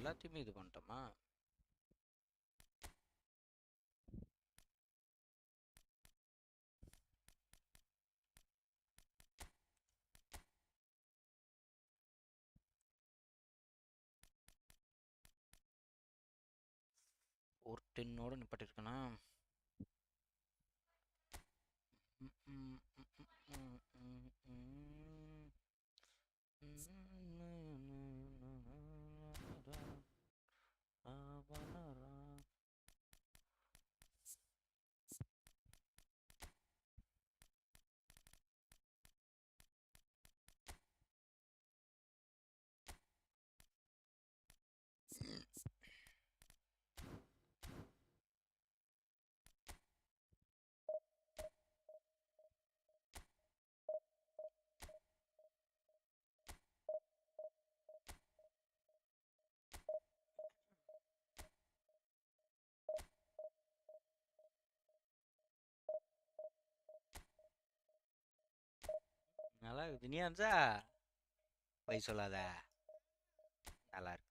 எல்லாத்தையுமே இது பண்ணிட்டோமா? ஒரு 10ஓட நிப்பாட்டிருக்கேனா? நல்லா இருக்குது. நீ அஞ்சா போய் சொல்லாத. நல்லா இருக்கு.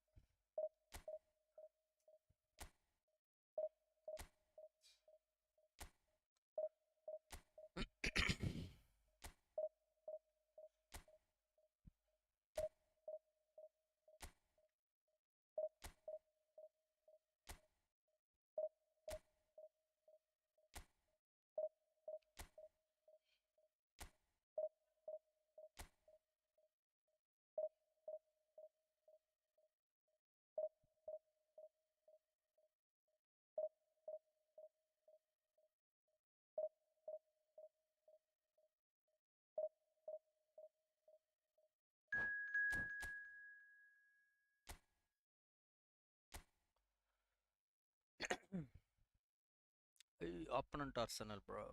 Opponent Arsenal, bro.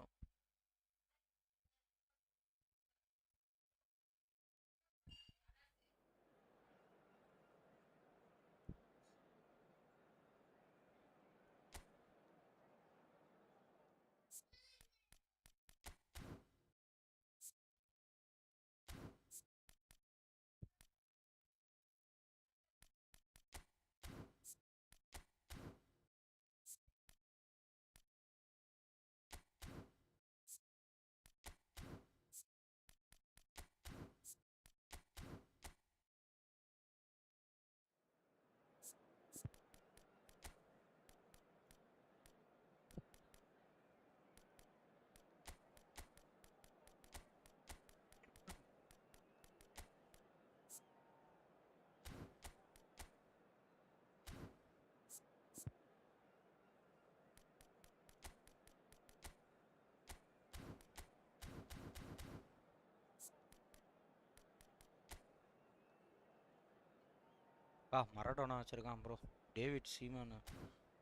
மரடோனா வச்சிருக்கான் ப்ரோ. டேவிட் சீமான்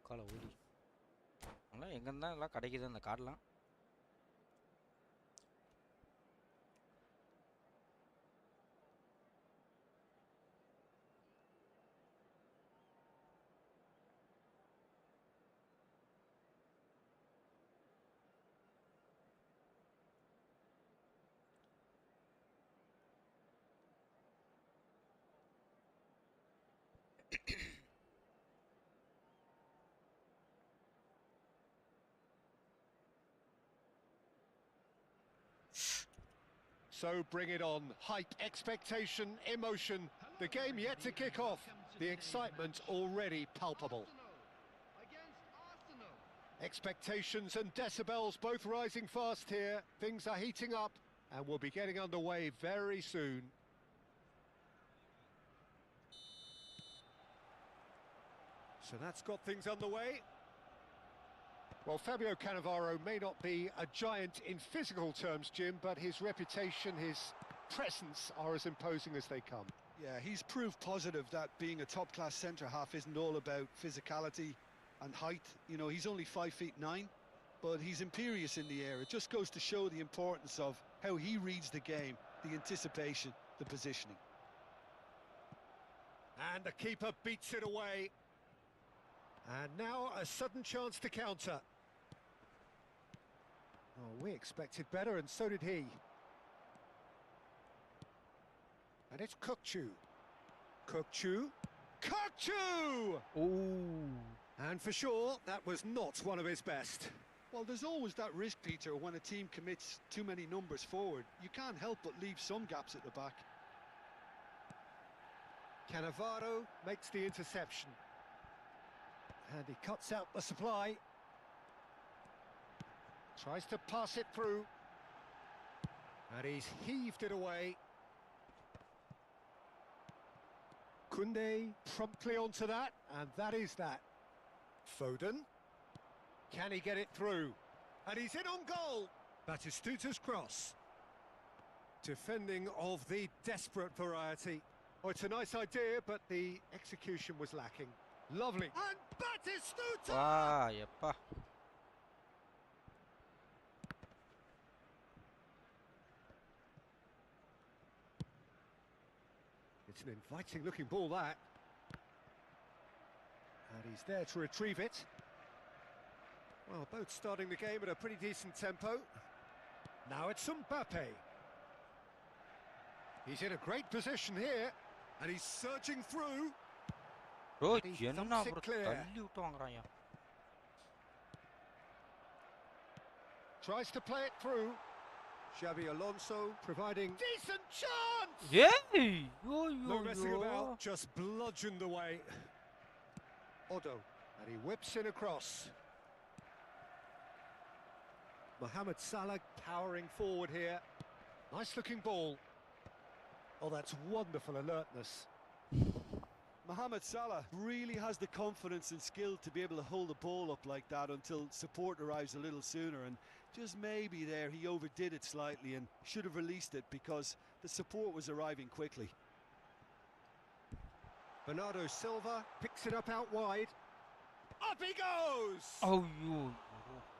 கால ஊலி. அதெல்லாம் எங்கேருந்தா எல்லாம் கிடைக்குது அந்த கார்டெலாம். So bring it on. Hype, expectation, emotion. The game yet to kick off. The excitement already palpable. Expectations and decibels both rising fast here. Things are heating up and we'll be getting underway very soon. So that's got things underway. Well, Fabio Cannavaro may not be a giant in physical terms, Jim, but his reputation, his presence are as imposing as they come. Yeah, he's proved positive that being a top-class centre-half isn't all about physicality and height. You know, he's only 5'9", but he's imperious in the air. It just goes to show the importance of how he reads the game, the anticipation, the positioning. And the keeper beats it away. And now a sudden chance to counter. Oh, we expected better, and so did he. And it's Kukçu. Kukçu. Kachu! Ooh. And for sure, that was not one of his best. Well, there's always that risk, Peter, when a team commits too many numbers forward. You can't help but leave some gaps at the back. Cannavaro makes the interception. And he cuts out the supply. Tries to pass it through. And he's heaved it away. Koundé promptly onto that, and that is that. Foden. Can he get it through? And he's in on goal. Batistuta's cross. Defending of the desperate variety. Oh, it's a nice idea, but the execution was lacking. Lovely. And Batistuta! Wow, yeppa. It's an inviting looking ball, that. And he's there to retrieve it. Well, both starting the game at a pretty decent tempo. Now it's Mbappe. He's in a great position here. And he's surging through. Bro, And he enna thumps it bro clear. தள்ளி விட்டு வாங்குறாங்க. Tries to play it through. Xabi Alonso providing decent chance. Hey! Yo No yo messing yo. about, just bludgeoned away. Odo, and he whips in across. Mohamed Salah powering forward here. Nice looking ball. Oh, that's wonderful alertness. Mohamed Salah really has the confidence and skill to be able to hold the ball up like that until support arrives a little sooner, and just maybe there he overdid it slightly and should have released it because the support was arriving quickly. Bernardo Silva picks it up out wide. Up he goes! Oh yo.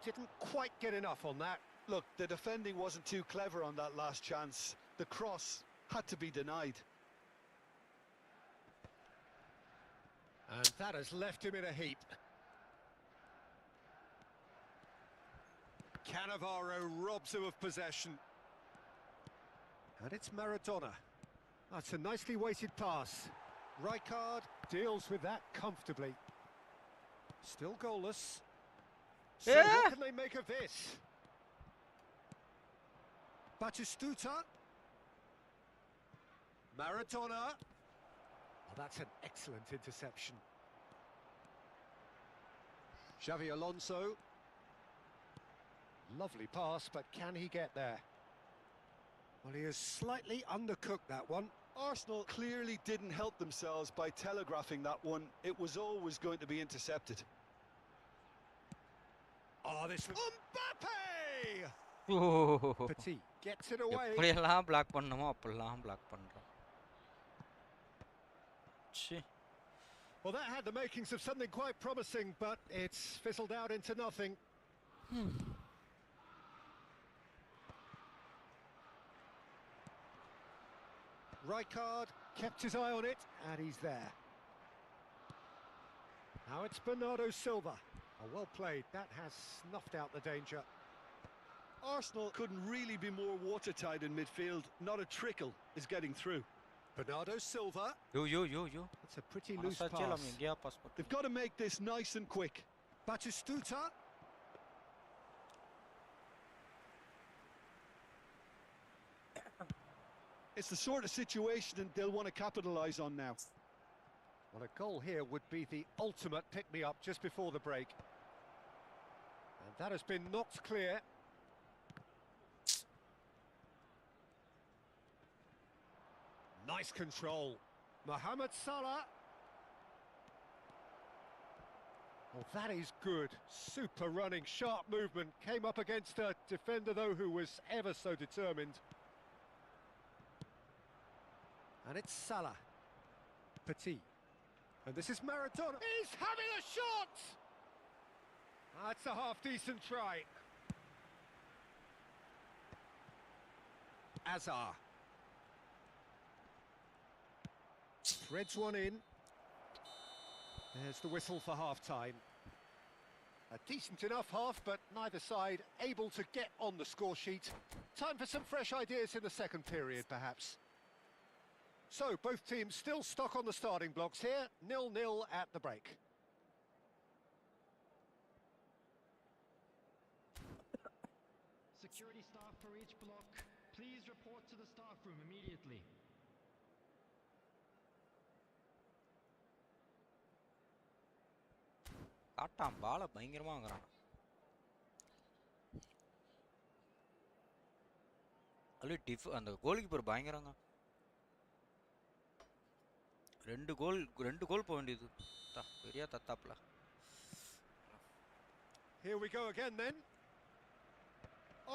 Didn't quite get enough on that. Look, the defending wasn't too clever on that last chance. The cross had to be denied. And that has left him in a heap. Cannavaro robs him of possession. And it's Maradona. That's a nicely weighted pass. Rijkaard deals with that comfortably. Still goalless. So Yeah. what can they make of this? Batistuta. Maradona. Oh, that's an excellent interception. Xabi Alonso. Lovely pass, but can he get there? Well, he has slightly undercooked that one. Arsenal clearly didn't help themselves by telegraphing that one. It was always going to be intercepted. Oh, this was... Mbappe! Oh. Petit gets it away. எப்படியெல்லாம் black பண்ணணுமோ அப்படிலாம் black பண்றான். ச்சே. Well, that had the makings of something quite promising, but it's fizzled out into nothing. Rijkaard kept his eye on it, and he's there. Now it's Bernardo Silva. Oh, well played. That has snuffed out the danger. Arsenal couldn't really be more watertight in midfield. Not a trickle is getting through. Bernardo Silva. Yo. That's a pretty loose மனசாட்சியே pass. இல்லாம எங்கேயா pass பண்ணு. They've got to make this nice and quick. Batistuta. It's the sort of situation that they'll want to capitalise on now. Well, a goal here would be the ultimate pick-me-up just before the break. And that has been knocked clear. Nice control. Mohamed Salah. Well, that is good. Super running, sharp movement. Came up against a defender, though, who was ever so determined. And it's Salah. Petit. And this is Maradona. He's having a shot! That's a half-decent try. Azar. Threads one in. There's the whistle for half-time. A decent enough half, but neither side able to get on the score sheet. Time for some fresh ideas in the second period, perhaps. So, both teams still stuck on the starting blocks here, 0-0 at the break. Security staff for each block, please report to the staff room immediately. காட்டான் பால பயங்கரமா வாங்குறான். அல்ல அந்த goal keeper பயங்கரங்க. ரெண்டு கோல் போக வேண்டியது. பெரிய தத்தாப்ல. Here we go again then.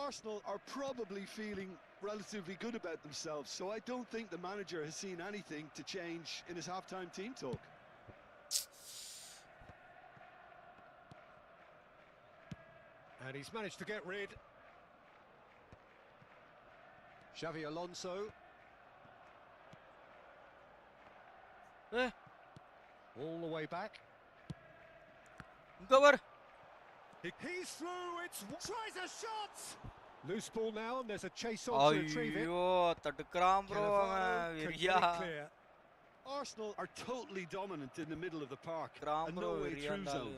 Arsenal are probably feeling relatively good about themselves, so I don't think the manager has seen anything to change in his half-time team talk. And he's managed to get rid. Xavi Alonso. All the way back. Cover. He's through, tries a shot! Loose ball now, and there's a chase on to retrieve it. Clear. Arsenal are totally dominant in the middle of the park. And no way through zone.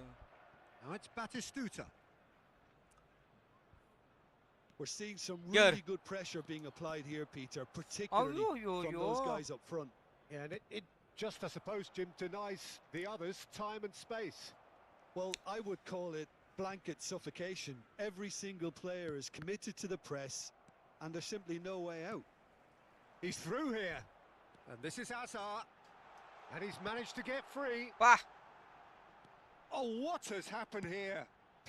Now it's Batistuta. We're seeing some really good pressure being applied here, Peter, particularly from those guys up front. Yeah, and it just, I suppose, Jim, denies the others time and space. Well, I would call it blanket suffocation. Every single player is committed to the press, and there's simply no way out. He's through here, and this is Hazard, and he's managed to get free. Bah. Oh, what has happened here?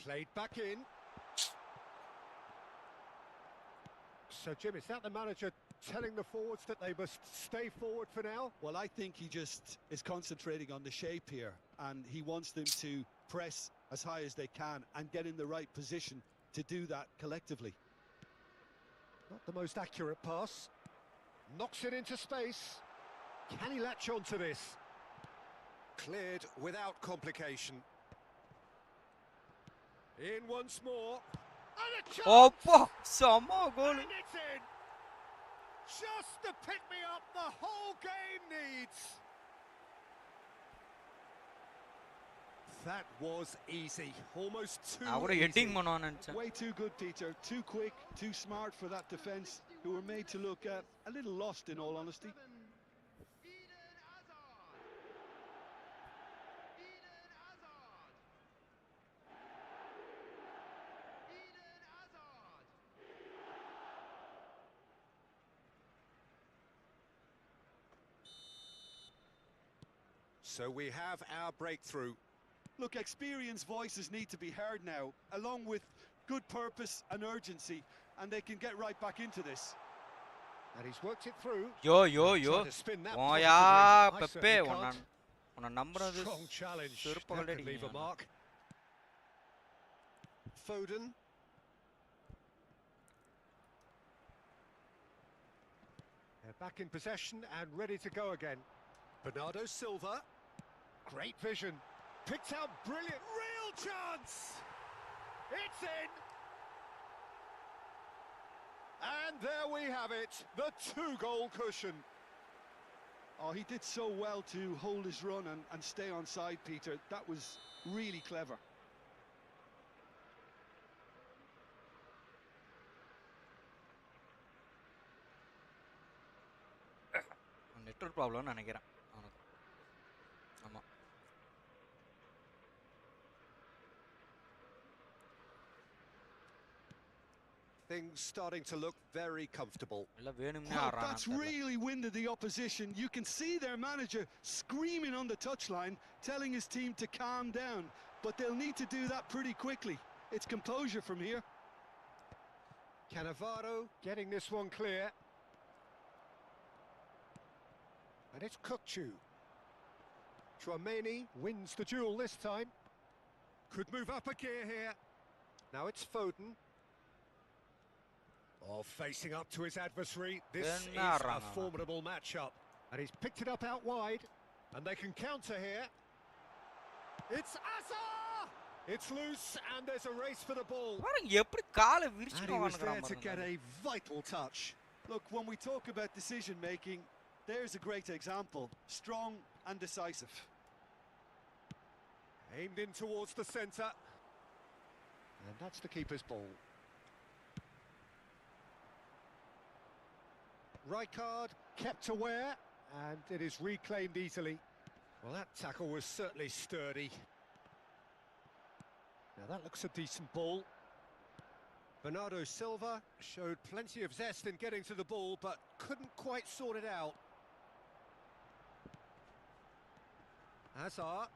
Played back in. So, Jim, is that the manager telling the forwards that they must stay forward for now? Well, I think he just is concentrating on the shape here, and he wants them to press as high as they can and get in the right position to do that collectively. Not the most accurate pass. Knocks it into space. Can he latch on to this? Cleared without complication. In once more. And a chance! Oppa! Sama goal. And it's in! Just the pick-me-up the whole game needs. That was easy. Almost too easy. Way too good, Peter. Too quick, too smart for that defence, who were made to look a little lost, in all honesty. So we have our breakthrough. Look, experienced voices need to be heard now, along with good purpose and urgency, and they can get right back into this. And he's worked it through. Yo. Oh yeah, Pepe. Strong challenge. That could leave a mark. Foden. They're back in possession and ready to go again. Bernardo Silva. Great vision. Picked out brilliant. Real chance! It's in! And there we have it. The 2-goal cushion. Oh, he did so well to hold his run and stay on side, Peter. That was really clever. Network problem நினைக்கிறேன். ஆமா. Things starting to look very comfortable. Wow, that's really winded the opposition. You can see their manager screaming on the touchline, telling his team to calm down. But they'll need to do that pretty quickly. It's composure from here. Cannavaro getting this one clear. And it's Kukçu. Chouameni wins the duel this time. Could move up a gear here. Now it's Foden. Oh, facing up to his adversary. This is a formidable matchup. And he's picked it up out wide. And they can counter here. It's Hazard! It's loose and there's a race for the ball. And he was there to get a vital touch. Look, when we talk about decision making, There's a great example. Strong and decisive. Aimed in towards the centre. And that's the keeper's ball. Rijkaard kept aware, and it is reclaimed easily. Well, that tackle was certainly sturdy. Now that looks a decent ball. Bernardo Silva showed plenty of zest in getting to the ball, but couldn't quite sort it out. Hazard.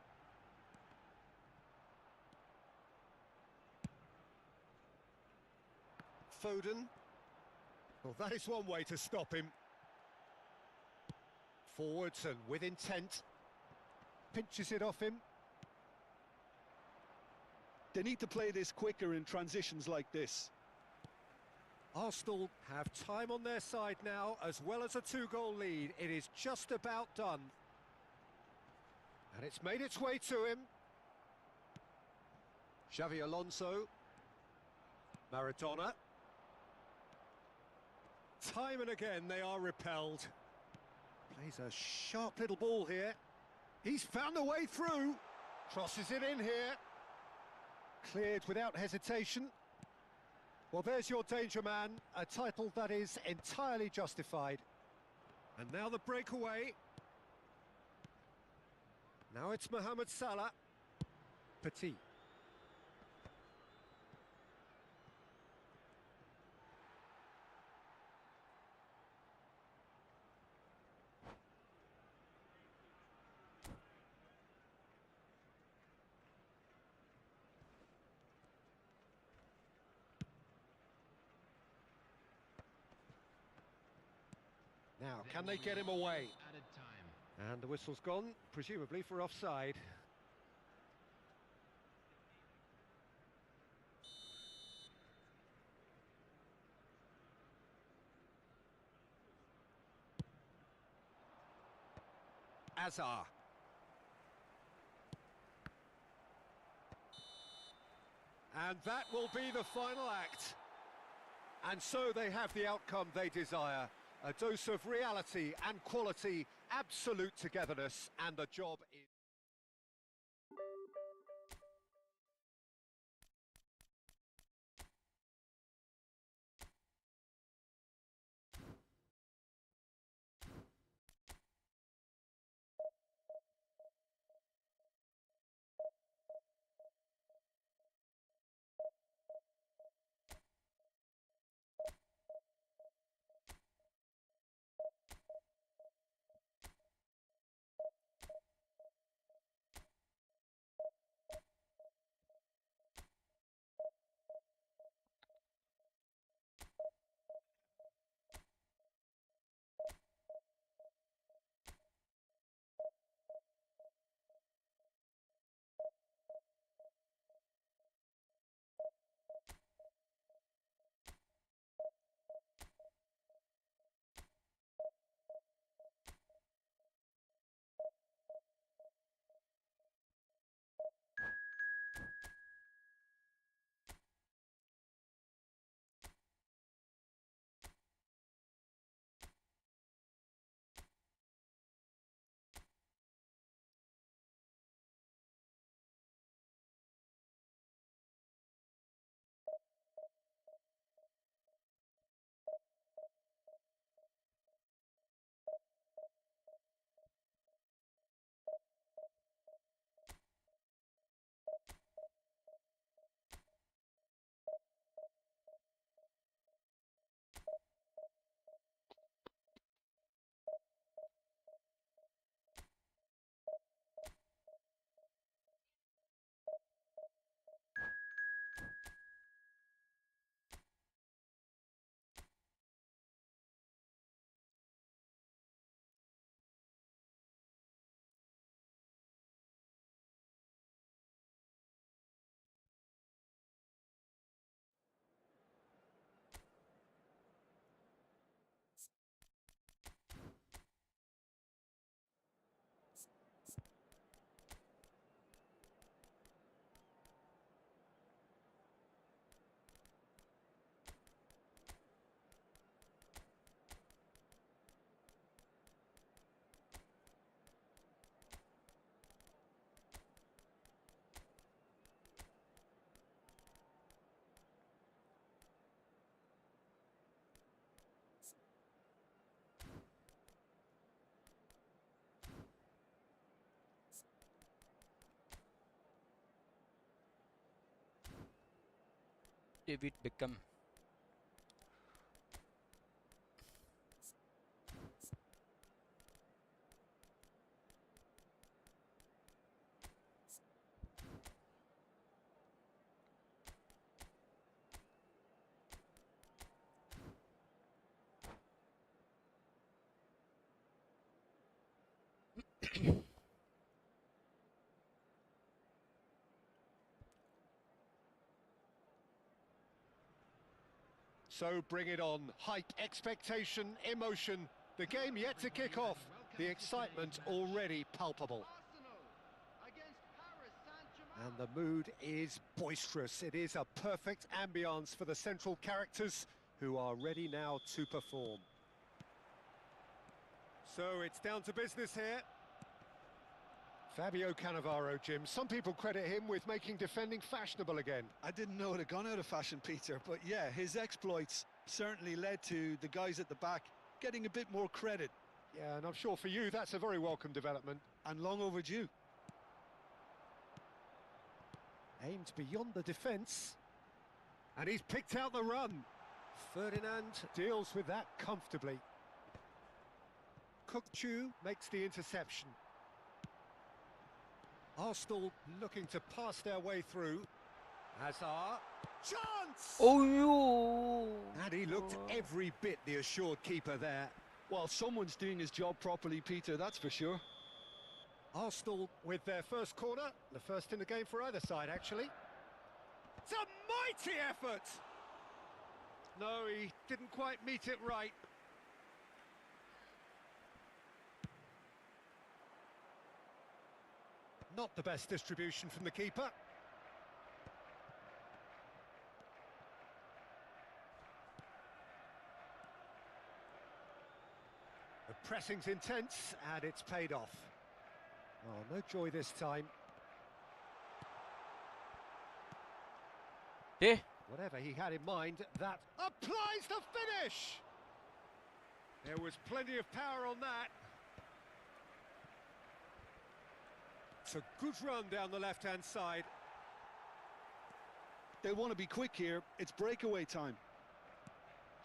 Foden. Well, that is one way to stop him. Forwards and with intent. Pinches it off him. They need to play this quicker in transitions like this. Arsenal have time on their side now, as well as a 2-goal lead. It is just about done. And it's made its way to him. Xavi Alonso. Maradona. Time and again they are repelled. Plays a sharp little ball here. He's found a way through. Crosses it in here. Cleared without hesitation. Well, there's your danger man, a title that is entirely justified. And now the breakaway. Now it's Mohamed Salah. Petit. Now, can they get him away? Added time. And the whistle's gone, presumably for offside. Azar. And that will be the final act. And so they have the outcome they desire. A dose of reality and quality, absolute togetherness, and the job is... David Beckham. So bring it on. Hype, expectation, emotion. The game yet to kick off. The excitement already palpable. And the mood is boisterous. It is a perfect ambience for the central characters who are ready now to perform. So it's down to business here. Fabio Cannavaro, Jim. Some people credit him with making defending fashionable again. I didn't know it had gone out of fashion, Peter, but yeah, his exploits certainly led to the guys at the back getting a bit more credit. Yeah, and I'm sure for you that's a very welcome development. And long overdue. Aimed beyond the defence. And he's picked out the run. Ferdinand deals with that comfortably. Kukçu makes the interception. Arsenal looking to pass their way through. Hazard. Chance! Oh, yo! And he looked every bit the assured keeper there. Well, someone's doing his job properly, Peter, that's for sure. Arsenal with their first corner. The first in the game for either side, actually. It's a mighty effort! No, he didn't quite meet it right. Not the best distribution from the keeper. The pressing's intense, and it's paid off. Oh, no joy this time. Eh? Whatever he had in mind, that applies the finish! There was plenty of power on that. It's a good run down the left-hand side. They want to be quick here. It's breakaway time.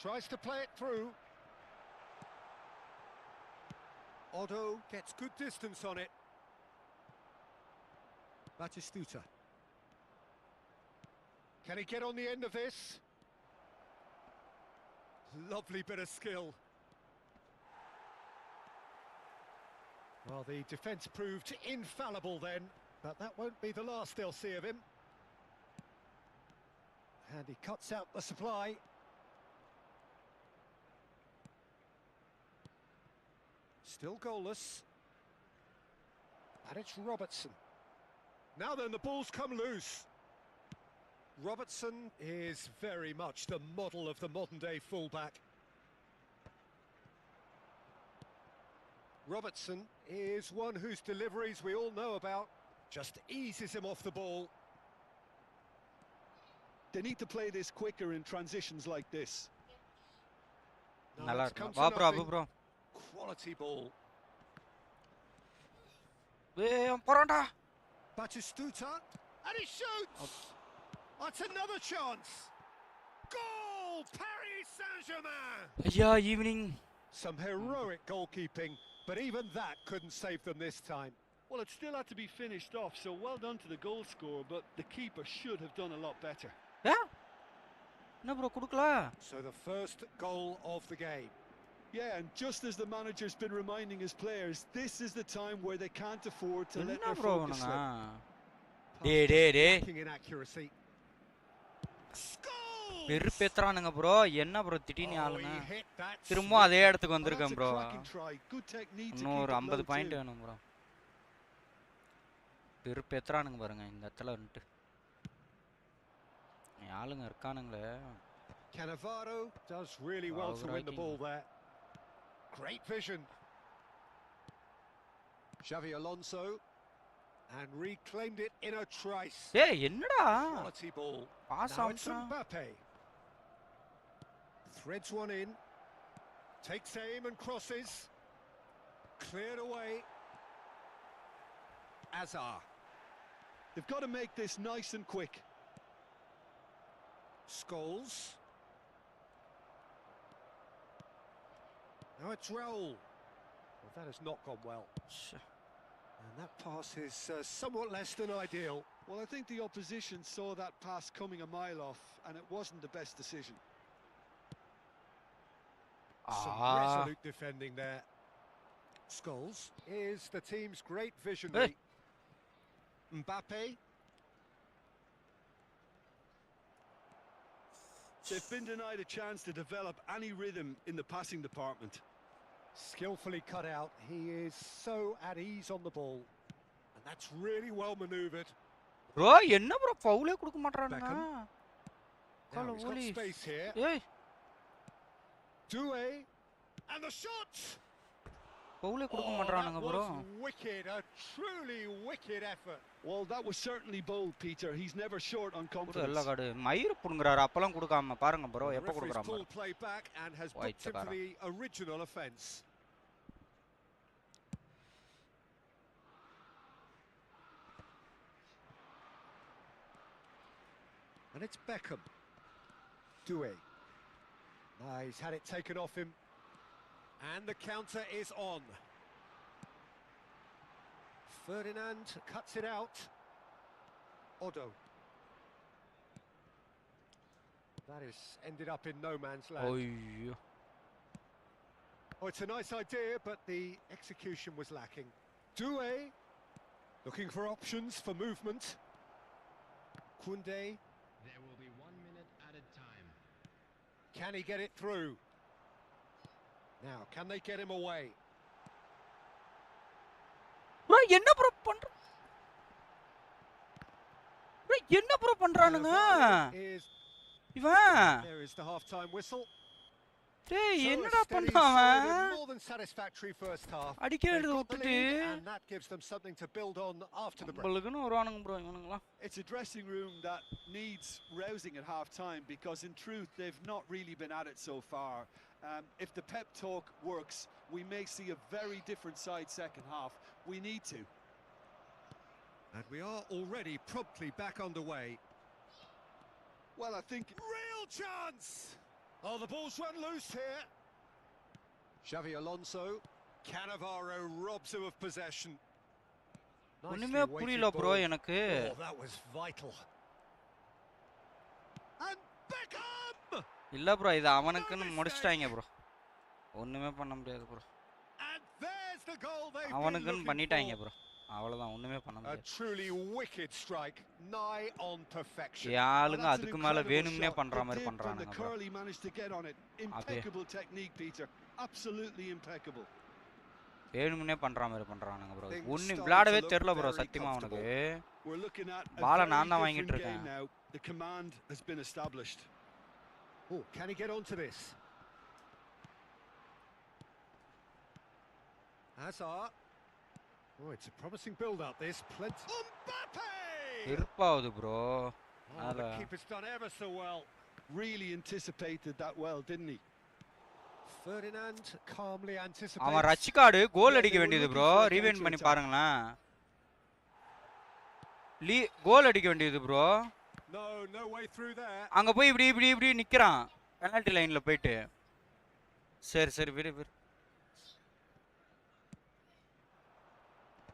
Tries to play it through. Otto gets good distance on it. Batistuta. Can he get on the end of this? Lovely bit of skill. Well, the defence proved infallible then, but that won't be the last they'll see of him. And he cuts out the supply. Still goalless. And it's Robertson. Now then, the ball's come loose. Robertson is very much the model of the modern-day fullback. Robertson is one whose deliveries we all know about. Just eases him off the ball. They need to play this quicker in transitions like this. No, Nalla it's come irukku. to Vaa nothing. bro. Quality ball. Poranda. Batistuta, and he shoots! That's another chance! Goal! Paris Saint-Germain! Yeah, evening. Some heroic goalkeeping, but even that couldn't save them this time. Well, it still had to be finished off, so well done to the goal scorer, but the keeper should have done a lot better. Yeah? No bro, kudukala. So the first goal of the game. Yeah, and just as the manager's been reminding his players, this is the time where they can't afford to let Enna their bro focus slip. vananga? Dey. Lacking in accuracy. Scores! வெறுப்பேத்துறானுங்க bro. என்ன bro திடீர்னு Oh, ஆளுங்க? he hit that திரும்ப அதே இடத்துக்கு Well, that's வந்திருக்கேன் a bro. cracking try. Good technique to இன்னும் keep ஒரு it low 50 point too. வேணும் bro. வெறுப்பேத்துறானுங்க பாருங்க இந்த இடத்துல வந்துட்டு. ஆளுங்க இருக்கானுங்களே. Cannavaro does really well to win the ball there. Great vision. Xavi Alonso, and reclaimed it in a trice. ஏய் என்னடா? Quality ball. Pass Now it's ஆம்ஸ்ரா. Mbappe. Threads one in. Takes aim and crosses. Cleared away. Azar. They've got to make this nice and quick. Scholes. Now it's Raul. Well, that has not gone well. And that pass is somewhat less than ideal. Well, I think the opposition saw that pass coming a mile off, and it wasn't the best decision. Some resolute defending there. Scholes is the team's great visionary. Mbappe. They've been denied a chance to develop any rhythm in the passing department. Skillfully cut out. He is so at ease on the ball. And that's really well manoeuvred. Bro, enna bro foul கொடுக்க மாட்டறானுங்க. Now he's got space here. ஏய். Doué and the shot. Foul கொடுக்க மாட்டறானுங்க bro. Wicked, a truly wicked effort. Well, that was certainly bold, Peter. He's never short on confidence. எல்லா காடு மயிர் புடுங்கறாரு அப்பலாம் கொடுக்காம பாருங்க bro எப்ப கொடுக்கறான் full play back and has booked him for the original offence. And it's Beckham. Doué. He's had it taken off him. And the counter is on. Ferdinand cuts it out. Odo. That has ended up in no man's land. Oh, it's a nice idea, but the execution was lacking. Doué, looking for options for movement. Koundé. There will be 1 minute added time. Can he get it through? Now, can they get him away? bro என்ன bro பண்ற bro என்ன bro பண்றானுங்க இவன் There is the half-time whistle. டேய் என்னடா பண்றான் More than satisfactory first half. அடிக்க வேண்டியது விட்டுட்டு and that gives them something to build on after the break. பல்லுக்குன்னு வருவானுங்க bro இவனுங்களா. It's a dressing room that needs rousing at half-time because in truth they've not really been at it so far. If the pep talk works, we may see a very different side second half. We need to. And we are already promptly back underway. Well, I think... Real chance! Oh, the ball's run loose here. Xavi Alonso. Cannavaro robs him of possession. ஒண்ணுமே புரியல bro எனக்கு. Oh, that was vital. And Beckham! இல்ல bro இது அவனுக்குன்னு முடிச்சிட்டாங்க bro. ஒண்ணுமே பண்ண முடியாது bro. And there's the goal they've அவனுக்குன்னு பண்ணிட்டாங்க bro. அவ்வளவுதான் ஒண்ணுமே பண்ண முடியாது. A truly wicked strike, nigh on perfection. யாளுங்க அதுக்கு மேல வேணும்னே பண்ற மாதிரி பண்றானுங்க bro. Curly managed to get on it. Impeccable technique, Peter. Absolutely impeccable. வேணும்னே பண்ற மாதிரி பண்றானுங்க bro. ஒண்ணு விளையாடவே தெரியல bro சத்தியமா அவனுக்கு. பால நான் தான் வாங்கிட்டு இருக்கேன். The command has been established. Oh, can he get onto this? Hazard. Oh, it's a promising build-up. This plenty. Mbappe! இருப்பாவுது bro. Oh, the keeper's done ever so well. Really anticipated that well, didn't he? Ferdinand calmly anticipates. அவன் ரச்சிகாடு கோல் அடிக்க வேண்டியது bro. Rewind பண்ணி பாருங்களா. கோல் அடிக்க வேண்டியது bro. No way through there. அங்க போய் இப்படி நிக்கறான். பெனல்டி லைன்ல போயிடு. சரி விடு.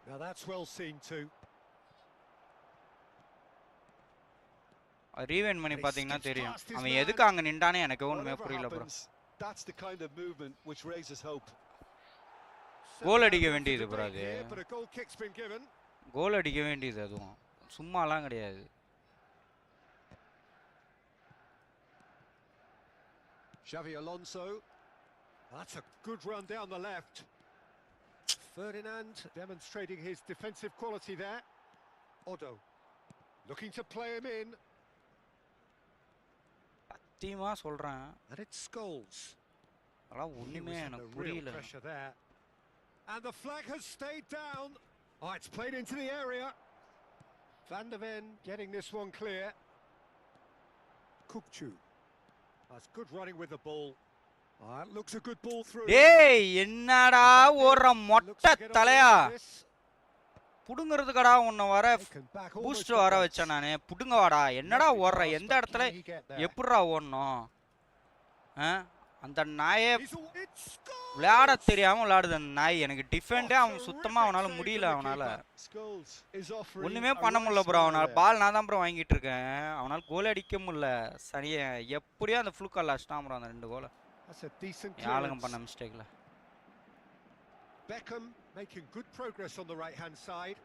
Now that's well seen too. Rewind பண்ணி பாத்தீங்கன்னா தெரியும். அவன் எதுக்கு அங்க நின்றானே எனக்கு ஒண்ணுமே புரியல bro. That's the kind of movement which raises hope. கோல் அடிக்க வேண்டியது bro அது. But a goal kick's been given. கோல் அடிக்க வேண்டியது அதுவும். சும்மாலாம் கிடையாது. Xavi Alonso. That's a good run down the left. Ferdinand demonstrating his defensive quality there. Odo looking to play him in. சத்தியமா சொல்றேன். And it's Scholes. அட ஒண்ணுமே எனக்கு புரியல. Pressure there. And the flag has stayed down. Oh, it's played into the area. Van der Ven getting this one clear. Kukcu. That's good running with the ball. That looks a good ball through. டேய் என்னடா ஓடுற மொட்டை தலையா. புடுங்கிறதுக்கடா உன்னை வர Taken back almost booster at வர once. வச்சேன் நானு. புடுங்க வாடா. என்னடா Lovely ஓடுற? pass, எந்த but இடத்துல can he get there? எப்படிடா ஓடணும்? அந்த நாயே It's scores! விளையாட தெரியாம விளையாடுது அந்த நாய். எனக்கு டிஃபெண்டே அவன் சுத்தமா Terrific அவனால save முடியல from the அவனால. keeper. Scholes is offering ஒண்ணுமே a பண்ண right முடியல ப்ரோ smile அவனால. there. பால் நான் தான் ப்ரோ வாங்கிட்டு இருக்கேன். அவனால கோல் அடிக்க முடியல. சனிய எப்படியோ அந்த ஃப்ளூக்கால் அடிச்சிட்டான் ப்ரோ அந்த 2 கோல். That's a decent யாளுங்க பண்ண clearance. மிஸ்டேக்ல. Beckham making good progress on the right-hand side.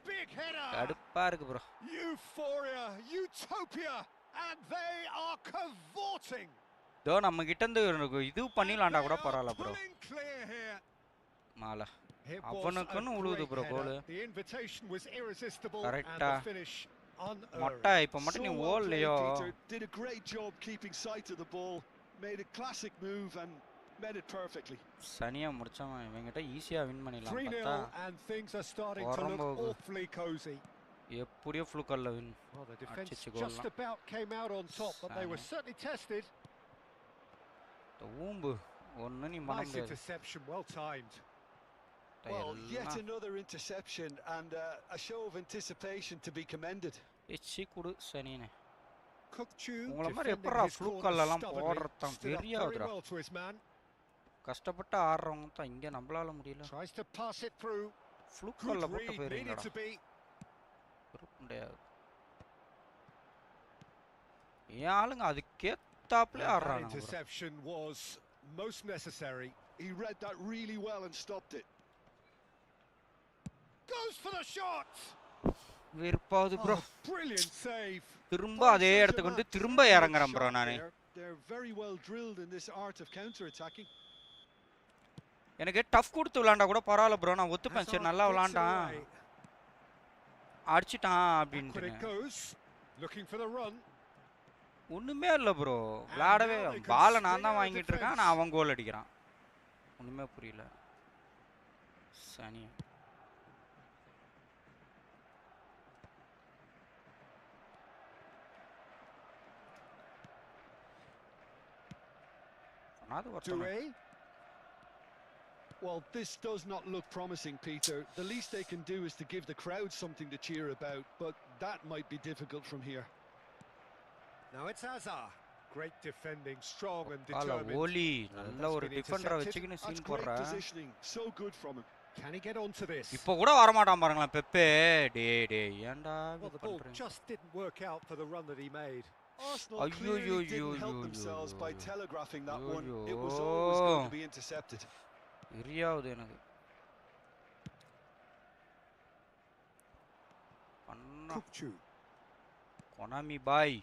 Big header! கடுப்பா இருக்கு bro. Euphoria, utopia, and they are cavorting. தோ நம்ம கிட்ட இருந்து இது பண்ணிடலாம்டா கூட பரவாயில்ல ப்ரோ. Pulling clear here. மால It was அவனுக்குன்னு a உழுவுது great bro goal. header. The invitation was irresistible and கரெக்டா. the finish unearned. மொட்டை இப்ப மட்டும் நீ So well played, ஓடலையோ? Peter. Did a great job keeping sight of the ball. Made a classic move and made it perfectly. சனியா முடிச்சவன் இவங்கிட்ட ஈஸியா win பண்ணிடலாம் 3-0 பார்த்தா and things are starting to look Orombo. awfully cozy. எப்படியோ ஃப்ளூக்கல்ல win. Well, the defence அடிச்சு goal just லாம். about came out on top, but they were certainly tested. ஊம்பு ஒண்ணு நீ பண்ண Nice முடியாது. interception, well timed. Well, yet எல்லாம் another interception and a show of anticipation to be commended. எச்சி குடு சனியனே. Kukchu உங்கள மாதிரி defending எப்பறா his ஃப்ளூக்கல்ல corner எல்லாம் stubbornly, போடுறதான் stood up very தெரியாதுடா. well to his man. கஷ்டப்பட்டு ஆடுறவங்க தான் இங்க நம்மளால முடியல. Tries to pass it through. ஃப்ளூக்கல்ல Good போட்டு read, needed போயிரீங்கடா. to be. முடியாது. ஏன் ஆளுங்க அதுக்கேத்தாப்ல That ஆடுறாங்க bro. interception was most necessary. He read that really well and stopped it. Goes for the shot. வெறுப்பாவது ப்ரோ. Oh, brilliant save. திரும்ப அதே இடத்துக்கு வந்து திரும்ப இறங்குறேன் ப்ரோ நானு. They're very well drilled in this art of counter attacking. எனக்கு tough கொடுத்து விளையாண்டா கூட பரவாயில்ல ப்ரோ. நான் ஒத்துப்பேன். சரி நல்லா விளையாண்டான். அடிச்சிட்டான் Backward அப்படின்ட்டு. it goes. Looking for the run. ஒண்ணுமே இல்ல ப்ரோ. விளையாடவே பாலை நான் தான் வாங்கிட்டு இருக்கேன். நான் அவன் கோல் அடிக்கிறான். ஒண்ணுமே புரியல. சனி. அது ஒருத்தன். Doué. Well, this does not look promising, Peter. The least they can do is to give the crowd something to cheer about, but that might be difficult from here. Now it's Hazard. Great defending, strong and கால determined. ஓலி நல்ல ஒரு டிஃபெண்டரை வச்சுக்கின்னு That's scene great போடுற. positioning. So good from him. Can he get onto this? இப்போ கூட வர மாட்டான் பாருங்களேன் பெப்பே. டேய் ஏன்டா Well, இப்படி the ball பண்றீங்க? just didn't work out for the run that he made. Arsenal Ayyo, clearly yo, didn't yo, help yo, themselves yo. by telegraphing that Yo, one. yo. It was always going to be intercepted. இரியாவுது எனக்கு. பண்ணா Kukchu. Konami bye.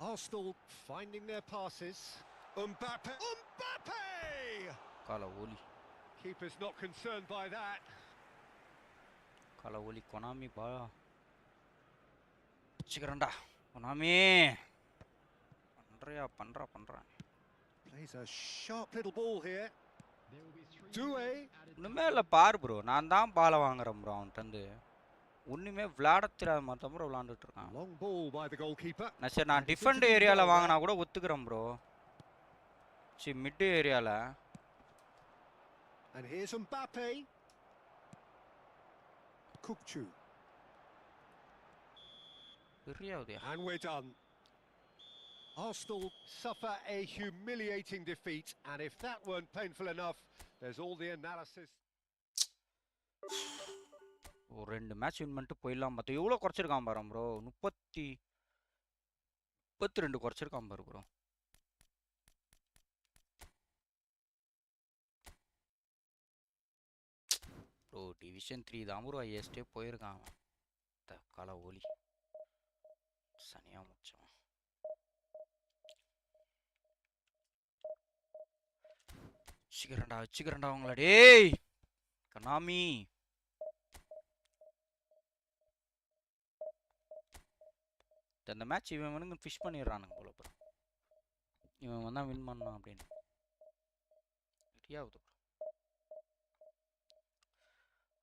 Arsenal finding their passes. Mbappe! Mbappe! கால ஓலி. Keeper's not concerned by that. கால ஓலி Konami பா. வச்சுக்கிறேன்டா. Konami. பண்றா. Plays a sharp little ball here. There will be 3 Doué. minutes added ஒண்ணுமே இல்ல பாரு bro. நான் தான் பாலை வாங்குறேன் ப்ரோ அவன்கிட்ட இருந்து. ஒண்ணுமே விளையாட தெரியாத மாதிரி தான் ப்ரோ விளையாண்டுட்டு இருக்கான். Long ball by the goalkeeper. நான் டிஃபெண்ட் ஏரியால வாங்கினா கூட ஒத்துக்கிறேன் ப்ரோ. சி மிட் ஏரியால. And here's Mbappe. Kukchu. தெரியாதுயா. And we're done. Arsenal suffer a humiliating defeat, and if that weren't painful enough, there's all the analysis. ஒரு 2 match win பண்ணிட்டு போயிடலாம் பார்த்தா எவ்வளோ குறைச்சிருக்கான் பாரு ப்ரோ. 32 குறைச்சிருக்கான் பாரு ப்ரோ. ப்ரோ டிவிஷன் 3 தான் bro ஹையஸ்டே போயிருக்கான் அவன். கால ஓலி சனியா முடிச்சான். வச்சுக்கிறேன்டா அவங்கள. டேய் கனாமி. இந்த மேட்ச் இவன் ஃபிஷ் பண்ணிடுறானுங்க போல ப்ரோ. இவன் வந்தா வின் பண்ணான் அப்படின்னு. சரியாகுது ப்ரோ.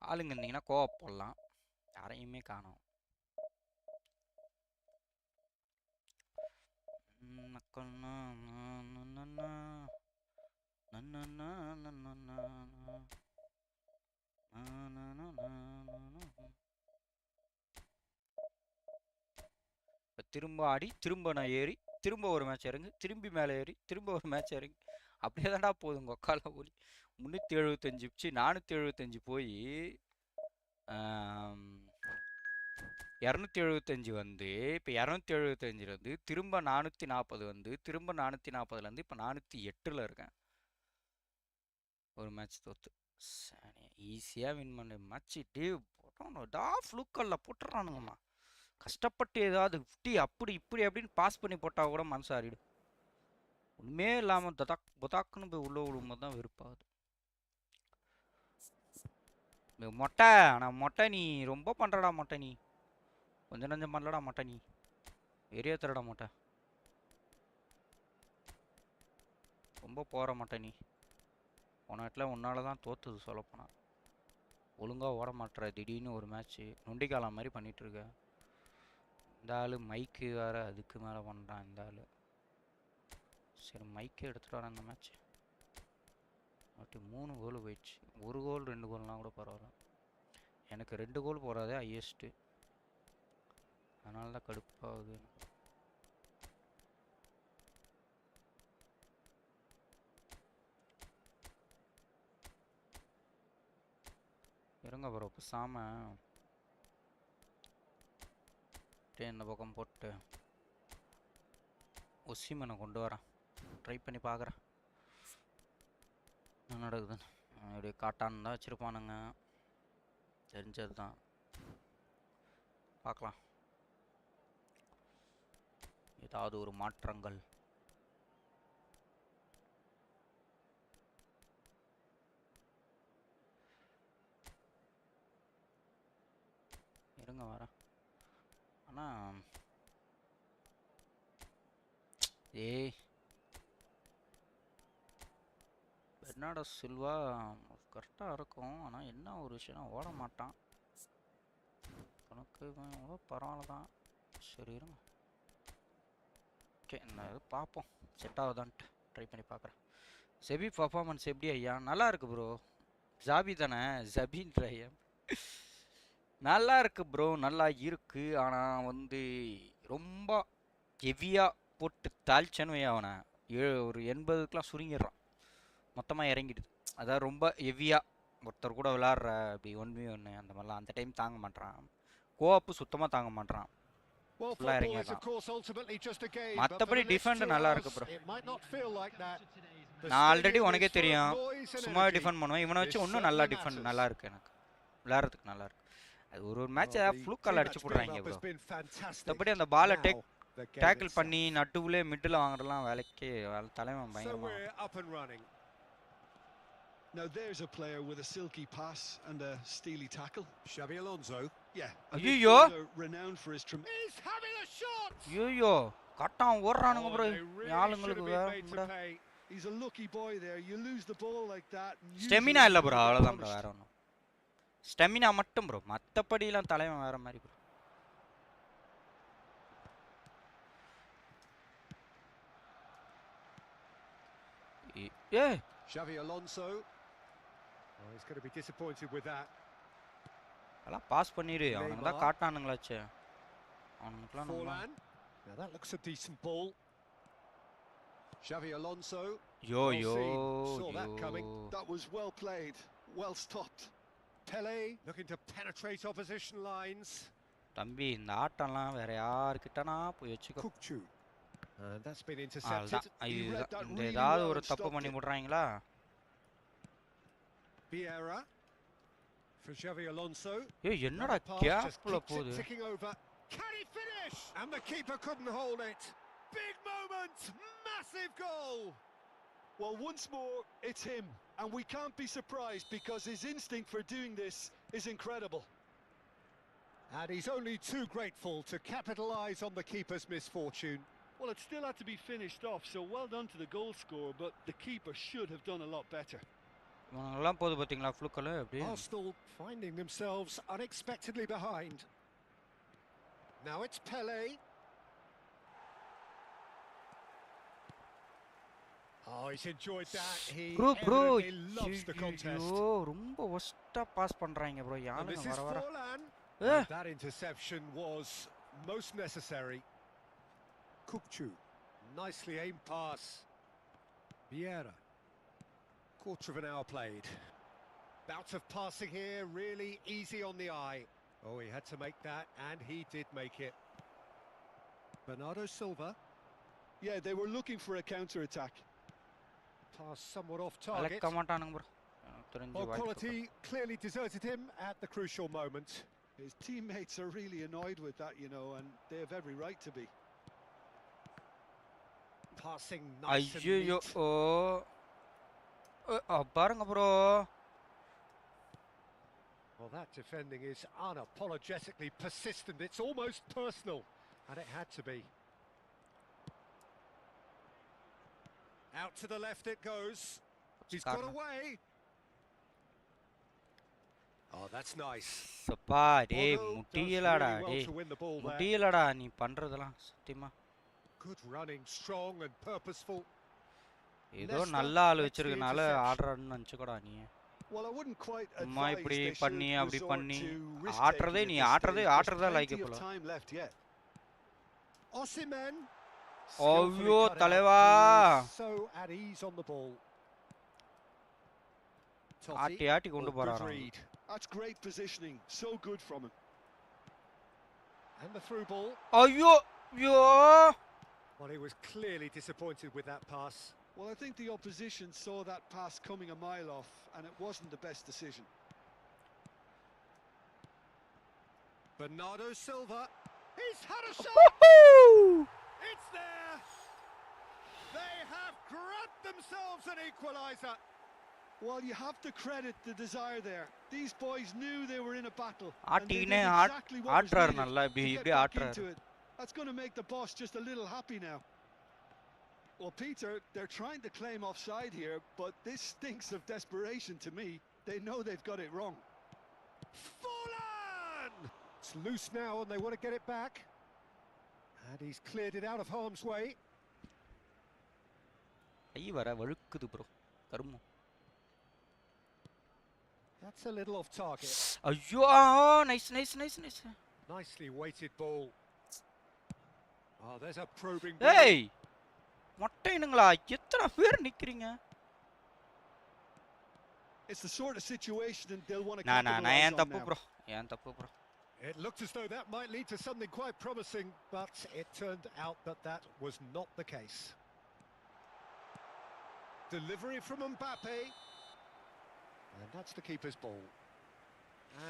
ஆளுங்க இருந்தீங்கன்னா கோஆப் போடலாம். யாரையுமே காணோம். திரும்ப ஆடி திரும்ப நான் ஏறி திரும்ப ஒரு மேட்ச் இறங்கு திரும்பி மேலே ஏறி திரும்ப ஒரு மேட்ச் இறங்கி அப்படியே தான்டா போதுங்க ஒக்கால ஓடி 375 475 போய் 275 வந்து இப்போ 275 திரும்ப 440 வந்து திரும்ப 440 இப்போ 408 இருக்கேன். ஒரு மேட்ச் தோத்து சரி ஈஸியாக வின் பண்ண மேட்ச் டே போட்டோம்டா ஃப்ளூக்கல்ல போட்டுறானுங்கம்மா. கஷ்டப்பட்டு ஏதாவது 50 அப்படி இப்படி அப்படின்னு பாஸ் பண்ணி போட்டால் கூட மனசு ஆறிடும். ஒன்றுமே இல்லாமல் புதாக்குன்னு போய் உள்ள விடும்போது தான் வெறுப்பாகுது. மொட்டை ஆனால் மொட்டை நீ ரொம்ப பண்ணுறடா மொட்டை நீ கொஞ்சம் நஞ்சம் பண்ணலடா மொட்டை நீ வெறிய தரடா மொட்டை ரொம்ப போகிற மொட்டை நீ போன இடத்துல உன்னால தான் தோத்துது சொல்லப்போனால். ஒழுங்காக ஓட மாட்டுற திடீர்னு ஒரு மேட்ச்சு நொண்டிக்காலம் மாதிரி பண்ணிகிட்ருக்க. இந்த ஆள் மைக்கு வேறு அதுக்கு மேலே பண்ணுறான் இந்த ஆள். சரி மைக்கே எடுத்துகிட்டு வரேன் இந்த மேட்ச். அப்படி 3 கோல் போயிடுச்சு. 1 கோல் 2 கோல்னால் கூட பரவாயில்ல. எனக்கு 2 கோல் போகிறதே ஹையஸ்ட்டு. அதனால தான் கடுப்பாகுது. இருங்க ப்ரோ பேசாம இந்த பக்கம் போட்டு ஒசிமனை கொண்டு வரேன். ட்ரை பண்ணி பார்க்குறேன் என்ன நடக்குதுன்னு. இப்படி காட்டான்னு தான் வச்சுருப்பானுங்க தெரிஞ்சது தான். பார்க்கலாம் ஏதாவது ஒரு மாற்றங்கள். இருங்க வரேன். ஆனால் ஏய் பெர்னார்டோ சில்வா கரெக்டாக இருக்கும். ஆனால் என்ன ஒரு விஷயம் ஓட மாட்டான். உனக்கு எவ்வளோ பரவாயில்ல தான். சரி இருங்க ஓகே இந்த இது பார்ப்போம் செட் ஆகுதான்ட்டு ட்ரை பண்ணி பார்க்குறேன். செபி பர்ஃபார்மன்ஸ் எப்படி ஐயா? நல்லா இருக்கு ப்ரோ. ஜாபி தானே ஜபின்ற ஐயா நல்லா இருக்கு ப்ரோ நல்லா இருக்கு. ஆனால் வந்து ரொம்ப ஹெவியாக போட்டு தாழ்ச்சன்னு அவனை ஒரு 80க்குலாம் சுருங்கிடுறான். மொத்தமாக இறங்கிடுது. அதாவது ரொம்ப ஹெவியாக ஒருத்தர் கூட விளாட்ற அப்படி 1v1 அந்த மாதிரிலாம் அந்த டைம் தாங்க மாட்டான். கோஆப்பு சுத்தமாக தாங்க மாட்டான். ஃபுல்லாக இறங்கிடலாம். மற்றபடி டிஃபெண்ட் நல்லா இருக்கு ப்ரோ. நான் ஆல்ரெடி உனக்கே தெரியும் சும்மா டிஃபெண்ட் பண்ணுவேன். இவனை வச்சு இன்னும் நல்லா டிஃபெண்ட் நல்லா இருக்கு. எனக்கு விளையாடுறதுக்கு நல்லா இருக்கு. அது ஒரு மேட்ச் ஃப்ளூக்கால் அடிச்சு போடுறாங்க ப்ரோ. மற்றபடி அந்த பாலை டேக்கிள் பண்ணி நட்டுவுலே மிட்டில் வாங்குறதுலாம் வேலைக்கு தலைவன் பயங்கரமாக. Now there's a player with a silky pass and a steely tackle. Xabi Alonso. Yeah. Ayyo. Renowned for his He's having a shot. Ayyo. கட்டான் ஓடுறானுங்க ப்ரோ. யாளுங்களுக்கு வேற. He's a lucky boy there. You lose the ball like that. Stamina இல்ல bro அவ்வளவுதான் bro வேற ஒண்ணும். Stamina மட்டும் bro. மத்தபடிலாம் தலைவன் வேற மாதிரி bro. Xabi Alonso. Oh, he's going to be disappointed with that. அலாம் பாஸ் பண்ணிரு. அவனுங்க தான் காட்டானுங்களாச்சே. அவனுங்கலாம் Now that looks a decent ball. Xabi Alonso. Yo. Saw that coming. That was well played. Well stopped. Pele looking to penetrate opposition lines. தம்பி இந்த ஆட்டம்லாம் வேற யார்கிட்டனா போய் வெச்சுக்கோ. And that's been intercepted. இந்த ஏதாவது ஒரு தப்பு பண்ணி முடுறாங்களா? Vieira for Xavi Alonso. ஏய் என்னடா கேப்ல போகுது? Can he finish? And the keeper couldn't hold it. Big moment, massive goal. Well, once more, it's him. And we can't be surprised because his instinct for doing this is incredible. And he's only too grateful to capitalise on the keeper's misfortune. Well, it still had to be finished off, so well done to the goal scorer, but the keeper should have done a lot better. எல்லாம் போகுது பாத்தீங்களா ஃப்ளூக்கல அப்படி. Arsenal finding themselves unexpectedly behind. Now it's Pele. Oh, he's enjoyed that. He evidently loves the contest. ஐயோ ரொம்ப ஒஸ்டா pass பண்றாங்க bro. யாருங்க வர வர. That interception was most necessary. Kukchu. Nicely aimed pass. Vieira. Quarter of an hour played. Bout of passing here, really easy on the eye. Oh, he had to make that, and he did make it. Bernardo Silva. Yeah, they were looking for a counter-attack. Pass somewhat off target. Ball quality clearly deserted him at the crucial moment. His teammates are really annoyed with that, you know, and they have every right to be. Passing nice and neat. பாருங்க bro. Well, that defending is unapologetically persistent. It's almost personal, and it had to be. Out to the left it goes. He's got away. Oh, that's nice. சப்பா டேய் முட்டியலடா டேய் முட்டியலடா நீ பண்றதெல்லாம் சத்தியமா Good running, strong and purposeful. ஏதோ நல்ல ஆளு வச்சிருக்கனால ஆடுறன்னு நினைச்சுக்கடா நீ. Well, I wouldn't quite அம்மா advise இப்படி they பண்ணி should அப்படி resort பண்ணி to ஆடுறதே risk-taking நீ at this ஆடுறதே stage. ஆடுறதா There's like plenty of போல. time left yet. Osimhen. ஐயோ தலைவா. So at ease on the ball. ஆட்டி ஆட்டி கொண்டு போறாரு. That's great positioning. So good from him. And the through ball. ஐயோ ஐயோ. Well, he was clearly disappointed with that pass. Well, I think the opposition saw that pass coming a mile off, and it wasn't the best decision. Bernardo Silva. He's had a shot. It's there. They have grabbed themselves an equaliser. Well, you have to credit the desire there. These boys knew they were in a battle. ஆட்டினே ஆட்றார் நல்லா இப்படி ஆட்றார். That's going to make the boss just a little happy now. Well, Peter, they're trying to claim offside here, but this stinks of desperation to me. They know they've got it wrong. Fallen! It's loose now and they want to get it back. And he's cleared it out of harm's way. ஐ வர வழுக்குது bro. கருமம். That's a little off target. ஐயோ nice. Nicely weighted ball. Oh, there's a probing. Hey! மொட்டைனுங்களா எத்தனை பேர் நிக்கிறீங்க? It's the sort of situation and they'll want to நான் ஏன் தப்பு bro. It looked as though that might lead to something quite promising, but it turned out that that was not the case. Delivery from Mbappe. And that's the keeper's ball.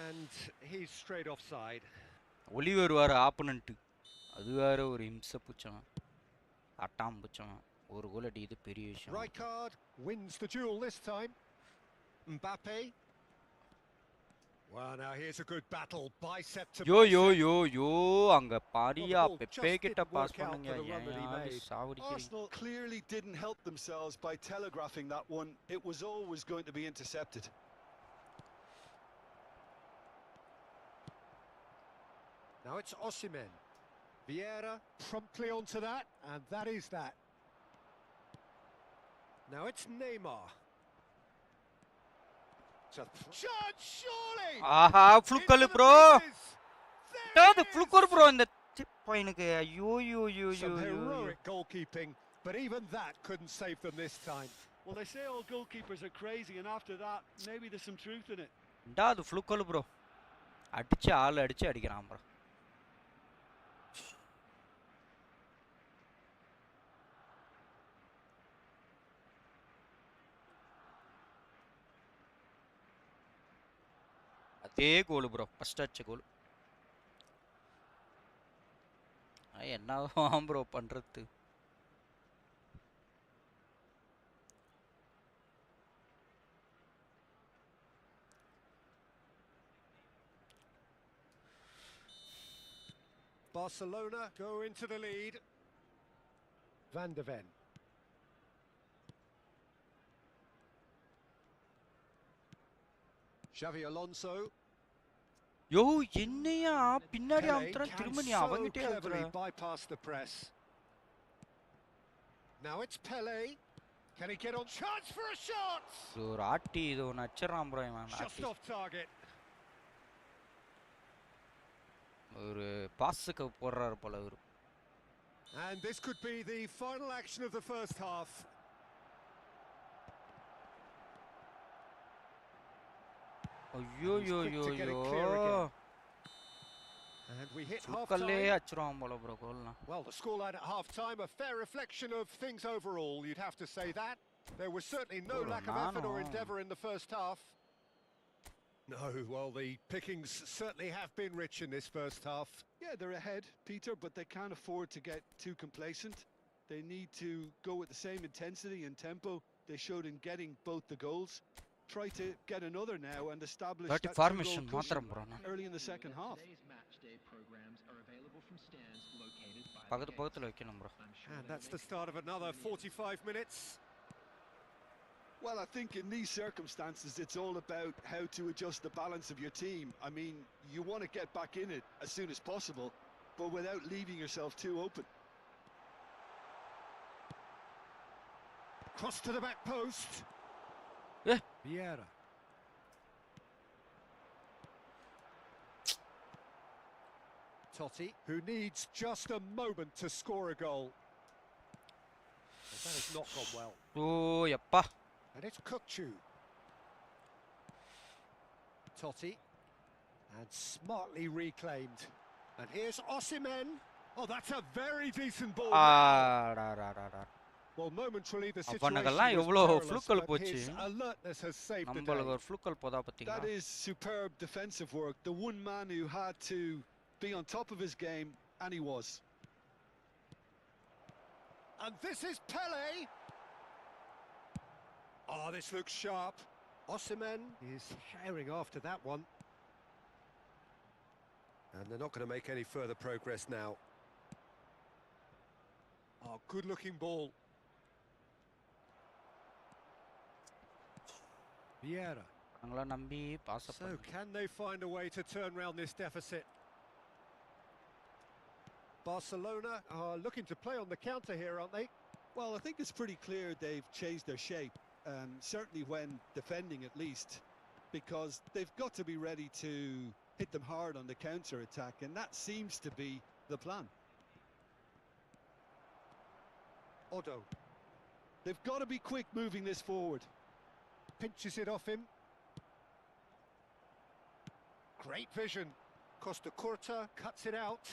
And he's straight offside. Oliver வர opponent அது வேற ஒரு இம்சை புச்சம் atom புச்சம் ஒரு கோல் அடிக்குது பெரிய விஷயம். Rijkaard wins the duel this time. Mbappe. Well, now here's a good battle. Bicep to bicep. யோ அங்க பாரியா பெப்பே கிட்ட பாஸ் பண்ணுங்க. Arsenal clearly didn't help themselves by telegraphing that one. It was always going to be intercepted. Now it's Osimhen. Vieira promptly onto that, and that is that. Now it's Neymar. Judge, surely! ஆஹா ஃப்ளூக்கல் bro. அது ஃப்ளூக்கர் bro இந்த பையனுக்கு. ஐயோ. Some heroic goalkeeping, but even that couldn't save them this time. Well, they say all goalkeepers are crazy, and after that, maybe there's some truth in it. அது ஃப்ளூக்கல் bro. அடிச்சு அடிக்கிறான் ப்ரோ. அதே கோல் bro. First அடிச்ச கோல். என்ன bro பண்றது? Barcelona go into the lead. Van de Ven. Xavi Alonso. யோ என்னையா பின்னாடி அவுத்துற திரும்ப நீ அவங்கிட்டே அவுத்துற. Bypass the press. Now it's Pele. Can he get on chance for a shot? ஒரு ஆட்டி இது நச்சறான் ப்ரோ இவன். Just off target. ஒரு பாஸ்க்கு போறாரு போல இவரு. And this could be the final action of the first half. ஐயோ He's yo quick yo to get it yo clear again. And we hit சுக்கல்லே half-time. அடிச்சிருவான் போல bro கோல்லாம். Well, the scoreline at half-time, a fair reflection of things overall, you'd have to say that. There was certainly no lack of effort or endeavour in the first half. No, well, the pickings certainly have been rich in this first half. Yeah, they're ahead, Peter, but they can't afford to get too complacent. They need to go with the same intensity and tempo they showed in getting both the goals. Try to get another now and establish that formation two-goal cushion மாத்திரம் bro. early in the second half. பக்கத்துல வைக்கணும் bro. And that's the start of another 45 minutes. Well, I think in these circumstances, it's all about how to adjust the balance of your team. I mean, you want to get back in it as soon as possible, but without leaving yourself too open. Cross to the back post. Yeah. Vieira. Totti, who needs just a moment to score a goal. Well, that has not gone well. Oh, yappa. And it's Kukçu. Totti. And smartly reclaimed. And here's Osimhen. Oh, that's a very decent ball. Well, momentarily the situation was perilous, but his alertness has saved the day. That is superb defensive work. The one man who had to be on top of his game, and he was. And this is Pele. Oh, this looks sharp. Osimhen is herring after that one. And they're not going to make any further progress now. Oh, good-looking ball. Vieira. So can they find a way to turn round this deficit? Barcelona are looking to play on the counter here, aren't they? Well, I think it's pretty clear they've changed their shape, certainly when defending at least, because they've got to be ready to hit them hard on the counter-attack, and that seems to be the plan. Odo. They've got to be quick moving this forward. Pinches it off him. Great vision. Costa Curta cuts it out.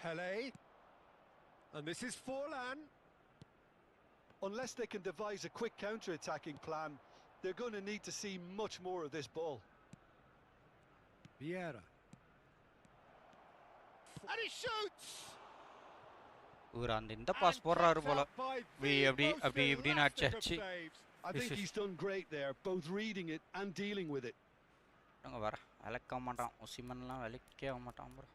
Pele. And this is Forlan. Unless they can devise a quick counter-attacking plan, they're going to need to see much more of this ball. Vieira. And he shoots! இந்த pass போறாரு போல. அப்படி இப்படின்னு அடிச்சாச்சு. I think he's done great there, both reading it and dealing with it. அங்க வர விளக்க மாட்டான். ஒசிமன்லாம் விளக்கவே மாட்டான் bro.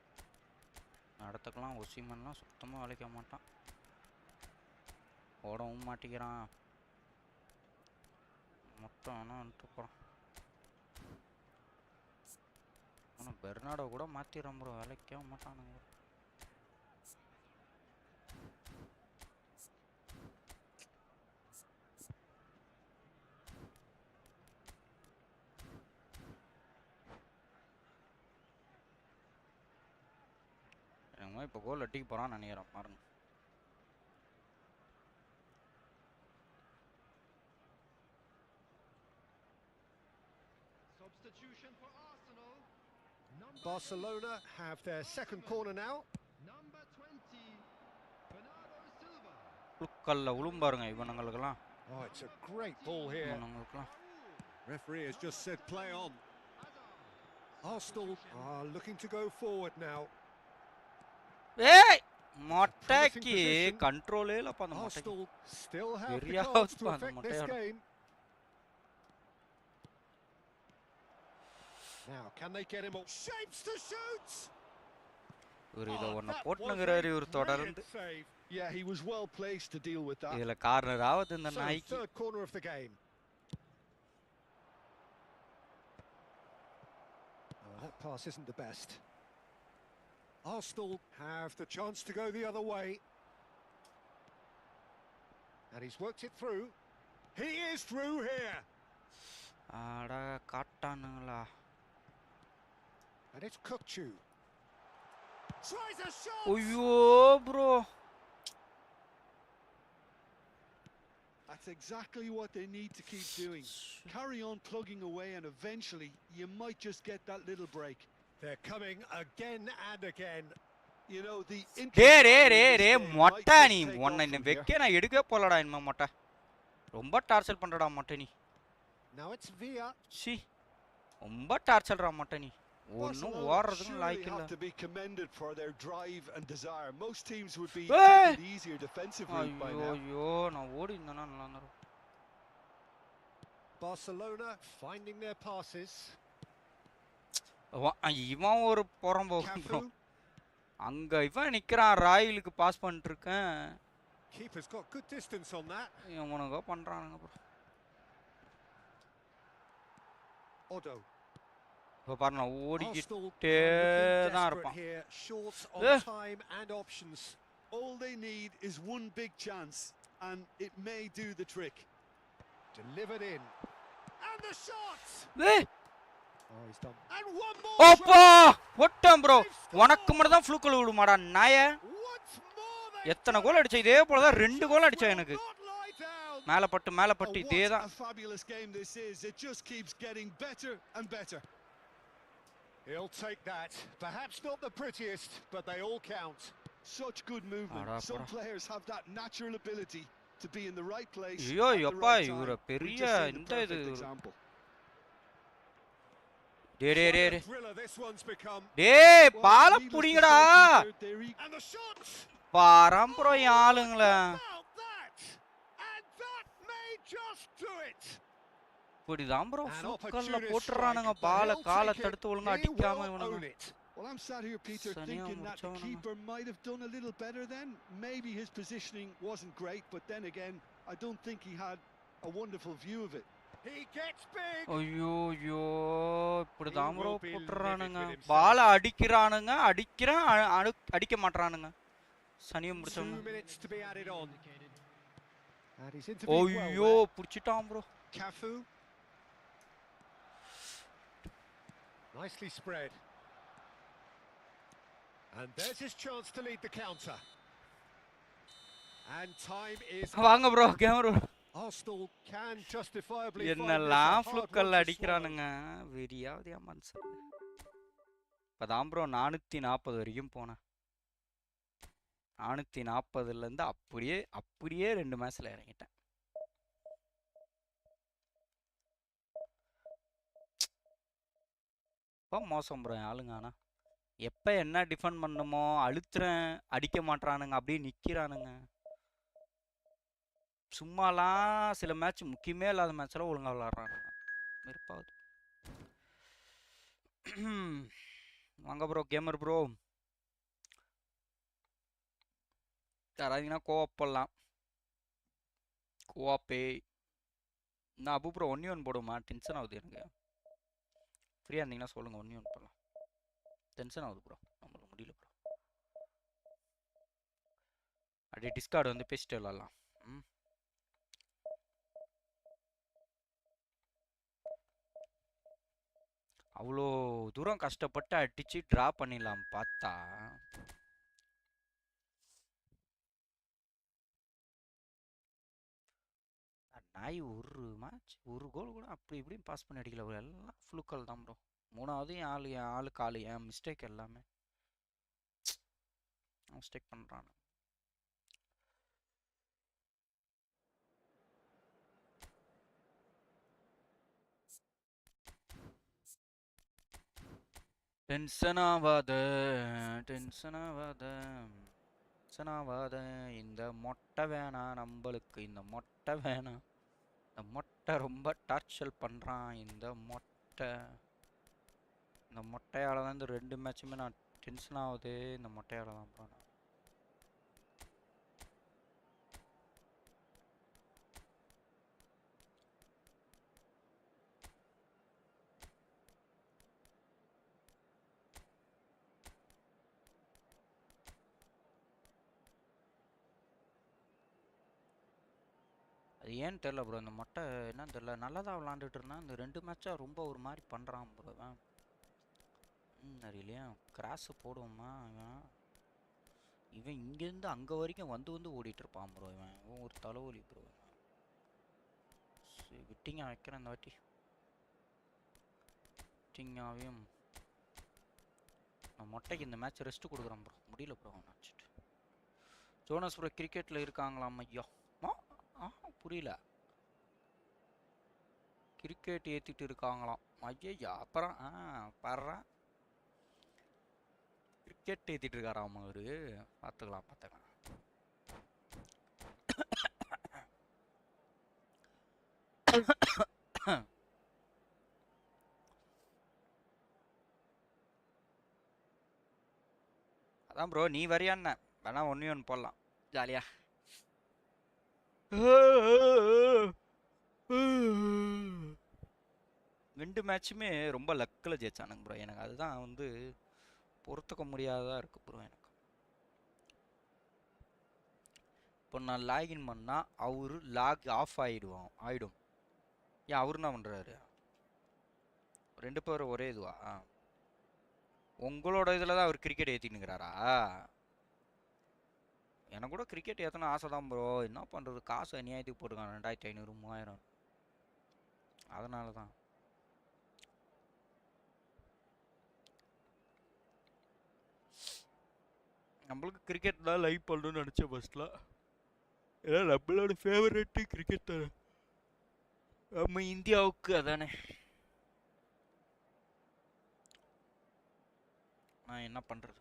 நடத்துக்கலாம் ஒசிமன்லாம் சுத்தமா விளக்க மாட்டான். ஓடவும் மாட்டிக்கிறான். மொத்தம் வந்துட்டு போறான். ஆனா பெர்னாடோ கூட மாத்திரான் bro, விளக்கவே மாட்டானுங்க. இப்போ கோல் அடிக்க போறான்னு நினைக்கிறேன் பாருங்க. Substitution for Arsenal. Barcelona have their second corner now. Number 20, Bernardo Silva. புல்கல்ல உளும் பாருங்க இவனுங்களுக்குலாம். Oh, it's a great ball here. இவனுங்களுக்குலாம். Referee has just said play on. Arsenal are looking to go forward now. ஏய் மொட்டைக்கு கண்ட்ரோலே இல்ல பண்ண Arsenal still have the Very cards to out, affect man, this Montero. game. Now, can they get him all? Shapes to shoot! இவர் இத ஒண்ணு போட்னுங்கறாரு இவர் தொடர்ந்து. Yeah, he was well placed to deal with that. இதுல corner ஆவது இந்த நாய்க்கு. Third corner of the game. Oh, that pass isn't the best. Arsenal have the chance to go the other way. And he's worked it through. He is through here. ஆடா காட்டானுங்களா. And it's Kukçu. Tries a shot. ஐயோ bro. That's exactly what they need to keep doing. Carry on plugging away and eventually you might just get that little break. They're coming again and again. You know, the டே மொட்டை நீ உன்னை இந்த வெக்க நான் எடுக்கவே போலடா இனிமே மொட்டை ரொம்ப டார்ச்சர் பண்றடா மொட்டை நீ Now it's Villa. சி ரொம்ப டார்ச்சர்டா மொட்டை நீ ஒன்னும் ஓடுறதுக்கு லாய்க்கு இல்ல. have to be commended for their drive and desire. Most teams would be taking the easier defensive route by now. ஐயோ நான் ஓடி இருந்தேனா நல்லா இருந்துரும். Barcelona finding their passes. இவன் ஒரு புறம்போக்கு ப்ரோ. அங்க இவன் நிக்கிறான் ராயிலுக்கு பாஸ் பண்ணிட்டு இருக்கேன். Keeper's got good distance on that. இவனுங்க பண்றானுங்க ப்ரோ. Odo. இப்போ பாரு நான் ஓடிக்கிட்டே தான் இருப்பான். Short on time and options. All they need is one big chance and it may do the trick. Delivered in. And the shots. Oh, he's done. And one more. அப்பா ஒட்டம் bro. உனக்கு மட்டும் தான் ஃப்ளூக்கல் விடுமாடா நாய. எத்தனை கோல் அடிச்ச இதே போல தான் 2 கோல் அடிச்சா எனக்கு. மேல பட்டு இதே தான். A fabulous game this is. It just keeps getting better and better. He'll take that. Perhaps not the prettiest, but they all count. Such good movement. Some players have that natural ability to be in the right place. ஐயோ யப்பா இவர பெரிய இந்த இது டேய் பால புடிங்கடா. பாரம் bro ஆளுங்களா. இப்படிதான் bro ஃபுக்கல்ல போட்டுறானுங்க பால காலை தடுத்து ஒழுங்கா அடிக்காம இவனுங்க. Well, I'm sat here, Peter, thinking that the keeper might have done a little better then. Maybe his positioning wasn't great, but then again, I don't think he had a wonderful view of it. He gets big. ஐயோ இப்படிதான் bro போட்டுறானுங்க பால அடிக்கிறானுங்க அடிக்க மாட்டறானுங்க சனியை முடிச்சவங்க. ஐயோ புடிச்சிட்டான் bro. Cafu. Nicely spread. And there's his chance to lead the counter. And time is வாங்க bro camera. Arsenal can justifiably என்னெல்லாம் ஃப்ளூக்கல் அடிக்கிறானுங்க வெறியாவதியா மனுஷன். இப்பதான் ப்ரோ 440 வரைக்கும் போனேன். 440ல இருந்து அப்படியே 2 மேட்ச்ல இறங்கிட்டேன். ரொம்ப மோசம் ப்ரோ ஆளுங்க. ஆனா எப்போ என்ன டிஃபெண்ட் பண்ணுமோ அழுத்துறேன் அடிக்க மாட்றானுங்க அப்படியே நிற்கிறானுங்க. சும்மாலாம் சில மேட்ச் முக்கியமே இல்லாத மேட்ச்லாம் ஒழுங்காக விளாட்றானுங்க. வெறுப்பாகுது. வாங்க ப்ரோ கேமர் ப்ரோ யாராவதுங்கன்னா கோஆப் போடலாம். கோஆப்பே நான் அபு ப்ரோ 1v1 போடுமா? டென்ஷன் ஆகுது எனக்கு. ஃப்ரீயாக இருந்தீங்கன்னா சொல்லுங்கள் 1v1 போடலாம். டென்ஷன் ஆகுது ப்ரோ நம்மளுக்கு முடியல ப்ரோ. அப்படியே டிஸ்கார்டு வந்து பேசிட்டு விளாட்லாம். அவ்வளோ தூரம் கஷ்டப்பட்டு அடிச்சு ட்ரா பண்ணிடலாம் பார்த்தா நாய் ஒரு மேட்ச் ஒரு கோல் கூட அப்படி இப்படியும் பாஸ் பண்ணி அடிக்கல ப்ரோ. எல்லாம் ஃப்ளூக்கல் தான் ப்ரோ. 3வது என் ஆளு காலு என் மிஸ்டேக் எல்லாமே மிஸ்டேக் பண்ணுறான். டென்ஷன் ஆகாத இந்த மொட்டை வேணாம் நம்மளுக்கு. இந்த மொட்டை வேணாம். இந்த மொட்டை ரொம்ப டார்ச்சர் பண்ணுறான். இந்த மொட்டையால் தான் இந்த 2 மேட்சுமே நான் டென்ஷன் ஆகுது. இந்த மொட்டையால் தான் ப்ரோ. அது ஏன்னு தெரில ப்ரோ. இந்த மொட்டை என்னன்னு தெரில. நல்லா தான் விளாண்டுட்டு இருந்தான். இந்த 2 மேட்சாக ரொம்ப ஒரு மாதிரி பண்ணுறான் ப்ரோ. தெரியலையா கிராஸு போடுவோமா இவன் இங்கேருந்து அங்கே வரைக்கும் வந்து ஓடிட்டு இருப்பான் ப்ரோ. இவன் ஒரு தலைவலி ப்ரோ. விட்டிங்க வைக்கிறேன் இந்த வாட்டி. விட்டிங்காவையும் நான் மொட்டைக்கு இந்த மேட்ச் ரெஸ்ட் கொடுக்குறேன் ப்ரோ. முடியல ப்ரோ வச்சுட்டு. ஜோனஸ் ப்ரோ கிரிக்கெட்டில் இருக்காங்களாம் ஐயா? புரியல. கிரிக்கெட் ஏற்றிட்டு இருக்காங்களாம் ஐயா. அப்புறம் பாடுறேன் கிரிக்கெட் ஏற்றிட்டு இருக்காராம் அவரு. பார்த்துக்கலாம் பார்த்துக்கலாம். அதான் ப்ரோ நீ வரியான்னு வேணா ஒன்று போடலாம் ஜாலியா. ரெண்டு மேட்சுமே ரொம்ப லக்கில் ஜெயிச்சானுங்க ப்ரோ. எனக்கு அதுதான் வந்து பொறுத்துக்க முடியாததாக இருக்குது ப்ரோ எனக்கு. இப்போ நான் லாகின் பண்ணால் அவரு லாக் ஆஃப் ஆகிடும். ஏன் அவரு என்ன பண்ணுறாரு? ரெண்டு பேரும் ஒரே இதுவா? உங்களோட இதில் தான் அவர் கிரிக்கெட் ஏற்றினுங்கிறாரா? எனக்கு கூட கிரிக்கெட் ஏற்றின ஆசை தான் ப்ரோ. என்ன பண்ணுறது, காசு அநியாயத்துக்கு போட்டுருக்காங்க 2500 3000. அதனால தான். நம்மளுக்கு கிரிக்கெட் தான் லைவ் பண்ணணும்னு நினச்சேன் ஃபஸ்ட்டில். ஏன்னா நம்மளோட ஃபேவரெட்டு கிரிக்கெட் தானே நம்ம இந்தியாவுக்கு. அதானே நான் என்ன பண்ணுறது.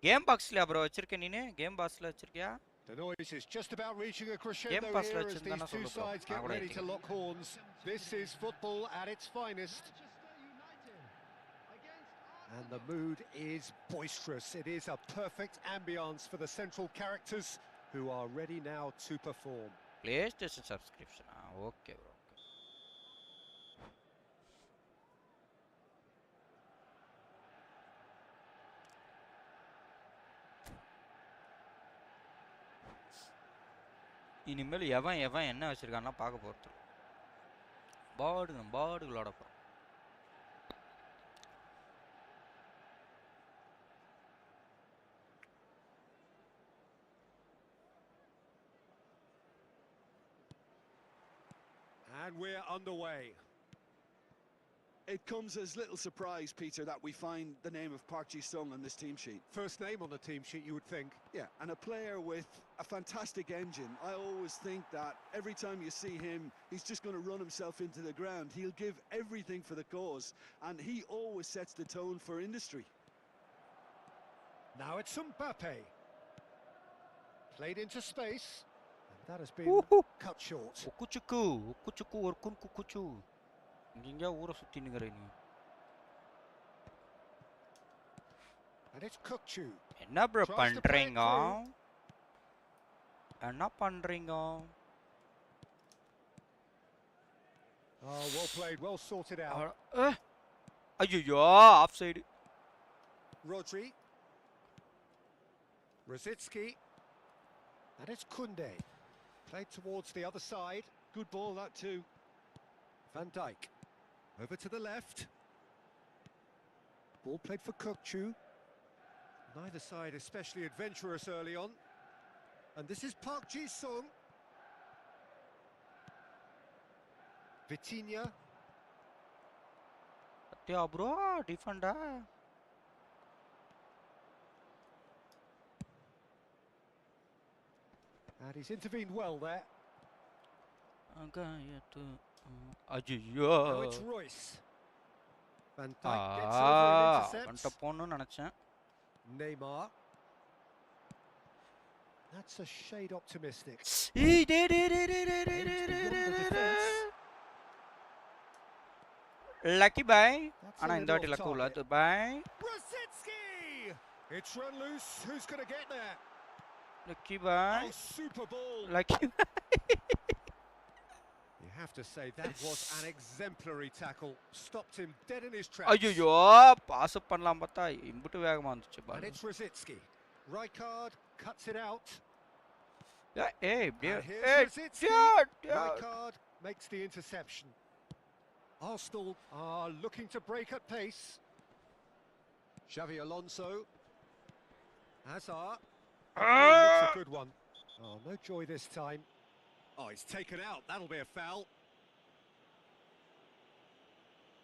கேம் பாக்ஸ்ல ப்ரோ வச்சிருக்கேன். நீனு கேம் பாக்ஸ்ல வச்சிருக்கியா? The noise is just about reaching a crescendo here as these two sides get ready to lock horns. This is football at its finest. And the mood is boisterous. It is a perfect ambience for the central characters who are ready now to perform. PlayStation subscription. Okay bro. இனிமேல் எவன் என்ன வச்சிருக்கான்னா பார்க்க போகிறது. பாடுகளோட போகிறோம். And we're underway. It comes as little surprise, Peter, that we find the name of Park Ji-sung on this team sheet. First name on the team sheet, you would think. Yeah, and a player with a fantastic engine. I always think that every time you see him, he's just going to run himself into the ground. He'll give everything for the cause, and he always sets the tone for industry. Now it's Mbappe. Played into space, and that has been cut short. குக்குச்சு ஒரு குக்குச்சு. இங்க ஊரை சுத்தி நிக்கிற நீ. And it's Kukchu. என்ன bro பண்றீங்க? என்ன பண்றீங்க? Oh, well played, well sorted out. ஐயோ offside. Rodri. Rosicki. And it's Kunde. Played towards the other side. Good ball, that too. Van Dijk. Over to the left. Ball played for Kukchu. Neither side especially adventurous early on. And this is Park Ji-sung. Vitinha. Yeah, bro, defender. And he's intervened well there. ஐயோ Now it's Royce. Van Dijk gets over and intercepts. வண்ட போன்னு நினைச்சேன். Neymar. That's a shade optimistic. Lucky bye. ஆனா இந்த வாட்டி luck இல்ல. Bye. Rosicki. It's run loose. Who's going to get there? Lucky bye. Oh, super ball. Lucky bye. You have to say that was an exemplary tackle. Stopped him dead in his tracks. ஐயோ pass பண்ணலாம் பார்த்தா இம்புட்டு வேகமா வந்துச்சு பாரு. And it's Rosicki. Rijkaard cuts it out. Hey, Rosicki. Rijkaard makes the interception. Arsenal are looking to break at pace. Xavi Alonso. Hazard. That's a good one. Oh, no joy this time. Oh, he's taken out. That'll be a foul.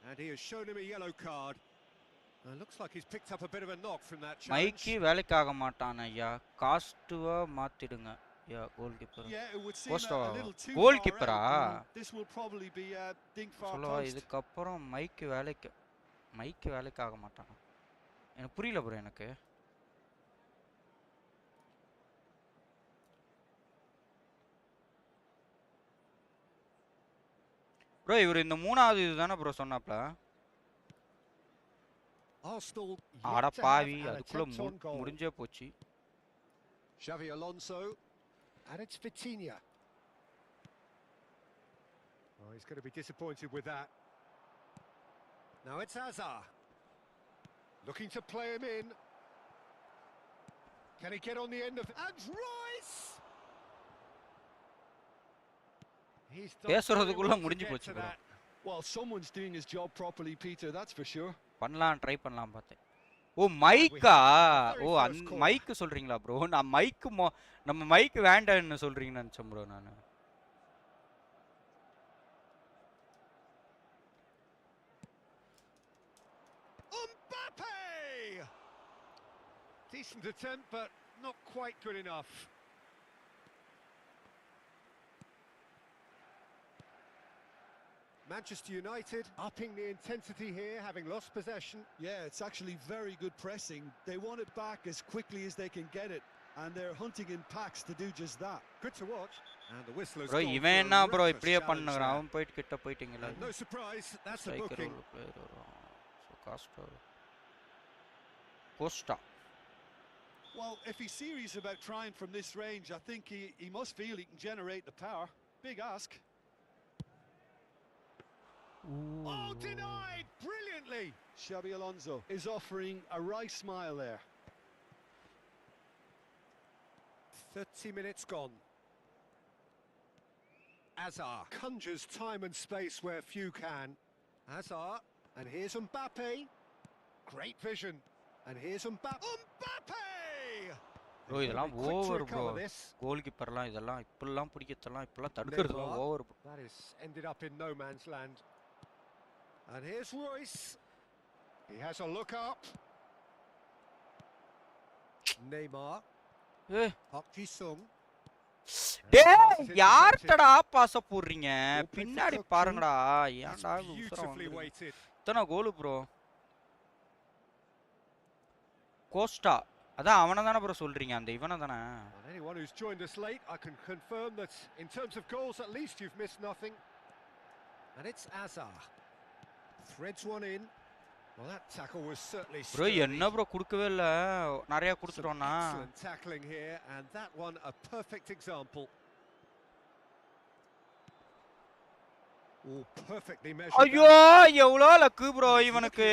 And he has shown him a yellow card. Looks like he's picked up a bit of a knock from that challenge. மைக்கி வேலைக்காக மாட்டான் ஐயா. காஸ்ட்டுவா மாத்திடுங்க. Yeah goalkeeper. Yeah, it would seem Costa a little too கோல்கீப்பரா? far out. This will probably be a dink far சொல்லவா post. இதுக்கு அப்புறம் மைக்கி வேலைக்காக மாட்டான். எனக்கு புரியல ப்ரோ எனக்கு. ப்ரோ இவர் இந்த மூணாவது இதுதானே ப்ரோ சொன்னாப்ல. அட பாவி அதுக்குள்ள முடிஞ்சே போச்சு. Xavi Alonso, and it's Vitinha. Oh, he's going to be disappointed with that. Now it's Hazard, looking to play him in. Can he get on the end of it? And Rice! He's done பேசுறதுக்குள்ள முடிஞ்சு போச்சு bro. Well, someone's doing his job properly, Peter, that's for sure. Try பண்ணலாம் பார்த்தேன். ஓ மைக்கா, ஓ மைக்கு சொல்றீங்களா bro? நான் மைக்கு நம்ம மைக்கு வேண்டாம்னு சொல்றீங்கன்னு நினைச்சேன் ப்ரோ நான். Mbappe! Decent attempt, but not quite good enough. Manchester United upping the intensity here, having lost possession. Yeah, it's actually very good pressing. They want it back as quickly as they can get it, and they're hunting in packs to do just that. Good to watch. And the whistler's bro, gone even for a bro, reckless இப்படியே challenge பண்ணுங்கற there. அவன் போயிட்டு கிட்ட போயிட்டீங்களா? No surprise, that's the booking. So Costa. Well, if he's serious about trying from this range, I think he must feel he can generate the power. Big ask. Ooh. Oh, denied brilliantly. Xabi Alonso is offering a right smile there. 30 minutes gone. Hazard conjures time and space where few can. Hazard, and here's Mbappe. Great vision. And here's Mbappe. Bro, இதெல்லாம் over bro. கோல் கீப்பர்லாம் இதெல்லாம் இப்பெல்லாம் பிடிக்கிறதெல்லாம் இப்பெல்லாம் தடுக்கிறதுலாம் over. That is ended up in no man's land. And here's Royce. He has a look up. Neymar. Park Ji-sung. டேய் யார்டா pass போடுறீங்க? பின்னாடி பாருங்கடா. ஏன்டா உசுரம்? இத்தனை கோல் ப்ரோ. கோஸ்டா அதான் அவனை தானே ப்ரோ சொல்றீங்க, அந்த இவனை தானே? Anyone who's joined us late, I can confirm that in terms of goals, at least you've missed nothing. And it's Hazard. Threads one in. Well, that tackle was certainly bro, என்ன bro குடுக்கவே இல்ல, நிறைய குடுத்துட்டோம்னா. Excellent tackling here, and that one a perfect example. Oh, perfectly measured. ஐயோ எவ்வளோ luck bro இவனுக்கு.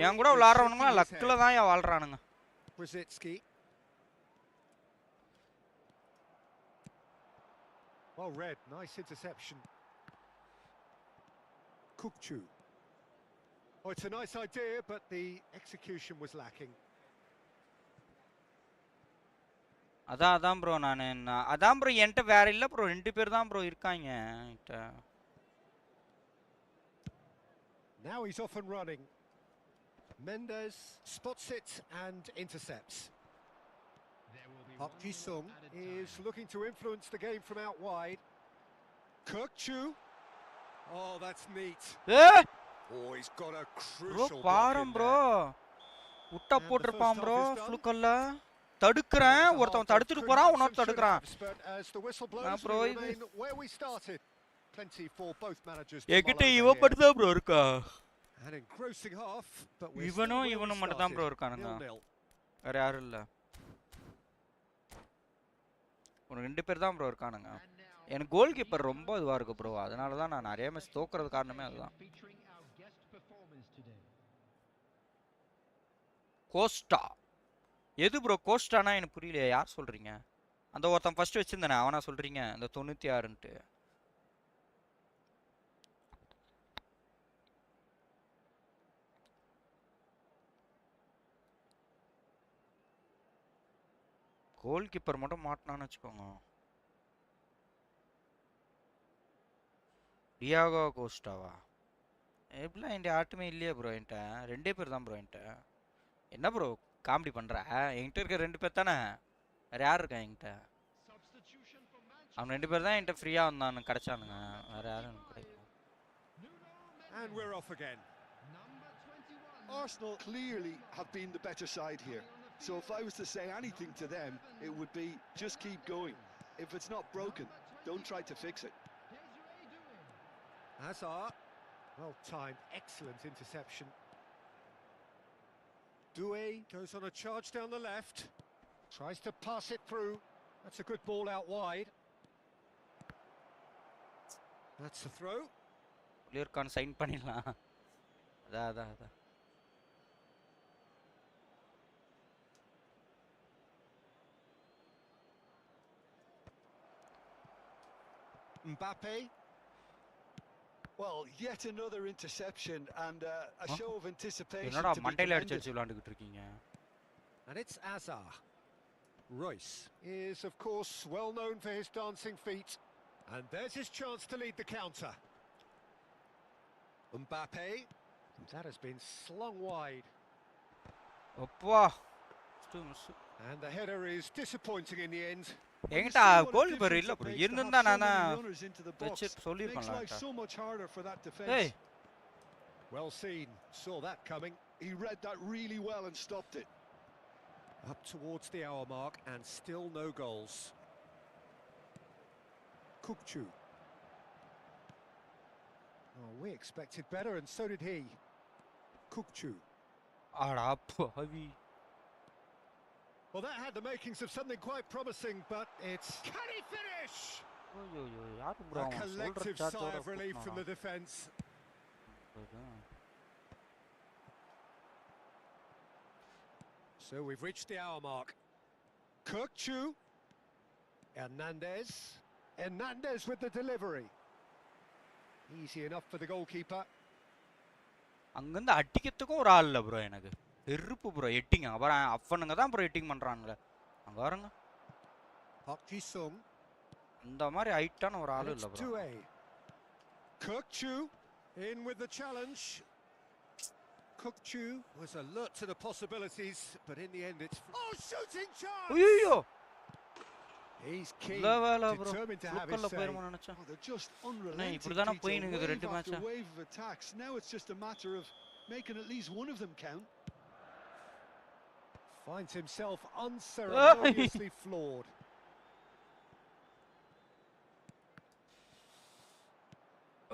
என் கூட விளையாடுறவனுங்க லக்ல தான் வாழ்றானுங்க. Brzezinski. Well read, nice interception. Kukçu. Oh, it's a nice idea, but the execution was lacking. அதான் bro அதான் bro என்கிட்ட வேற இல்ல ப்ரோ, ரெண்டு பேர் தான் ப்ரோ இருக்காங்க. Now he's off and running. Mendes spots it and intercepts. Park Ji-sung is looking to influence the game from out wide. Kukçu. Oh, that's neat. Oh, he's got a crucial block in bro. உட்டா போட்டுருப்பான் bro ஃப்ளூக்கல்ல. தடுக்கறேன், ஒருத்தன் தடுத்துட்டு போறான், இன்னொரு தடுக்கறான். நான் bro இது எகிட்ட இவ மட்டும் தான் ப்ரோ இருக்கா. இவனும் மட்டும் தான் ப்ரோ இருக்கானுங்க, வேற யாரும் இல்ல. ஒரு ரெண்டு பேர் தான் ப்ரோ இருக்கானுங்க. எனக்கு கோல் கீப்பர் ரொம்ப இதுவா இருக்கு ப்ரோ, அதனால தான் நான் நிறைய மேட்ச் தோக்குறது காரணமே அதுதான். கோஸ்டா எது ப்ரோ? கோஸ்டானா எனக்கு புரியலையா, யார் சொல்றீங்க? அந்த ஒருத்தன் ஃபர்ஸ்ட் வச்சிருந்தானே அவனா சொல்றீங்க, அந்த 96ன்ட்டு? கோல் கீப்பர் மட்டும் மாட்டினான்னு வச்சுக்கோங்க. டியாகோ கோஸ்டாவா? எப்படிலாம் என்கிட்ட ஆட்டுமே இல்லையே ப்ரோ என்கிட்ட 2 பேர் தான் ப்ரோ என்கிட்ட. என்ன ப்ரோ காமெடி பண்ற? என்கிட்ட இருக்க 2 பேர் தானே, வேற யார் இருக்கா என்கிட்ட? Substitution for அவன் 2 Manchester பேர் தான் என்கிட்ட United. ஃப்ரீயா வந்தானு கிடைச்சானுங்க, வேற யாரும் எனக்கு கிடைக்கல. And we're off again. Number 21. Arsenal clearly have been the better side here. So if I was to say anything to them, it would be just keep going. If it's not broken, don't try to fix it. Here's Ray doing. Hazard. Well timed, excellent interception. Doué goes on a charge down the left. Tries to pass it through. That's a good ball out wide. That's a throw. Clear கான் சைன் பண்ணிடலாம். அதான். Mbappe. Well, yet another interception and a show of anticipation என்னடா to be மண்டையில commended. அடிச்சு விளையாண்டுக்கிட்டு இருக்கீங்க? And it's Azar. Royce is, of course, well known for his dancing feet. And there's his chance to lead the counter. Mbappe. That has been slung wide. அப்பா And the header is disappointing in the end. என்கிட்ட கோல் per இல்ல bro, இருந்தா நானா வெச்சு சொல்லிருப்பேன்ல. Makes life so much harder for that defense. Hey. Well seen. Saw that coming. He read that really well and stopped it. Up towards the hour mark and still no goals. Kukçu. Oh, we expected better and so did he. Kukçu. ஆடா பாவி. Well, that had the makings of something quite promising, but it's... Can he finish? ஐயோ யாரு bro A அவன் collective சொல்ற sigh of relief சாட்டோட from the defence. So we've reached the hour mark. Kukçu. Hernandez with the delivery. Easy enough for the goalkeeper. அங்கிருந்து அடிக்கிறதுக்கும் ஒரு ஆள் இல்ல bro எனக்கு. வெறுப்பு ப்ரோ எட்டிங். அப்புறம் அப்பனுங்க தான் ப்ரோ எட்டிங் பண்றானுங்க. அங்க பாருங்க. Park Ji-sung. அந்த மாதிரி ஹைட்டான ஒரு ஆளு இல்ல bro. Doué. Kukçu in with the challenge. Kukçu was alert to the possibilities, but in the end it's... Oh, shooting chance! ஐயோ He's keen, லெவலா bro. determined to have his லுக்கல்ல say. போயிருமா நினைச்சேன். Oh, they're just unrelenting. இப்படிதானே Tito, போயினுங்குது wave ரெண்டு after மேட்சா. wave of attacks. Now it's just a matter of making at least one of them count. Finds himself unceremoniously floored.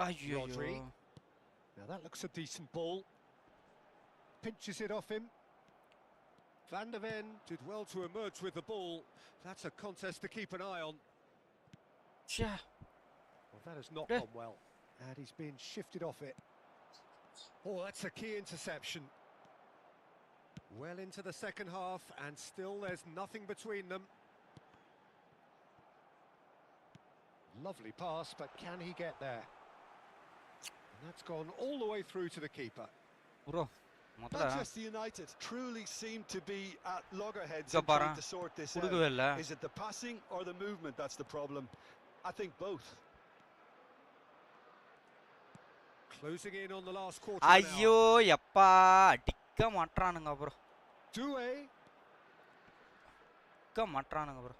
ஐயோ Rodri. Now that looks a decent ball. Pinches it off him. Van der Ven did well to emerge with the ball. That's a contest to keep an eye on. ச்சே. Well, that has not gone well. And he's been shifted off it. Oh, that's a key interception. Well into the second half, and still there's nothing between them. Lovely pass, but can he get there? And that's gone all the way through to the keeper. Bro முதல்ல Manchester United truly seem to be at loggerheads இங்க in பாரு. trying to sort this குடுக்கவே இல்ல. out. Is it the passing or the movement that's the problem? I think both. Closing in on the last quarter now. ஐயோ எப்பா அடிக்க மாட்றானுங்க bro. Doué. அடிக்க மாட்றானுங்க bro.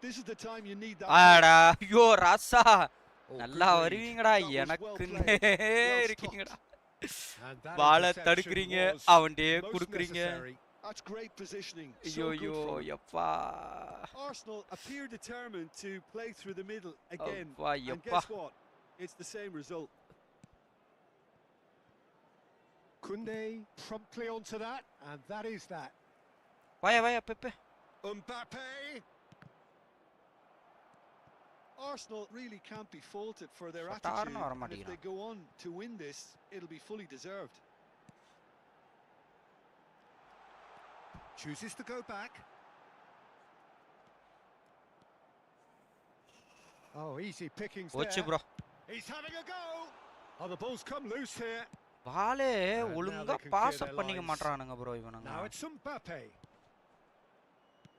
This is the time you need that. ஆடா ஐயோ ராசா Oh, நல்லா good read. வருவீங்கடா That was well எனக்குன்னே played. Well இருக்கீங்கடா. And that Bala interception தடுக்குறீங்க was அவன்டே most குடுக்குறீங்க. necessary. That's great positioning. ஐயோ So good ஐயோ from him. எப்பா Arsenal appear determined to play through the middle again. அப்பா And எப்பா. guess what? It's the same result. Koundé promptly onto that, and that is that. வாயா பெப்பே. Mbappe. Arsenal really can't be faulted for their சட்டார்னு attitude. வர And if மாட்டேங்கிறான். they go on to win this, it'll be fully deserved. Chooses to go back. Oh, easy pickings போச்சு there. Bro. He's having a go. Oh, the ball's come loose here. பாலே now ஒழுங்கா they can pass clear up their பண்ணிக்க lines. மாட்றானுங்க bro இவனுங்க. Now it's Mbappe.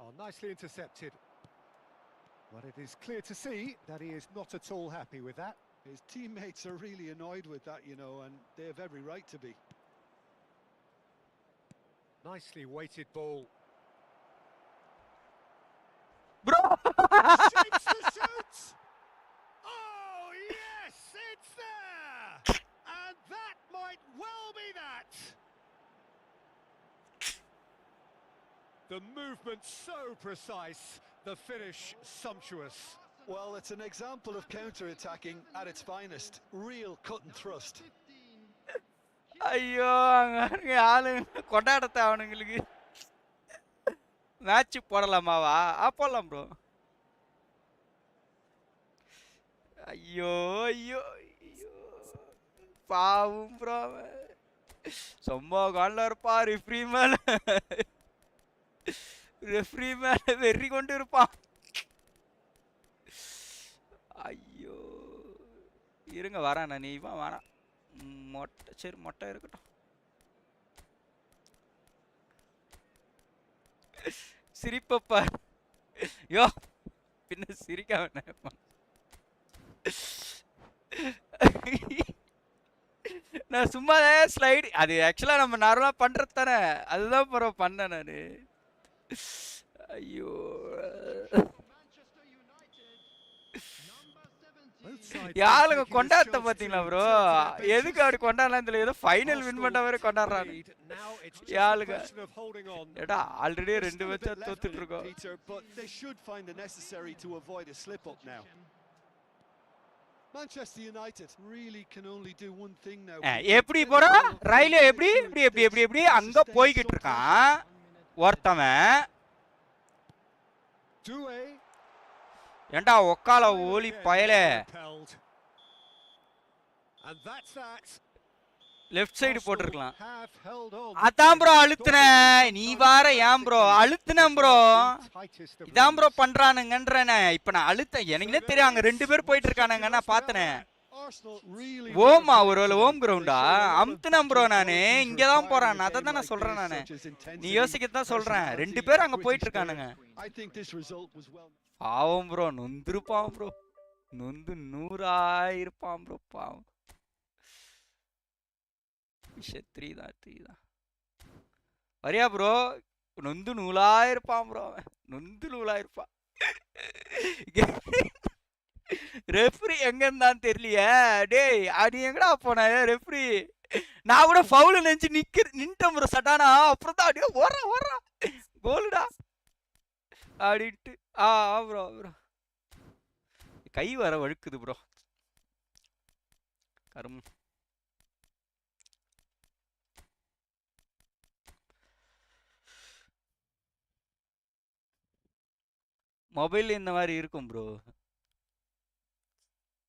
Oh, nicely intercepted. But it is clear to see that he is not at all happy with that. His teammates are really annoyed with that, you know, and they have every right to be. Nicely weighted ball. Bro. Shapes the shoot! Oh, yes, it's there! And that might well be that. The movement so precise, the finish sumptuous. Well, it's an example of counter-attacking at its finest. Real cut and thrust. ஐயோ அங்க ஆளுங்க கொண்டாடத்த அவனுங்களுக்கு match போடலாமாவா போடலாம் bro. ஐயோ ஐயோ ஐயோ பாவம் bro. சும்மா காலில் இருப்பா ரெஃப்ரி மேல வெறி கொண்டு இருப்பான். ஐயோ இருங்க வரேன் நான். இவன் வேணாம் மொட்டை. சரி மொட்டை இருக்கட்டும். சிரிப்பப்பா யோ பின்ன சிரிக்க வேணாம். நான் சும்மா ஸ்லைடு அது ஆக்சுவலாக நம்ம நார்மலாக பண்ணுறது தானே, அதுதான் ப்ரோ பண்ணேன் நான். ஐயோ யாளுங்க கொண்டாட்ட பாத்தீங்களா ப்ரோ? எதுக்கு அப்படி கொண்டாடலாம் தெரியல. ஏதோ ஃபைனல் வின் பண்ண வரை கொண்டாடுறாங்க யாளுங்க. ஏடா ஆல்ரெடி 2 மேட்சா தோத்துட்டு இருக்கோம். Manchester United really can only do one thing now. எப்படி போறா ரயில எப்படி எப்படி எப்படி எப்படி எப்படி அங்க போய்கிட்டு இருக்கான் ஒருத்தவன். ஏண்டா ஒக்கால ஓலி பயலே. லெஃப்ட் சைடு போட்டுருக்கலாம். அதான் ப்ரோ அழுத்துனேன். நீ வார ஏன் ப்ரோ அழுத்துனேன் ப்ரோ. இதான் ப்ரோ பண்றானுங்கன்றேனே. இப்ப நான் அழுத்தேன். எனக்குனே தெரியும் அங்க 2 பேர் போயிட்டு இருக்கானுங்க. நான் பார்த்தனே. ஓமா ஒரு ஓம் கிரவுண்டா அமுத்துனேன் ப்ரோ. நானு இங்கதான் போறேன். அதை தான் நான் சொல்றேன். நானு நீ யோசிக்கத்தான் சொல்றேன். 2 பேர் அங்க போயிட்டு இருக்கானுங்க. பாவம் ப்ரோ நொந்துருப்பான் ப்ரோ. நொந்து 100 ஆயிருப்பான் ப்ரோ. பாவம் 3 தான் வரியா ப்ரோ. நொந்து 100 இருப்பான் ப்ரோ. அவன் நொந்து 100 இருப்பான். ரெஃப்ரி எங்க இருந்தான்னு தெரியலையே. டேய் அது எங்கடா போன ரெஃப்ரி? நான் கூட ஃபவுல் நினைச்சு நின்ட்டேன் ப்ரோ சட்டானா. அப்புறம் தான் அப்படியே ஓடுறா கோலுடா அப்படின்ட்டு. ப்ரோ ப்ரோ கை வர வழுக்குது ப்ரோ. கரும் மொபைல் இந்த மாதிரி இருக்கும் ப்ரோ.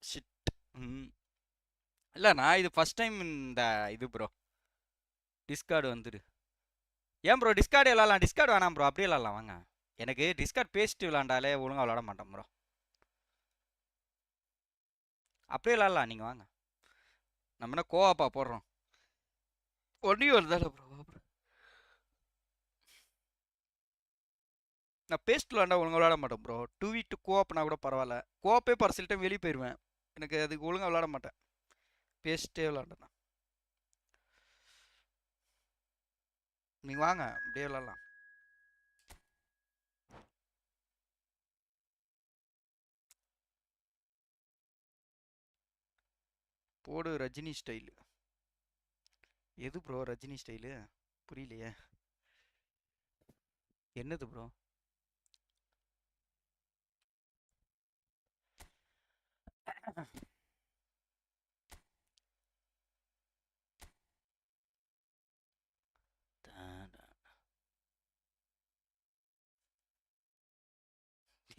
ஷிட். இல்லை நான் இது ஃபர்ஸ்ட் டைம் இந்த இது ப்ரோ டிஸ்கார்டு வந்துடு. ஏன் ப்ரோ டிஸ்கார்டு விளாட்லாம்? டிஸ்கார்டு வேணாம் ப்ரோ. அப்படியே விளாட்லாம் வாங்க. எனக்கு டிஸ்கார்ட் பேசிட்டு விளாண்டாலே ஒழுங்காக விளாட மாட்டேன் ப்ரோ. அப்படியே விளாட்லாம் நீங்கள் வாங்க. நம்ம என்ன கோவாப்பா போடுறோம் ஒன்றையும் வருதால ப்ரோ. நான் பேஸ்ட் விளாண்டா ஒழுங்காக விளாட மாட்டேன் ப்ரோ. 2v2 கோஆப்னா கூட பரவாயில்ல. கோஆப்பே சில டைம் வெளியே போயிடுவேன். எனக்கு அதுக்கு ஒழுங்காக விளாட மாட்டேன். பேஸ்ட்டே விளாண்டேன். நீங்கள் வாங்க அப்படியே விளாட்லாம். போடு ரஜினி ஸ்டைலு. எது ப்ரோ ரஜினி ஸ்டைலு? புரியலையே. என்னது ப்ரோ?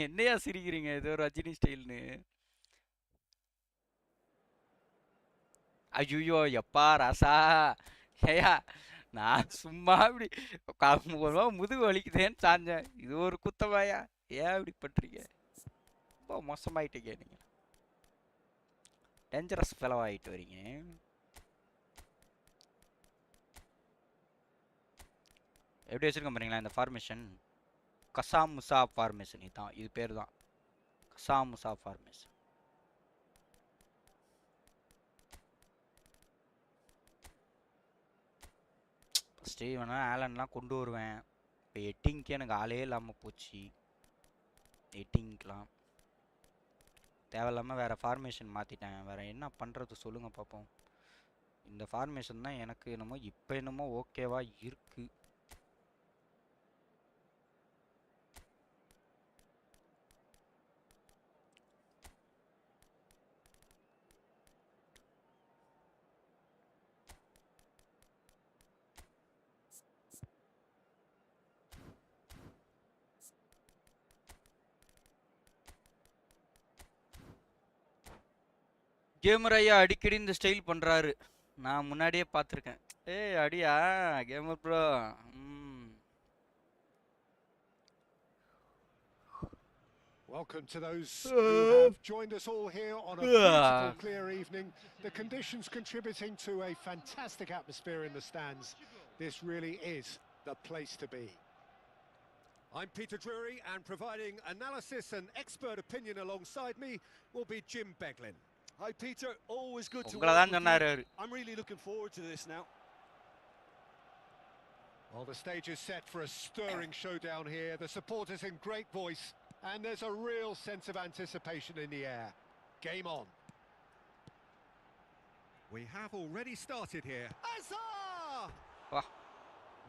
என்னையா சிரிக்கிறீங்க ஏதோ ரஜினி ஸ்டைல்னு? ஐயோ எப்பா ராசா ஏயா நான் சும்மா இப்படி முதுகு வலிக்குதேன்னு சாஞ்சேன். இது ஒரு குத்தமாயா? ஏன் இப்படி பண்றீங்க? ரொம்ப மோசமாயிட்டீங்க நீங்க. டேஞ்சரஸ் ஃபெலோ ஆகிட்டு வரீங்க. எப்படி வச்சிருக்கோம் பாருங்களா இந்த ஃபார்மேஷன்? Kazan Musa formation. இதுதான் இது பேர் தான் கசாம் முசா ஃபார்மேஷன். ஸ்டீவனா ஆலன்லாம் கொண்டு வருவேன். இப்போ எட்டிங்க்கு எனக்கு ஆளே இல்லாமல் போச்சு. எட்டிங்க்கெலாம் தேவையில்லாமல் வேறு ஃபார்மேஷன் மாற்றிட்டேன். வேறு என்ன பண்ணுறது சொல்லுங்கள் பார்ப்போம். இந்த ஃபார்மேஷன் தான் எனக்கு என்னமோ இப்போ என்னமோ ஓகேவா இருக்குது. கேமர் ஐயா அடிக்கடி இந்த ஸ்டைல் பண்ணுறாரு. நான் முன்னாடியே பார்த்துருக்கேன். ஏய் அடியா gamer bro. Welcome to those who have joined us all here on a beautiful, clear evening. The conditions contributing to a fantastic atmosphere in the stands. This really is the place to be. I'm Peter Drury, and providing analysis and expert opinion alongside me will be Jim Beglin. Hi Peter, always good to work with you. I'm really looking forward to this now. Well, the stage is set for a stirring showdown here. The supporters in great voice, and there's a real sense of anticipation in the air. Game on. We have already started here. Azar!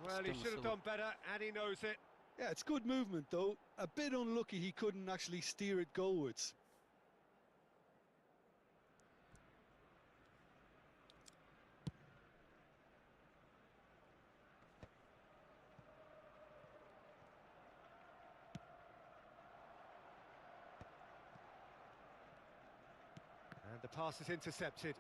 Well, he should have done better, and he knows it. Yeah, it's good movement though. A bit unlucky he couldn't actually steer it goalwards. And the pass is intercepted.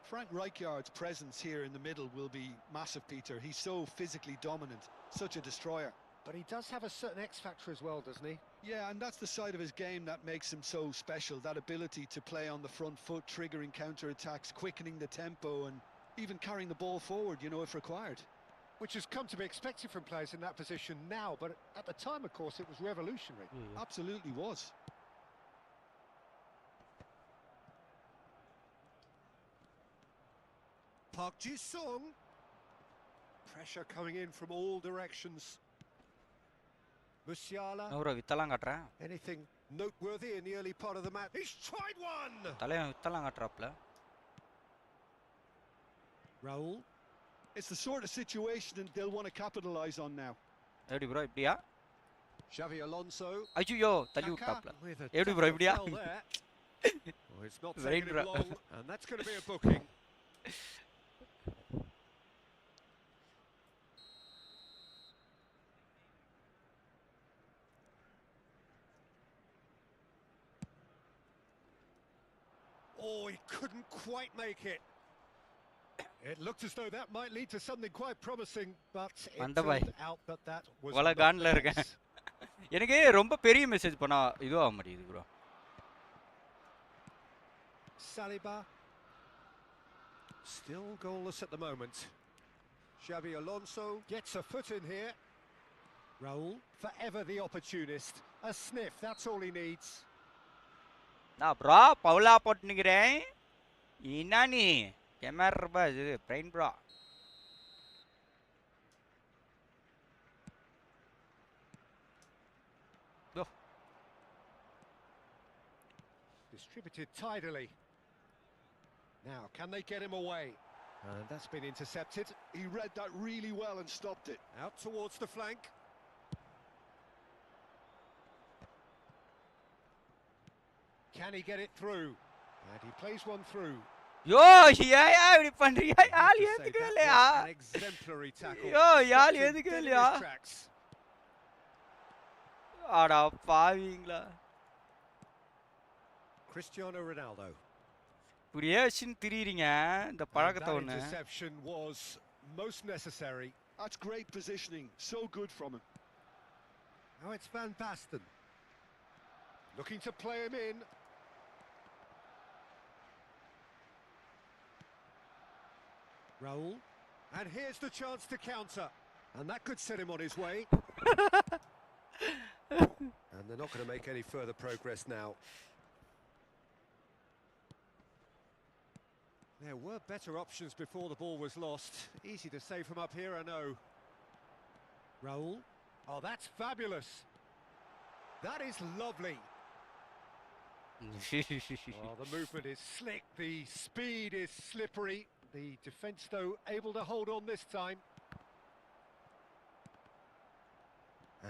Frank Rijkaard's presence here in the middle will be massive, Peter. He's so physically dominant, such a destroyer. But he does have a certain X factor as well, doesn't he? Yeah, and that's the side of his game that makes him so special, that ability to play on the front foot, triggering counter-attacks, quickening the tempo, and even carrying the ball forward, you know, if required. Which has come to be expected from players in that position now, but at the time, of course, it was revolutionary. Absolutely was. Park Ji-sung. Pressure coming in from all directions. Musiala. Anything noteworthy in the early part of the match? He's tried one! Raul. It's the sort of situation that they'll want to capitalise on now. Xavi Alonso. Kaka with a tackle there. Oh, it's not taking him long, and that's going to be a booking. Oh, he couldn't quite make it. It looked as though that might lead to something quite promising, but it turned out that was not the case. எனக்கு ரொம்ப பெரிய message பண்ணா இதுவா மாட்டேங்குது bro. Saliba. Still goalless at the moment. Xavi Alonso gets a foot in here. Raul, forever the opportunist. A sniff, that's all he needs. நான் bro பவுலா போட்டுக்கிறேன். என்ன நீ கேமரா பா இது brain bro. Distributed tidily. Now, can they get him away? And that's been intercepted. He read that really well and stopped it. Out towards the flank. Can he get it through? And he plays one through. Yo, yeah, இப்படி பண்றியா? யார் ஏத்துக்கலையா? An exemplary tackle. Yo, யார் ஏத்துக்கலையா? அட பாவீங்களா. Cristiano Ronaldo. இப்படியே வச்சின்னு திரிறீங்க இந்த பழக்கத்தை ஒண்ணு. That interception was most necessary. That's great positioning. So good from him. Now it's Van Basten. Looking to play him in. Raul. And here's the chance to counter. And that could set him on his way. And they're not going to make any further progress now. There were better options before the ball was lost. Easy to save from up here, I know. Raul. Oh, that's fabulous. That is lovely. Oh, the movement is slick, the speed is slippery. The defence, though, able to hold on this time.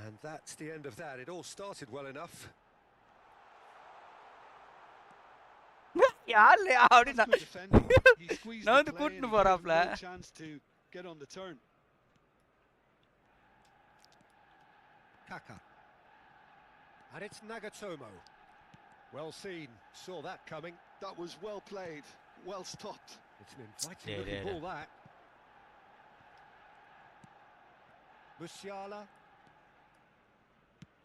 And that's the end of that. It all started well enough. That's good defending. He squeezed Now the the play good and he for gave our him play. no chance to get on the turn. Kaka. And it's Nagatomo. Well seen. Saw that coming. That was well played, well stopped. It's an inviting looking ball, that. Musiala.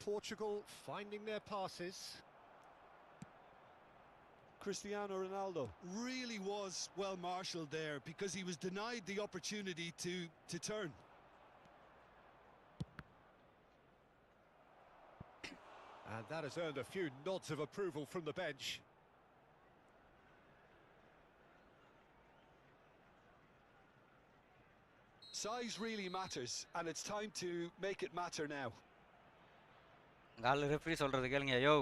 Portugal finding their passes. Cristiano Ronaldo really was well marshalled there because he was denied the opportunity to turn. And that has earned a few nods of approval from the bench. Size really matters, and it's time to make it matter now. Call referee சொல்றது கேளுங்க யோ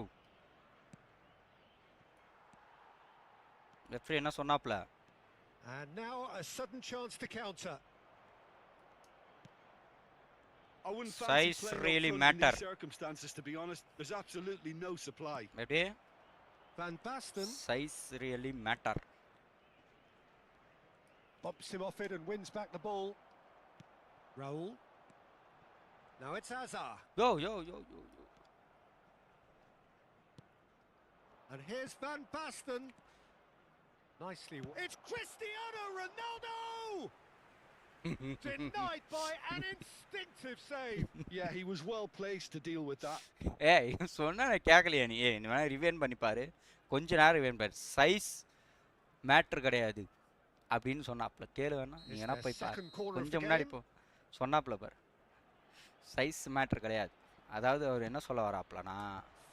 referee என்ன சொன்னாப்ல And now a sudden chance to counter. I wouldn't fancy Size playing really up front matter. in these circumstances, to be honest. There's absolutely no supply. எப்படி Van Basten size really matter bumps him off it and wins back the ball. Raul. Now it's Hazard. yo And here's Van Basten. Nicely. It's Cristiano Ronaldo! Denied by an instinctive save. Yeah, he was well placed to deal with that. ஏய் சொன்னா நான் கேட்கலையா நீ நீ வேணா ரிவைன் பண்ணி பாரு கொஞ்ச நேரம் ரிவைன் பாரு சைஸ் மேட்டர் கிடையாது அப்படின்னு சொன்னாப்ல கேளு வேணா நீ வேணா போய் பாரு கொஞ்சம் முன்னாடி போ சொன்னாப்ல பாரு சைஸ் மேட்டர் கிடையாது அதாவது அவர் என்ன சொல்ல வராப்லனா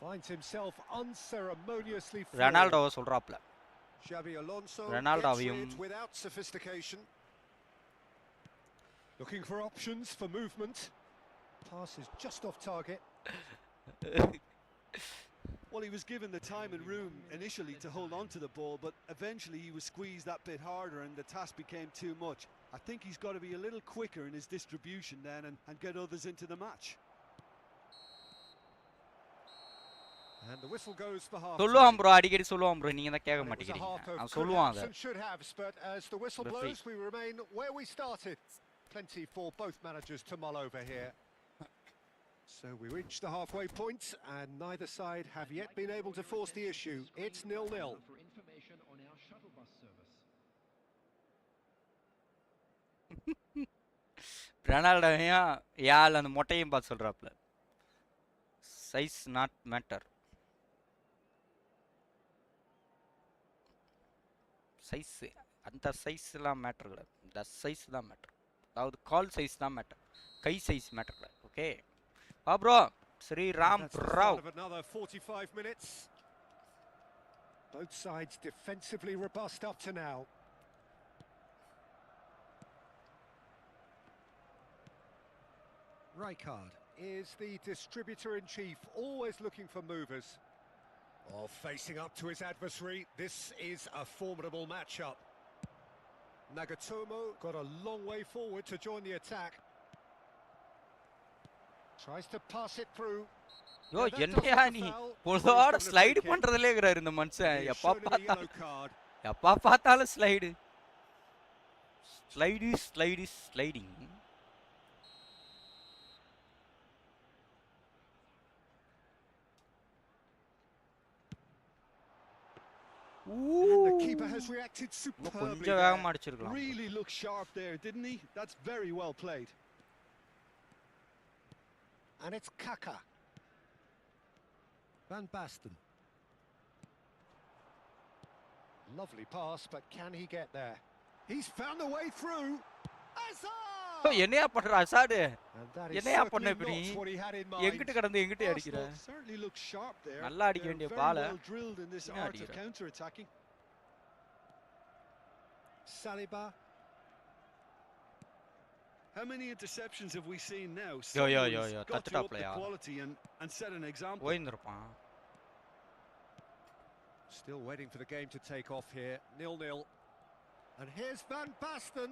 Finds himself unceremoniously ரொனால்டோவை சொல்றாப்ல Xabi Alonso ரொனால்டோவையும் gets it without sophistication. Looking for options for movement. Pass is just off target. Well, he was given the time and room initially to hold on to the ball, but eventually he was squeezed that bit harder and the task became too much. I think he's got to be a little quicker in his distribution then and get others into the match. And the whistle goes for half. சொல்லுவான் bro அடிக்கடி சொல்லுவான் bro நீங்க தான் கேட்க மாட்டீங்க அவன் சொல்லுவான் அத should have, but as the whistle blows we remain where we started. Plenty for both managers to mull over here. So we reach the halfway point and neither side have yet been able to force the issue. It's 0-0. For information on our shuttle bus service. ரொனால்டோவையும் யாழ் அந்த மொட்டையும் பார்த்து சொல்றாப்ல size not matter size அந்த சைஸ்லாம் matter கிடையாது இந்த size தான் matter அதாவது கால் சைஸ் தான் மேட்டர் கை சைஸ் மேட்டர் கிடையாது ஓகே வா bro Sriram Rao Another 45 minutes. Both sides defensively robust up to now. Rijkaard is the distributor-in-chief, always looking for movers. Oh, facing up to his adversary, this is a formidable matchup. Nagatomo got a long way forward to join the attack. Tries to pass it through. யோ என்னையா நீ பொழுதோட slide பண்றதுலே இருக்கிறாரு இந்த மனுஷன் எப்பா பார்த்தாலும் slide sliding And the keeper has reacted superbly. கொஞ்சம் வேகமா அடிச்சிருக்கலாம் Really looked sharp there, didn't he? That's very well played. And it's Kaka. Van Basten. Lovely pass, but can he get there? He's found the way through. Hazard! என்னையா பண்ற அசாடு And that is என்னையா பண்ண certainly இப்படி not what he had in mind. எங்கிட்ட கடந்து எங்கிட்ட அடிக்கிற Arsenal certainly looked sharp there. நல்லா அடிக்க They're வேண்டிய very Bala well drilled in this என்ன art of அடிக்கிற counter-attacking. Saliba. How many interceptions have we seen now? Yo, Someone's got to touch up the player. quality and set an example. Still waiting for the game to take off here. 0-0. And here's Van Basten.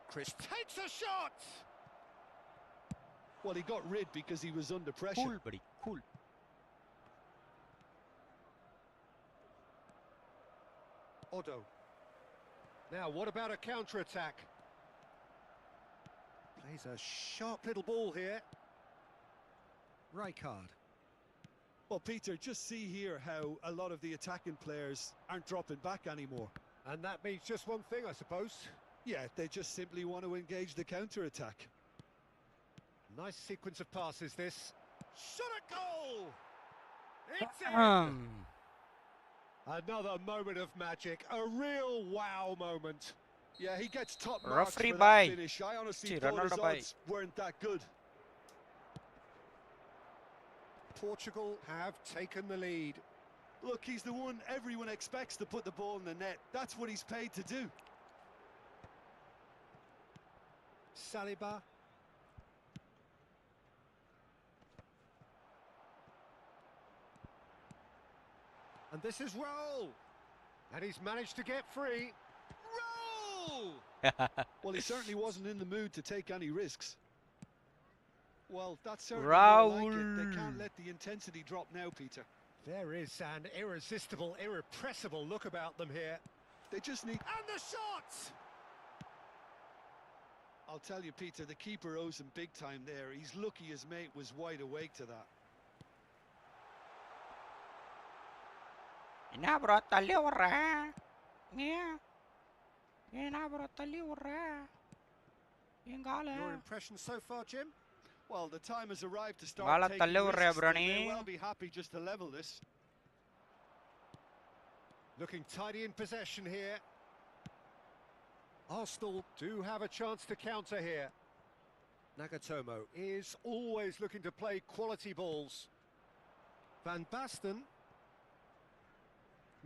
Chris takes a shot! Well, he got rid because he was under pressure. Cool, buddy, cool. Odo. Now, what about a counter-attack? Plays a sharp little ball here. Rijkaard. Well, Peter, just see here how a lot of the attacking players aren't dropping back anymore. And that means just one thing, I suppose. Yeah, they just simply want to engage the counter-attack. Nice sequence of passes, this. Shot a goal! It's in! Another moment of magic, a real wow moment. Yeah, he gets top marks for Referee that by. finish. I honestly See, thought his Ronaldo by. odds weren't that good. Portugal have taken the lead. Look, he's the one everyone expects to put the ball in the net. That's what he's paid to do. Saliba. And this is Raul. And he's managed to get free. Raul! Well, he certainly wasn't in the mood to take any risks. Well, that's certainly more like it. They can't let the intensity drop now, Peter. There is an irresistible, irrepressible look about them here. They just need... And the shot! I'll tell you, Peter, the keeper owes him big time there. He's lucky his mate was wide awake to that. Ina bro, tali urra. Yeah. Ina bro, tali urra. Your impression so far, Jim? Well, the time has arrived to start Gala taking talle urra, risks. They Brani. may well be happy just to level this. Looking tidy in possession here. Arsenal do have a chance to counter here. Nagatomo is always looking to play quality balls. Van Basten.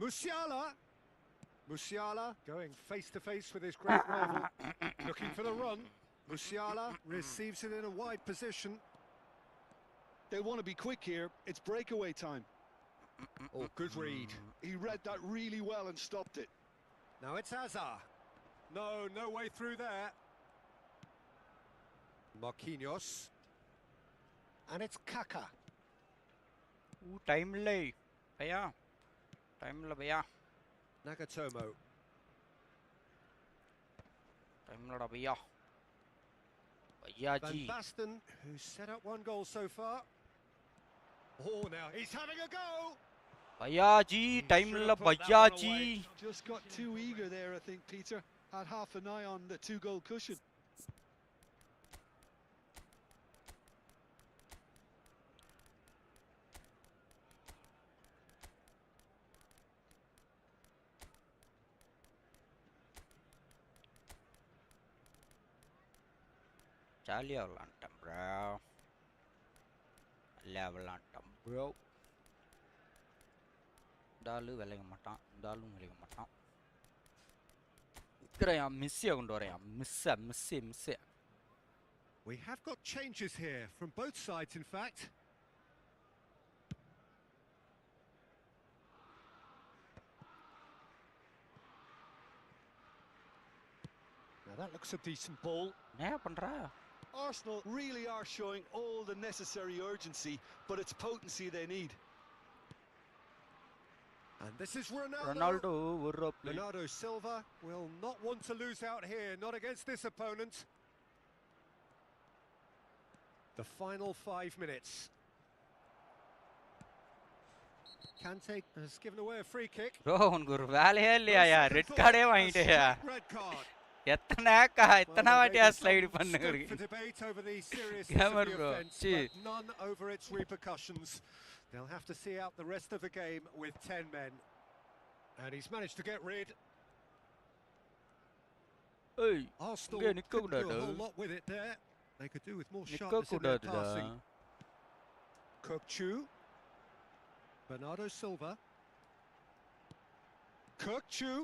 Musiala. Musiala going face to face with his great rival. Looking for the run. Musiala receives it in a wide position. They want to be quick here. It's breakaway time. Oh, good read. He read that really well and stopped it. Now it's Hazard. No way through there. Marquinhos. And it's Kaka. Time lay. Bhaiya. Time la bhaiya. Nagatomo. Time la bhaiya. Bhaiya Van ji. Basten, who's set up one goal so far. Oh, now he's having a go. Bhaiya ji. Time la bhaiya ji. Just got too eager there, I think, Peter. Had half an eye on the two-goal cushion. Jolly விளாண்டோம் bro. விளாண்டோம் bro. டாலு விளைய மாட்டான். டாலும் விளைய மாட்டான். மிஸ்ஸியை கொண்டு வரையா. Miss. We have got changes here from both sides, in fact. Now that looks a decent ball. என்ன பண்றா? Arsenal really are showing all the necessary urgency, but it's potency they need. And this is Ronaldo. Ronaldo ஒரு play. Bernardo Silva will not want to lose out here, not against this opponent. The final 5 minutes. Kante has given away a free kick. bro உனக்கு ஒரு வேலையே இல்லையா? Red கார்டே வாங்கிட்டியா? Red card. எத்தனை வாட்டியா slide பண்ணுங்க? For debate over the seriousness Gamer of the bro. offence, but none over its repercussions. They'll have to see out the rest of the game with 10 men. And he's managed to get rid. ஏய், Arsenal இங்க நிக்க couldn't do a கூடாது. whole lot with it there. They could do with more நிக்க sharpness in their கூடாதுடா. passing. Kirkchu. Bernardo Silva. Kirkchu.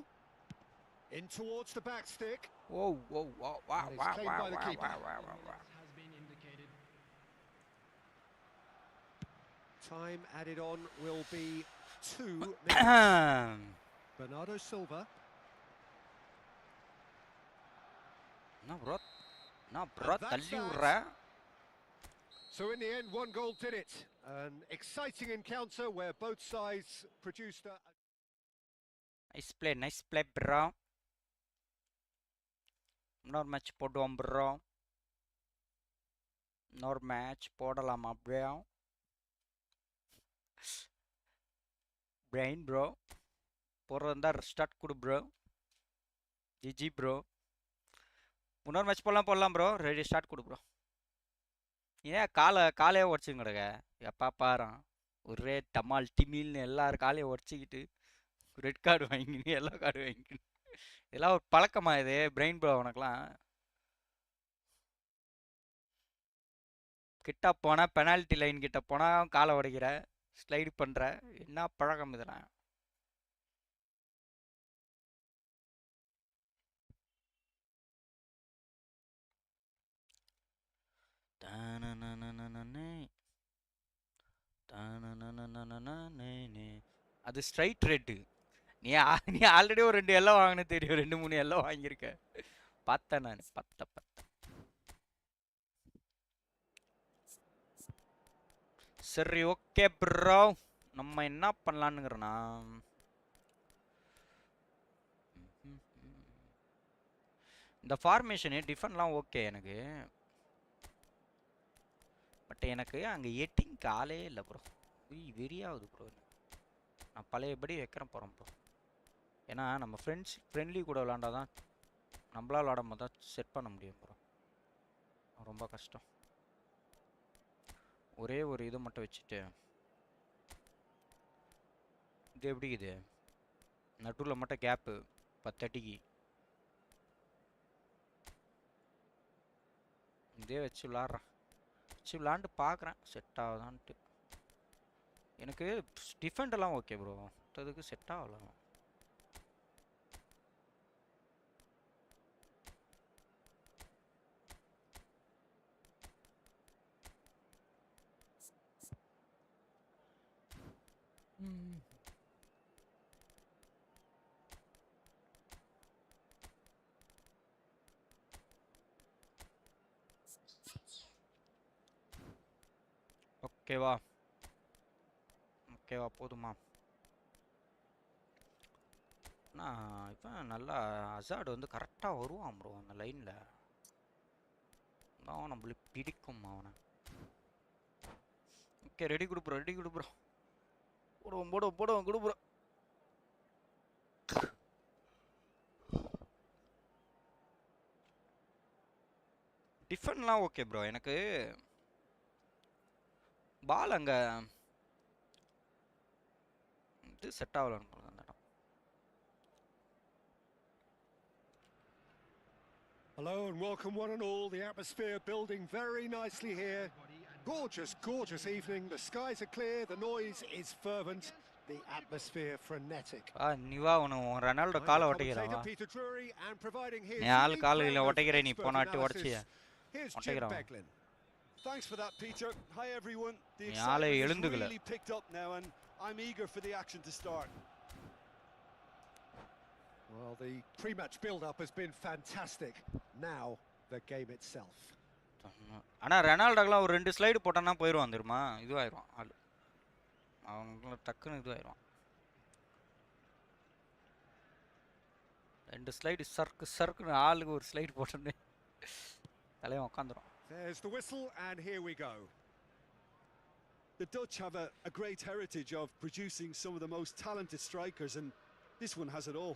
In towards the back stick. Whoa, whoa, whoa, wow, And it's wow, claimed wow, by the wow, keeper. wow, wow, wow, wow. Has been indicated. Time added on will be 2 minutes. Bernardo Silva. No, bro. No, bro. And that's தள்ளி that. விடுற. So in the end, one goal did it. An exciting encounter where both sides produced a... Nice play, bro. இன்னொரு match போடுவோம் bro. இன்னொரு match போடலாமா bro? Brain bro. போடுறதா start கொடு bro. GG bro. இன்னொரு match போடலாம் bro. Ready start கொடு bro. ஏன் காலையே உடச்சுங்க கிடக்க எப்பா பாரு ஒரே டமால் டிமில்னு எல்லாரும் காலையை உடச்சிக்கிட்டு ரெட் கார்டு வாங்கிக்கின்னு எல்லோ கார்டு வாங்கிக்கின்னு இதெல்லாம் ஒரு பழக்கமா இது பிரெயின் ப்ரோ உனக்குலாம் கிட்ட போனா பெனால்ட்டி லைன் கிட்ட போனா காலை உடைக்கிற ஸ்லைடு பண்ற என்ன பழக்கம் இதெல்லாம் அது ஸ்ட்ரைட் ரெட்டு நீ ஆல்ரெடி ஒரு 2 எல்லாம் வாங்கின தெரியும் 2-3 எல்லாம் வாங்கியிருக்க பார்த்தேன் நான் பத்த சரி ஓகே ப்ரோ நம்ம என்ன பண்ணலான்னுங்கிறனா இந்த ஃபார்மேஷனு டிஃபன்லாம் ஓகே எனக்கு பட் எனக்கு அங்கே எட்டிங்க்கு ஆளே இல்லை ப்ரோ வெறியாகுது ப்ரோ நான் பழையபடி வைக்கிறேன் போகிறேன் ப்ரோ ஏன்னா நம்ம ஃப்ரெண்ட்லி கூட விளாண்டாதான் நம்மளால் விளாடும் போது தான் செட் பண்ண முடியும் ப்ரோ ரொம்ப கஷ்டம் ஒரே ஒரு இது மட்டும் வச்சுட்டு இது எப்படி இது நடுவில் மட்டும் கேப்பு 10 அடிக்கு இதே வச்சு விளாண்டு பார்க்குறேன் செட் ஆகுதான்ட்டு எனக்கு டிஃபெண்டெல்லாம் ஓகே ப்ரோ அதுக்கு செட் ஆகல ஓகேவா போதுமா நான் இப்போ நல்லா அசாடு வந்து கரெக்டாக வருவான் ப்ரோ அந்த லைனில் தான் நம்மளுக்கு பிடிக்கும் அவனை ஓகே ரெடி கொடு ப்ரோ போடுவோம் கொடு ப்ரோ டிஃபன்லாம் ஓகே ப்ரோ எனக்கு பால் அங்கே இது செட் ஆகலன்னு அந்த இடம் Hello and welcome one and all. The atmosphere building very nicely here. Gorgeous evening. The skies are clear, the noise is fervent, the atmosphere frenetic. நீ வா ரொனால்டோ காலை ஒட்டைக்கிறான் Peter Drury and providing his நீ ஆள் காலையில் ஒட்டைக்கிற நீ போனாட்டி உடச்சிய ஒட்டைக்கிறான். Thanks for that, Peter. Hi everyone. The excitement is really picked up now and I'm eager for the action to start. Well, the pre-match build-up has been fantastic. Now, the game itself. ஆனா ரொனால்டோலாம் ஒரு 2 slide போட்டானா போயிடுவான் தெரியுமா இதுவாயிடுவான் ஆள் அவங்க டக்குன்னு இதுவாயிடுவான் 2 slide சர்க்குன்னு ஆளுக்கு ஒரு ஸ்லைடு போட்டோன்னே தலையை உட்காந்துரும் There's the whistle and here we go. The Dutch have a great heritage of producing some of the most talented strikers and this one has it all.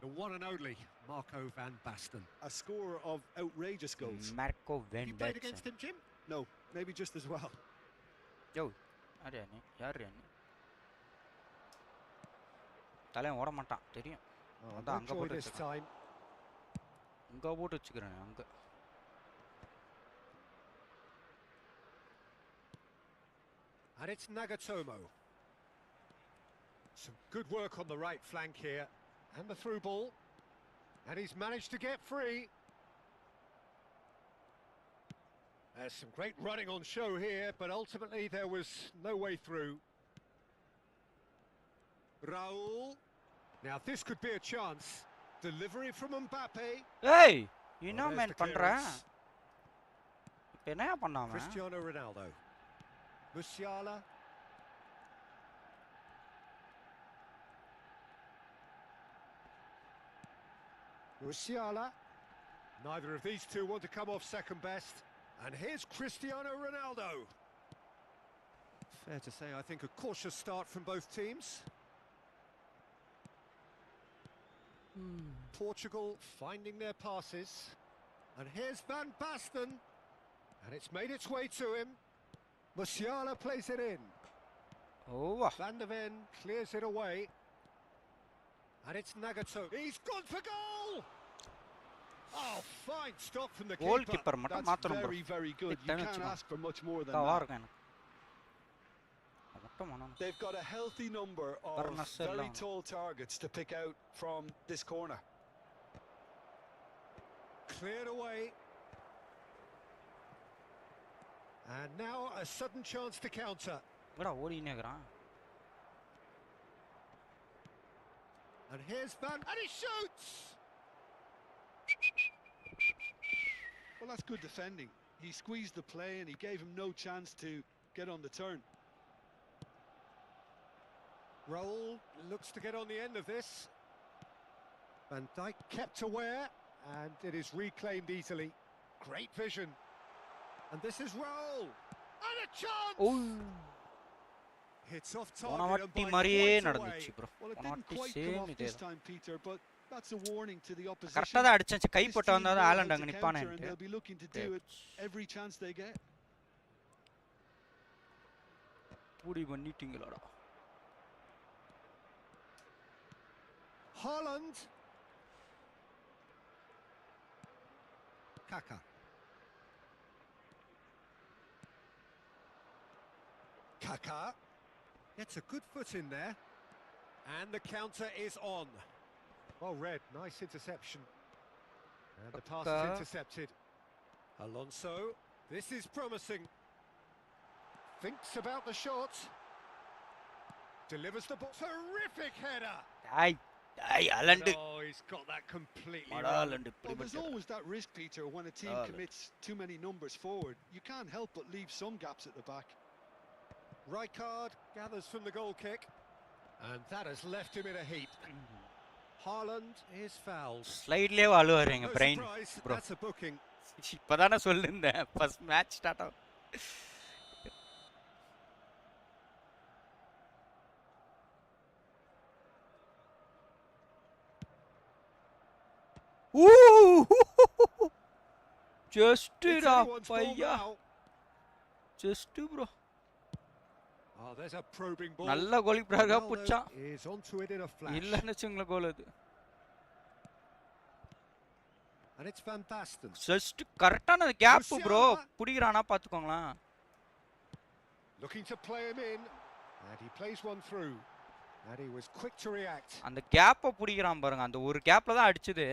The one and only Marco van Basten. A scorer of outrageous goals. Marco van You played Basten. against him, Jim? No, maybe just as well. Yo, யாரு தலையை ஓட மாட்டான் தெரியும் அதான் அங்கே போட்டு வச்சுக்கிறேன் அங்கே போட்டு வச்சுக்கிறேன் அங்கே And it's Nagatomo. Some good work on the right flank here. And the through ball. And he's managed to get free. There's some great running on show here, but ultimately there was no way through. Raul. Now this could be a chance. Delivery from Mbappe. Hey, you Oh, know there's man the பண்றா. clearance. இப்ப என்ன பண்ணாம? Cristiano Ronaldo. Musiala. Musiala. Neither of these two want to come off second best. And here's Cristiano Ronaldo. Fair to say, I think a cautious start from both teams. Portugal finding their passes. And here's Van Basten. And it's made its way to him. Musiala plays it in. Oh, Van der Ven clears it away. And it's Nagato. He's gone for goal! Oh, fine stop from the keeper. goalkeeper மட்டும் That's மாத்தணும் bro. very, very good. You can't ask for much more than Kala that. இருக்கு எனக்கு. மட்டும் பண்ணணும். They've got a healthy number of very tall targets to pick out from this corner. Cleared away. And now a sudden chance to counter. என்னடா ஓடினே இருக்கறான். And here's Van, and he shoots! Well, that's good defending. He squeezed the play and he gave him no chance to get on the turn. Raul looks to get on the end of this. Van Dijk kept aware, and it is reclaimed easily. Great vision. And this is Raul. And a chance! Oh. Hits off போன target வாட்டி and by மாதிரியே quite a way. நடந்துச்சு bro. Well, it போன didn't வாட்டி quite come same off இதே this தான். time, Peter, but that's a warning to the opposition. கரெக்ட்டா தான் அடிச்சேன். கை This போட்டு team வந்தா know how ஆலண்ட் to அங்க counter, நிப்பானே. and they'll be looking to do it every chance they get. பூடி பண்ணிட்டீங்களாடா. Haaland. Kaka. Kaka gets a good foot in there. And the counter is on. Well read, nice interception. And the pass is intercepted. Alonso, this is promising. Thinks about the shot. Delivers the ball. Terrific header. I Holland. Oh, he's got that completely மடா wrong. Holland இப்படி Well, there's பண்ணிட்டாரு. always that risk, Peter, when a team commits too many numbers forward. You can't help but leave some gaps at the back. Rijkaard gathers from the goal kick. And that has left him in a heap. Haaland is fouled. ஸ்லைட்லயே வாழுவாரு எங்க No brain surprise, bro. that's a booking. இப்பதானே சொல்லிருந்தேன் first match start ஆகும். Just It's டா anyone's ball பையா. now. Just bro. Oh, there's a probing ball. நல்ல கோலி பிராகா Ronaldo புச்சான். is onto it in a flash. இல்லன்னு வெச்சுங்கள கோல் அது. And it's Van Basten. Just கரெக்ட்டான gap bro. புடிக்குறானா பாத்துக்கோங்களா. Looking to play him in. And he plays one through. And he was quick to react. அந்த கேப்ப புடிக்குறான் பாருங்க. அந்த ஒரு கேப்ல தான் அடிச்சது.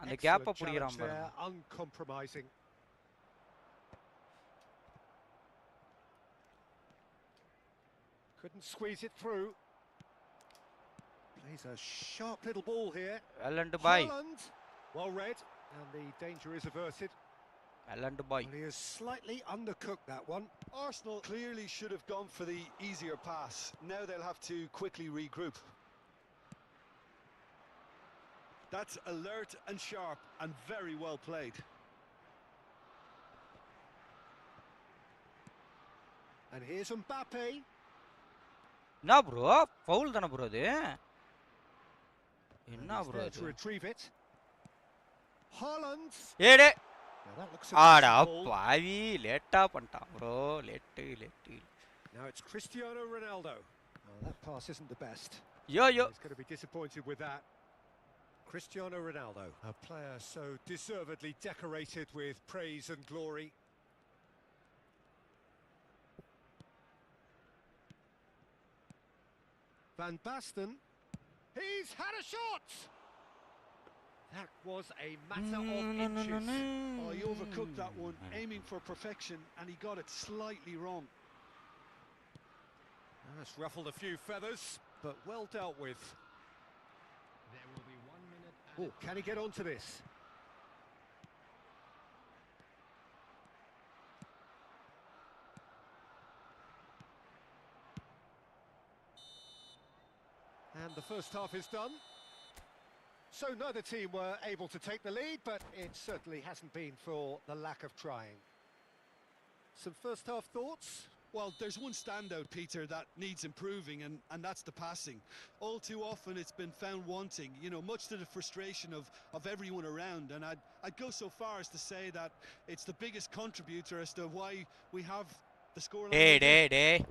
அந்த கேப்ப Excellent புடிக்குறான் challenge பாருங்க. there, uncompromising. Couldn't squeeze it through. Plays a sharp little ball here. Haaland bye. Haaland, well read, and the danger is averted. Haaland bye. Well, he has slightly undercooked that one. Arsenal clearly should have gone for the easier pass. Now they'll have to quickly regroup. That's alert and sharp and very well played. And here's Mbappe. என்ன bro? Foul தான bro அது? என்ன bro To அது? retrieve it. Haaland. ஏடே. Now that looks ஆடா a ball. பாவி லேட்டா பண்ணிட்டான் bro. Late. Now it's Cristiano Ronaldo. Oh, that pass isn't the best. Yo. He's going to be disappointed with that. Cristiano Ronaldo, a player so deservedly decorated with praise and glory. Van Basten, he's had a shot! That was a matter of inches. Oh, he overcooked that one, aiming for perfection, and he got it slightly wrong. That's ruffled a few feathers, but well dealt with. There will be 1 minute. Oh, can he get onto this? And the first half is done. So neither team were able to take the lead, but it certainly hasn't been for the lack of trying. Some first half thoughts? Well, there's one standout, Peter, that needs improving, and that's the passing. All too often it's been found wanting, you know, much to the frustration of everyone around. And I'd go so far as to say that it's the biggest contributor as to why we have the scoreline.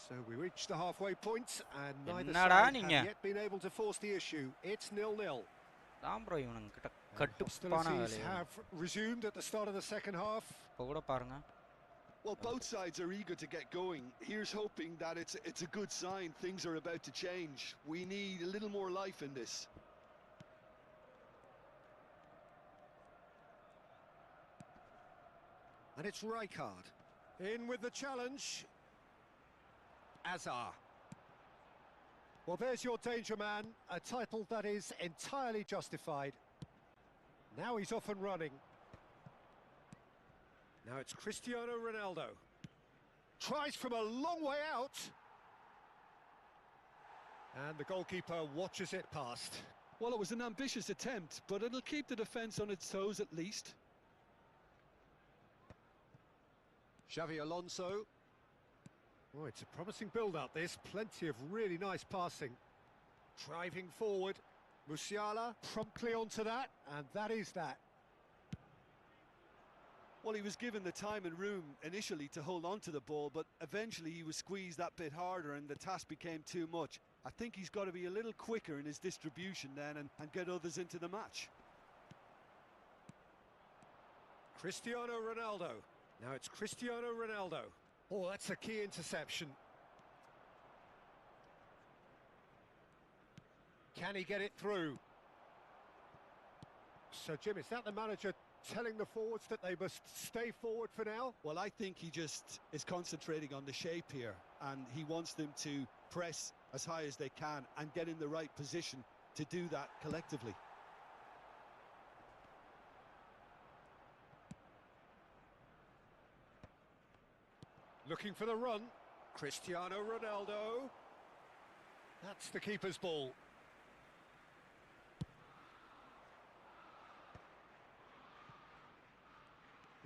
So we reached the halfway point, and neither Ennada side neenga? have yet been able to force the issue. It's 0-0. தான் bro இவனுங்க கிட்ட And கட்டுப்பான hostilities வேலையா have resumed at the start of the second half. இப்போ கூட பாருங்க. Well, both sides are eager to get going. Here's hoping that it's a good sign. Things are about to change. We need a little more life in this. And it's Rijkaard. In with the challenge. Azar. Well, there's your danger man, a title that is entirely justified. Now he's off and running. Now it's Cristiano Ronaldo. Tries from a long way out. And the goalkeeper watches it past. Well, it was an ambitious attempt, but it'll keep the defence on its toes at least. Xavi Alonso. Oh, it's a promising build-up, this. Plenty of really nice passing. Driving forward. Musiala promptly onto that, and that is that. Well, he was given the time and room initially to hold on to the ball, but eventually he was squeezed that bit harder and the task became too much. I think he's got to be a little quicker in his distribution then and get others into the match. Cristiano Ronaldo. Now it's Cristiano Ronaldo. Oh, that's a key interception. Can he get it through? So, Jim, is that the manager telling the forwards that they must stay forward for now? Well, I think he just is concentrating on the shape here, and he wants them to press as high as they can and get in the right position to do that collectively. Looking for the run. Cristiano Ronaldo. That's the keeper's ball.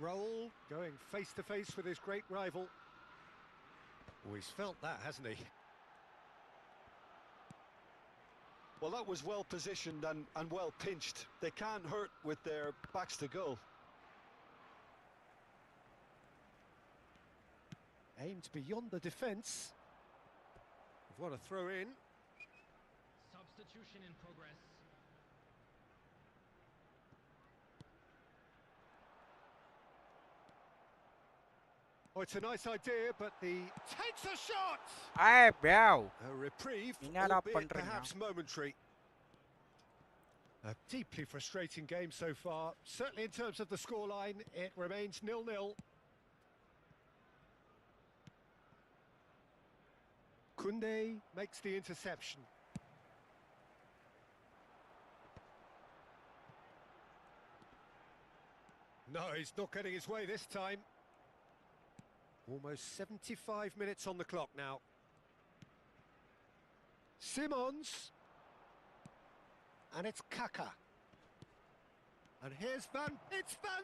Raul going face to face with his great rival. Oh, he's felt that, hasn't he? Well, that was well positioned and well pinched. They can't hurt with their backs to goal. Aimed beyond the defence. What a throw in. Substitution in progress. Oh, it's a nice idea, but the takes a shot. Hey, bro. A reprieve, என்னடா albeit பண்றீங்க? perhaps momentary. A deeply frustrating game so far. Certainly in terms of the scoreline, it remains 0-0. Koundé makes the interception. No, he's not getting his way this time. Almost 75 minutes on the clock now. Simons. And it's Kaka. And here's it's Van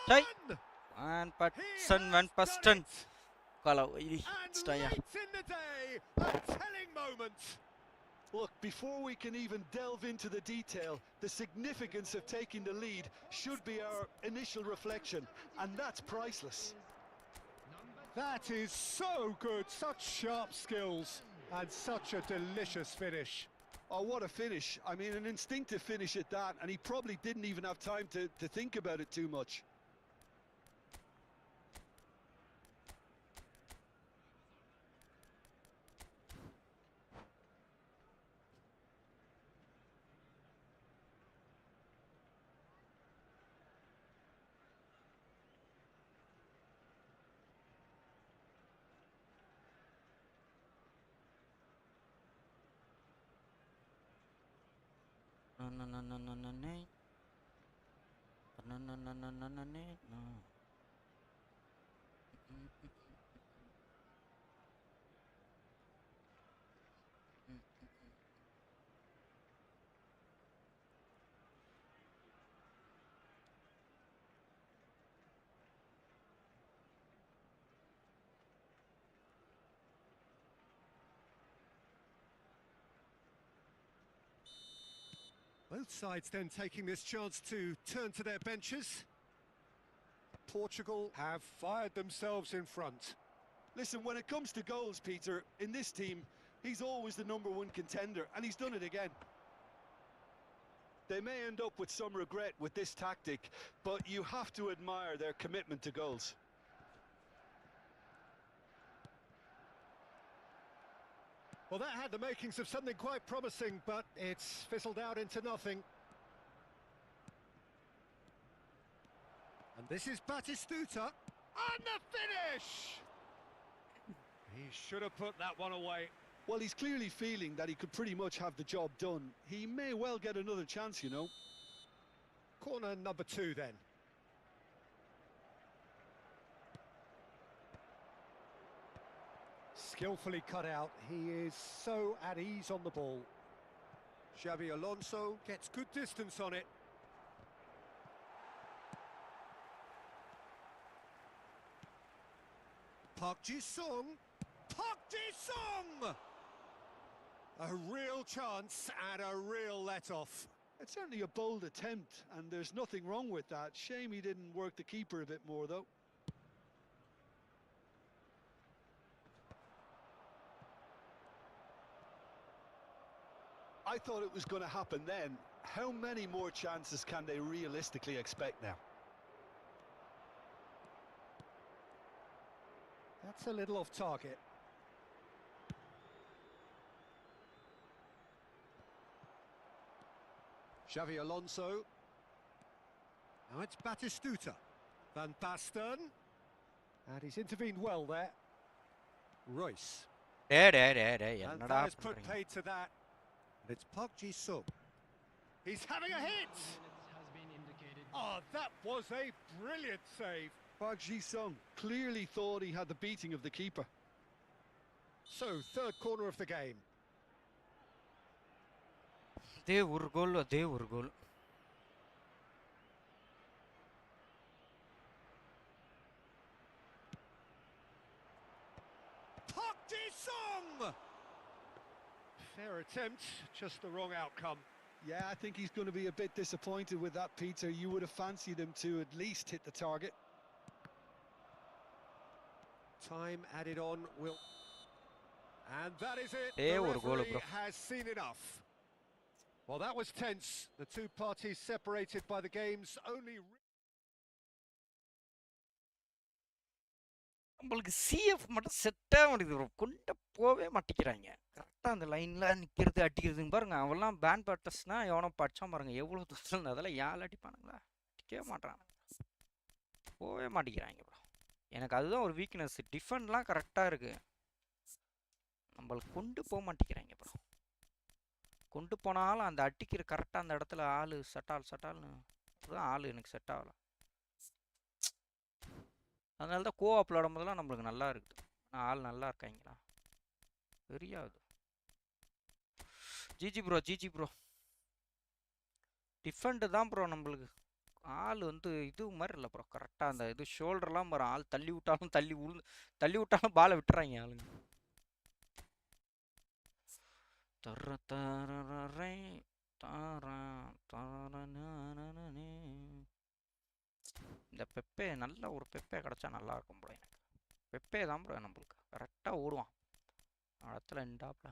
Hey. Basten! Van He Basten, has Van done Basten. it! Kalau ini And staya. late in the day, a telling moment. Look, before we can even delve into the detail, the significance of taking the lead should be our initial reflection, and that's priceless. That is so good, such sharp skills, and such a delicious finish. Oh, what a finish. I mean, an instinctive finish at that, and he probably didn't even have time to think about it too much. Both sides then taking this chance to turn to their benches. Portugal have fired themselves in front. Listen, when it comes to goals, Peter, in this team, he's always the #1 contender, and he's done it again. They may end up with some regret with this tactic, but you have to admire their commitment to goals. Well, that had the makings of something quite promising, but it's fizzled out into nothing. And this is Batistuta, and the finish! He should have put that one away. Well, he's clearly feeling that he could pretty much have the job done. He may well get another chance, you know. Corner number 2 then. Skillfully cut out. He is so at ease on the ball. Xabi Alonso gets good distance on it. Park Ji-sung. Park Ji-sung! A real chance and a real let-off. It's certainly a bold attempt, and there's nothing wrong with that. Shame he didn't work the keeper a bit more, though. I thought it was going to happen then. How many more chances can they realistically expect now? That's a little off target. Xavi Alonso. Now it's Batistuta. Van Basten. And he's intervened well there. Royce. And that is put paid to that. And it's Park Ji-sung. He's having a hit! Has been indicated. Oh, that was a brilliant save. Park Ji-sung clearly thought he had the beating of the keeper. So, third corner of the game. They were goal. Park Ji-sung! Fair attempt, just the wrong outcome. Yeah, I think he's going to be a bit disappointed with that, Peter. You would have fancied him to at least hit the target. Time added on will... And that is it. They The were goal, referee bro. has seen enough. Well, that was tense. The two parties separated by the game's only... நம்மளுக்கு CF மட்டும் செட்டாக மாட்டேங்குது bro. கொண்டு போவே மாட்டேங்கிறாங்க. கரெக்டாக அந்த லைனில் நிற்கிறது அடிக்கிறதுங்க பாருங்க. அவெல்லாம் பேன் பேட்டர்ஸ்னா எவனோ படித்தான் பாருங்க. எவ்வளோ தூரம் அதெல்லாம் யாழ் அடிப்பானுங்களா? அடிக்கவே மாட்டானுங்க. போவே மாட்டேங்கிறாங்க ப்ரோ. எனக்கு அதுதான் ஒரு வீக்னஸ். டிஃபெண்ட்லாம் கரெக்டாக இருக்குது. நம்மளுக்கு கொண்டு போக மாட்டேங்கிறாங்க ப்ரோ. கொண்டு போனாலும் அந்த அடிக்கிற கரெக்டாக அந்த இடத்துல ஆள் சட்டால்னு அதுதான் ஆள் எனக்கு செட் ஆகலை. அதனால தான் கோஆப் விளாடும் போதெல்லாம் நம்மளுக்கு நல்லா இருக்குது. ஆள் நல்லா இருக்காங்களா தெரியாது. ஜிஜி ப்ரோ டிஃபெண்ட் தான் ப்ரோ. நம்மளுக்கு ஆள் வந்து இது மாதிரி இல்லை ப்ரோ. கரெக்டாக அந்த இது ஷோல்டர்லாம் வரும். ஆள் தள்ளி விட்டாலும் பாலை விட்டுறாங்க ஆளுங்க. இந்த பெப்பே நல்ல ஒரு பெப்பே கிடச்சா நல்லா இருக்கும் ப்ரோ. எனக்கு பெப்பே தான் ப்ரோ நம்மளுக்கு கரெக்டாக ஓடுவான் இடத்துல இண்டாப்ல.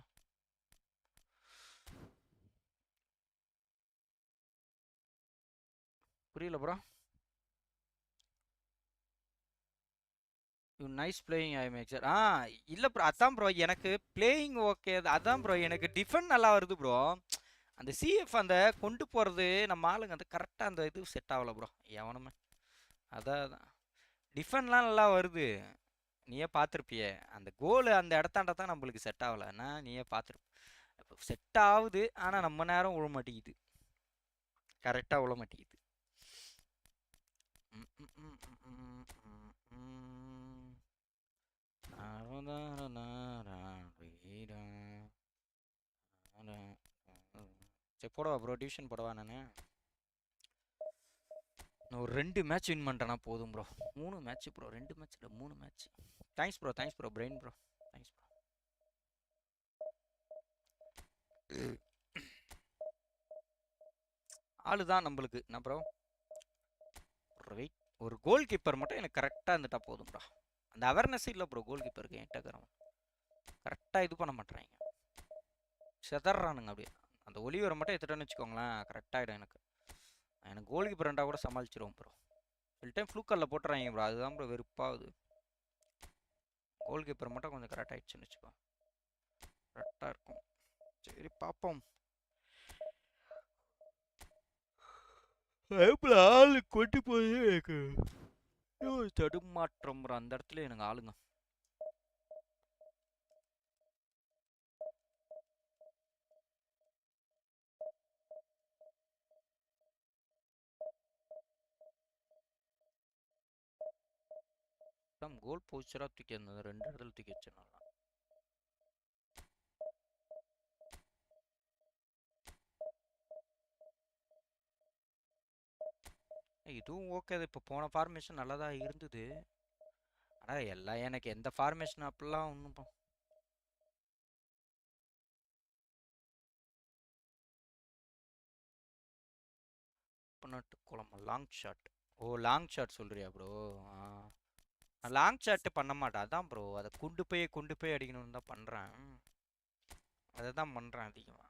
புரியல bro. You nice playing I make sir. இல்லை ப்ரோ அதான் ப்ரோ எனக்கு பிளேயிங் ஓகே. அதான் ப்ரோ எனக்கு டிஃபெண்ட் நல்லா வருது ப்ரோ. அந்த சிஎஃப் அந்த கொண்டு போகிறது நம்ம ஆளுங்க அந்த கரெக்டாக அந்த இது செட் ஆகலை ப்ரோ எவனுமே. அதான் டிஃபெண்ட்லாம் நல்லா வருது. நீயே பார்த்துருப்பியே அந்த கோலு அந்த இடத்தாண்ட தான் நம்மளுக்கு செட் ஆகலைன்னா நீயே பார்த்துருப்ப. செட் ஆகுது ஆனால் நம்ம நேரம் விழ மாட்டேங்குது. கரெக்டாக உள்ள மாட்டேங்குது. சரி போடவா ப்ரோ, டிவிஷன் போடவா நான். நான் ஒரு 2 மேட்ச் வின் பண்ணிட்டேன்னா போதும் ப்ரோ. 3 மேட்ச் ப்ரோ, 2 மேட்ச் இல்லை 3 match. Thanks bro brain bro, thanks bro. ஆளு தான் நம்மளுக்கு என்ன ப்ரோ. வெயிட், ஒரு கோல் கீப்பர் மட்டும் எனக்கு கரெக்டாக இருந்துட்டா போதும் ப்ரோ. அந்த அவேர்னஸ் இல்லை ப்ரோ கோல் கீப்பருக்கு என்கிட்ட. கரெக்டாக இது பண்ண மாட்டேறாங்க, செதறானுங்க அப்படியே. அந்த ஒலிவரை மட்டும் எடுத்துட்டோன்னு வச்சுக்கோங்களேன், கரெக்டாகிடும் எனக்கு. எனக்கு கோல் கீப்பர் ரெண்டாக கூட சமாளிச்சிருவோம் ப்ரோ. ஃபுல் டைம் ஃப்ளூக்கரில் போட்டுறாங்க ப்ரோ, அதுதான் ப்ரோ வெறுப்பாகுது. கோல் கீப்பர் மட்டும் கொஞ்சம் கரெக்ட் ஆகிடுச்சுன்னு வச்சுக்கோ, கரெக்டாக இருக்கும். சரி பார்ப்போம். ஆளு கொட்டி போய் எனக்கு தடுமாற்றம் ப்ரோ. அந்த இடத்துல எனக்கு ஆளுங்க. கோல் போஸ்டராக தூக்கி இருந்தது, 2 இடத்துல தூக்கி வச்சேன் நல்லா. இதுவும் ஓகே. அது இப்போ போன ஃபார்மேஷன் நல்லா தான் இருந்தது. ஆனால் எல்லாம் எனக்கு எந்த ஃபார்மேஷன் அப்படிலாம் ஒன்றும் குழம்பு லாங் ஷாட். ஓ லாங் ஷாட் சொல்கிறியா ப்ரோ? நான் லாங் ஷாட்டு பண்ண மாட்டேன் அதான் ப்ரோ. அதை கொண்டு போய் அடிக்கணும்னு தான் பண்ணுறேன். அதை தான் பண்ணுறேன் அதிகமாக.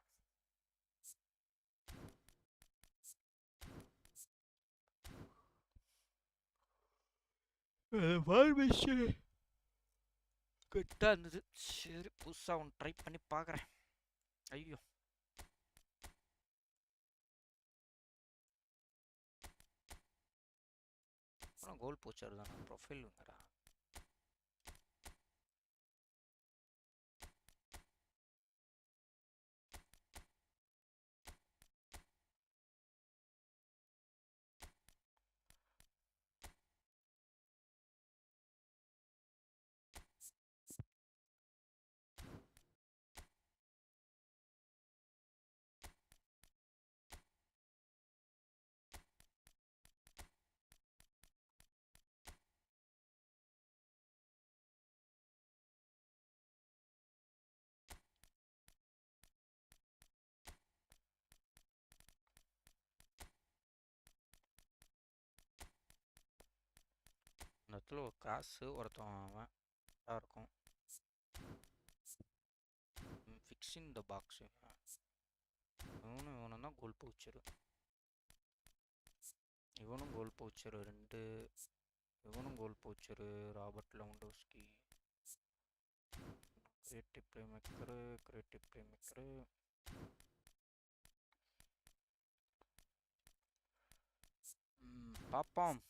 ஃபார்மேஷன் கரெக்டாக இருந்தது. சரி புதுசாக ஒன்று ட்ரை பண்ணி பார்க்குறேன். ஐயோ அப்புறம் கோல் போச்சாரு தான் ப்ரொஃபைல் வந்துடா. இந்த இடத்துல ஒரு காசு ஒருத்தன் அவன் இருக்கும். Fixing the box. இவனும் தான் கோல் பவுச்சரு. இவனும் கோல் பவுச்சரு 2. இவனும் goal poacher. Robert Lewandowski creative playmaker. பார்ப்போம்.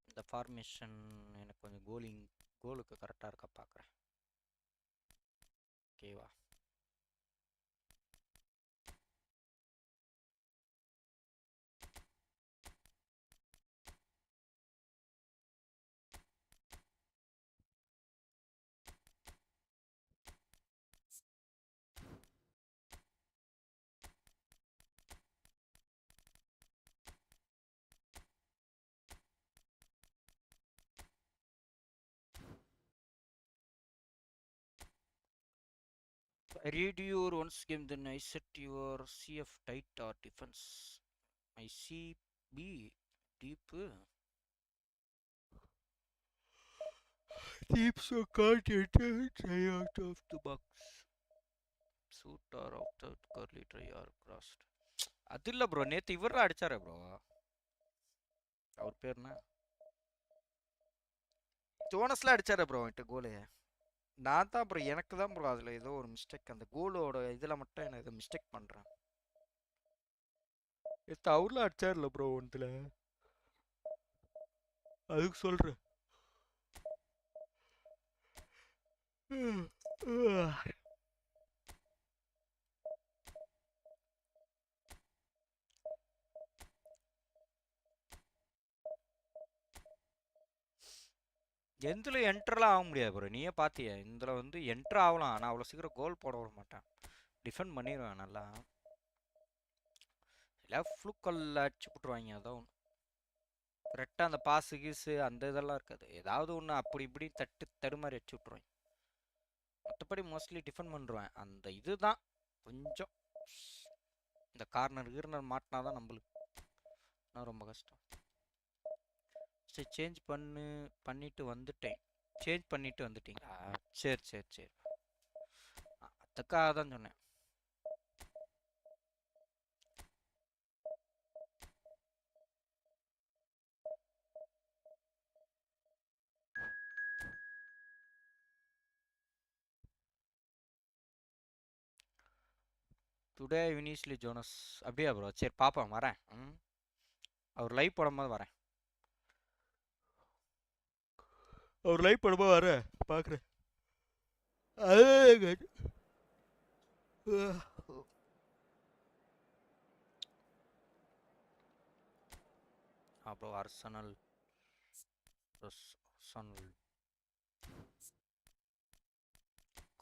இந்த ஃபார்மேஷன் எனக்கு கொஞ்சம் கோலுக்கு கரெக்டாக இருக்கா பார்க்குறேன். ஓகேவா? I read your once game, then I set your CF tight or defense. My CB deep. Deep so can't enter. Try out of the box. Suit or out the curly try or crossed. அது இல்லை bro, நேற்று இவரெலாம் அடித்தாரே bro. அவர் பேர் என்ன? ஜோனஸ்லாம் அடித்தாரே bro என்கிட்ட கோலு. நான் தான் bro, எனக்கு தான் ப்ரோ அதில் ஏதோ ஒரு மிஸ்டேக். அந்த கோலோட இதில் மட்டும் எனக்கு ஏதோ மிஸ்டேக் பண்ணுறேன். அவர்லாம் அடிச்சார்ல ப்ரோ ஒன்றில், அதுக்கு சொல்கிறேன். எந்தில் என்ட்ரெலாம் ஆக முடியாது ப்ரோ. நீயே பார்த்திய இதில் வந்து என்ட்ரு ஆகலாம், ஆனால் அவ்வளோ சீக்கிரம் கோல் போட விட மாட்டேன். டிஃபெண்ட் பண்ணிடுவேன் நல்லா. இல்லை ஃப்ளூக்கல்ல அடிச்சு விட்ருவாங்க. அதான் ஒன்று கரெக்டாக அந்த பாஸு கீஸு அந்த இதெல்லாம் இருக்காது. ஏதாவது ஒன்று அப்படி இப்படி தடுமாறி அடிச்சு விட்ருவாங்க. மற்றபடி மோஸ்ட்லி டிஃபெண்ட் பண்ணுருவேன். அந்த இதுதான் கொஞ்சம் இந்த கார்னர் மாட்டினா தான் நம்மளுக்கு ரொம்ப கஷ்டம். சரி சேஞ்ச் பண்ணிட்டு வந்துட்டேன். சேஞ்ச் பண்ணிட்டு வந்துட்டீங்களா? சரி சரி சரி, அதுக்காக தான் சொன்னேன். டுடே வினிஸ்லி ஜோனஸ் அப்படியா ப்ரோ? சரி பார்ப்பேன், வரேன். அவர் லைவ் போடும்போது வரேன். அவர் லைவ் போடும்போது வரேன், பார்க்குறேன். அப்புறம் அர்சனல்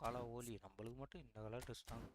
கால ஓலி நம்மளுக்கு மட்டும் இந்த கலர் ட்ரெஸ் தான்.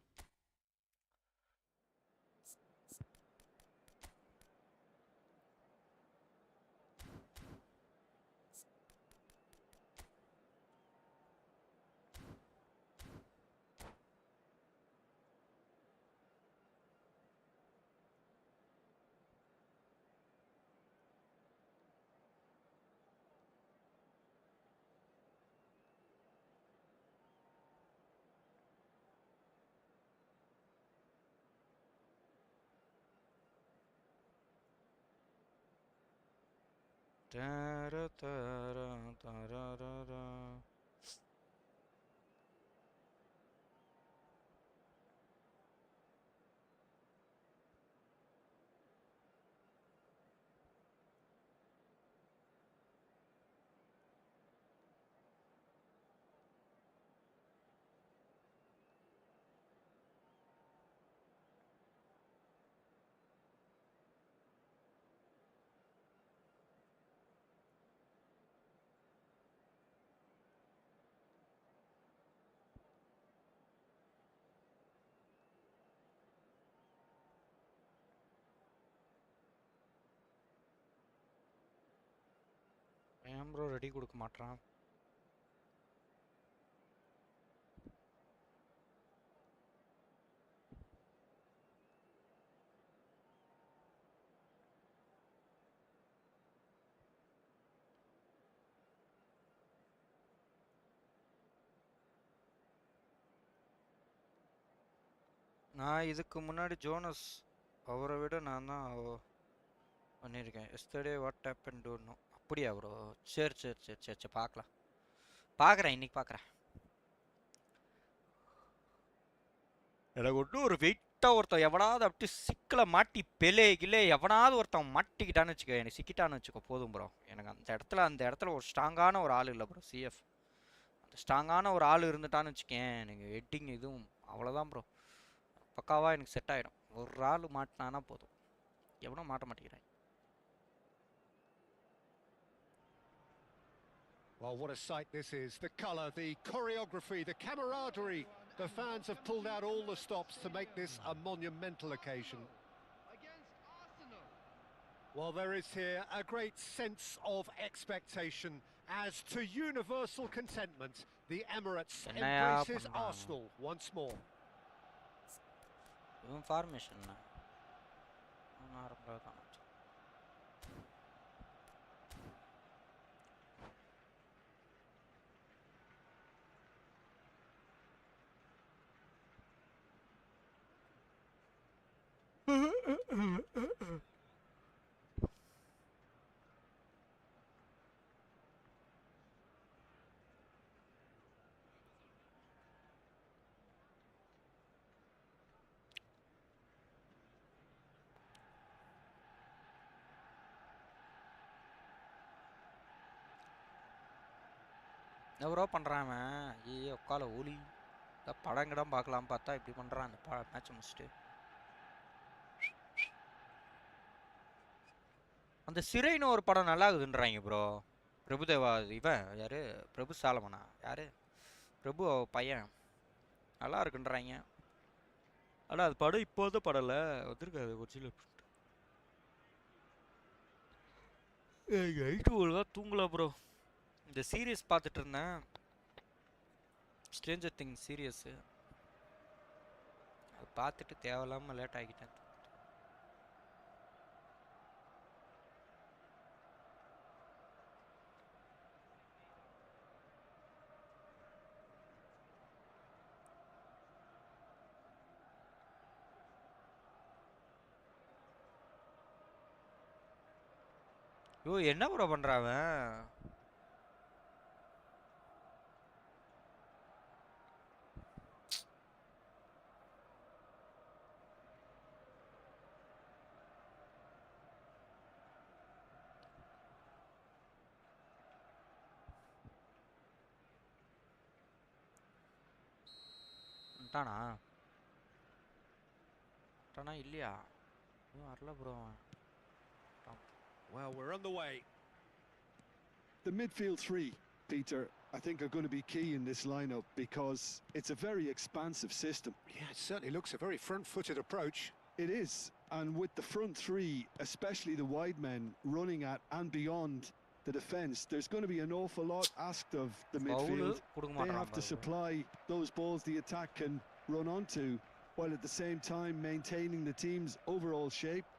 ஏன் ப்ரோ ரெடி கொடுக்க மாட்டான்? நான் இதுக்கு முன்னாடி ஜோனஸ் அவரை விட நான் தான் பண்ணியிருக்கேன். Yesterday what happen don't know. அப்படியா ப்ரோ? சரி சரி சரி சரி சரி, பார்க்குறேன் இன்னைக்கு பார்க்குறேன். எனக்கு ஒன்றும் ஒரு வெயிட்டாக ஒருத்தன் எவனாவது அப்படி சிக்கலை மாட்டி கிளே எவனாவது ஒருத்தன் மாட்டிக்கிட்டான்னு வச்சுக்கோ, எனக்கு சிக்கிட்டான்னு வச்சுக்கோ போதும் ப்ரோ. எனக்கு அந்த இடத்துல ஒரு ஸ்ட்ராங்கான ஒரு ஆள் இல்லை ப்ரோ. சிஎஃப் அந்த ஸ்ட்ராங்கான ஒரு ஆள் இருந்துட்டான்னு வச்சுக்கேன், எனக்கு ஹெட்டிங் இதுவும் அவ்வளோதான் ப்ரோ. பக்காவாக எனக்கு செட் ஆகிடும். ஒரு ஆள் மாட்டினானா போதும், எவனோ மாட்ட மாட்டேங்கிறேன். Well, what a sight this is. The colour, the choreography, the camaraderie. The fans have pulled out all the stops to make this a monumental occasion. Against Arsenal. Well, there is here a great sense of expectation as to universal contentment. The Emirates embraces Arsenal once more. Information. எவ்வளோ பண்ணுறான் அவன்? ஏ உட்கால ஓலி படம் கிடம் பார்க்கலாம் பார்த்தா இப்படி பண்ணுறான். அந்த match முடிச்சுட்டு அந்த சிறைன்னு ஒரு படம் நல்லா இருக்குதுன்றாங்க ப்ரோ. பிரபுதேவா இவன் யாரு பிரபு சாலமனா யாரு பிரபு பையன் நல்லா இருக்குன்றாங்க. ஆனால் அது படம் இப்போதான் படலை வந்திருக்காது ஒரிஜினல். நைட்டு ஒழுங்காக தூங்கல ப்ரோ. இந்த சீரியஸ் பார்த்துட்டு இருந்தேன், ஸ்ட்ரேஞ்சர் திங்ஸ் சீரியஸு. அது பார்த்துட்டு தேவையில்லாமல் லேட் ஆகிட்டேன். ஐயோ என்ன ப்ரோ பண்ணுறான் அவன்? டானா டானா இல்லையா? வரல bro. Well, we're on the way. The midfield three, Peter, I think are going to be key in this lineup because it's a very expansive system. Yeah, it certainly looks a very front-footed approach. It is, and with the front three, especially the wide men running at and beyond the defence, there's going to be an awful lot asked of the midfield. They have to supply those balls the attack can run onto, while at the same time maintaining the team's overall shape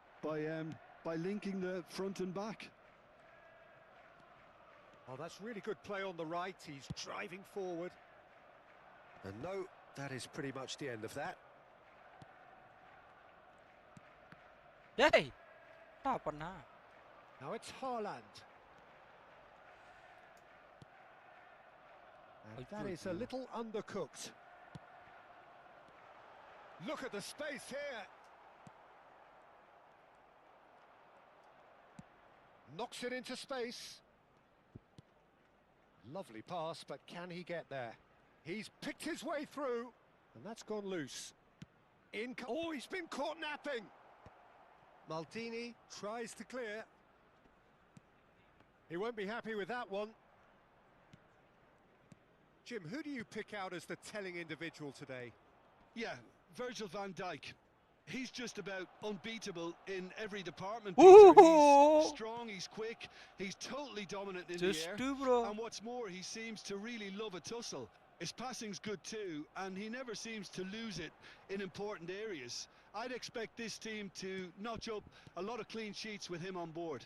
by linking the front and back. Oh, that's really good play on the right. He's driving forward. And no, that is pretty much the end of that. Hey! Now it's Haaland. And that is a little undercooked. Look at the space here. Knocks it into space. Lovely pass, but can he get there? He's picked his way through, and that's gone loose. Oh, he's been caught napping. Maldini tries to clear. He won't be happy with that one. Jim, who do you pick out as the telling individual today? Yeah, Virgil van Dijk. He's just about unbeatable in every department. He's strong, he's quick, he's totally dominant in the air. And what's more, he seems to really love a tussle. His passing's good too, and he never seems to lose it in important areas. I'd expect this team to notch up a lot of clean sheets with him on board.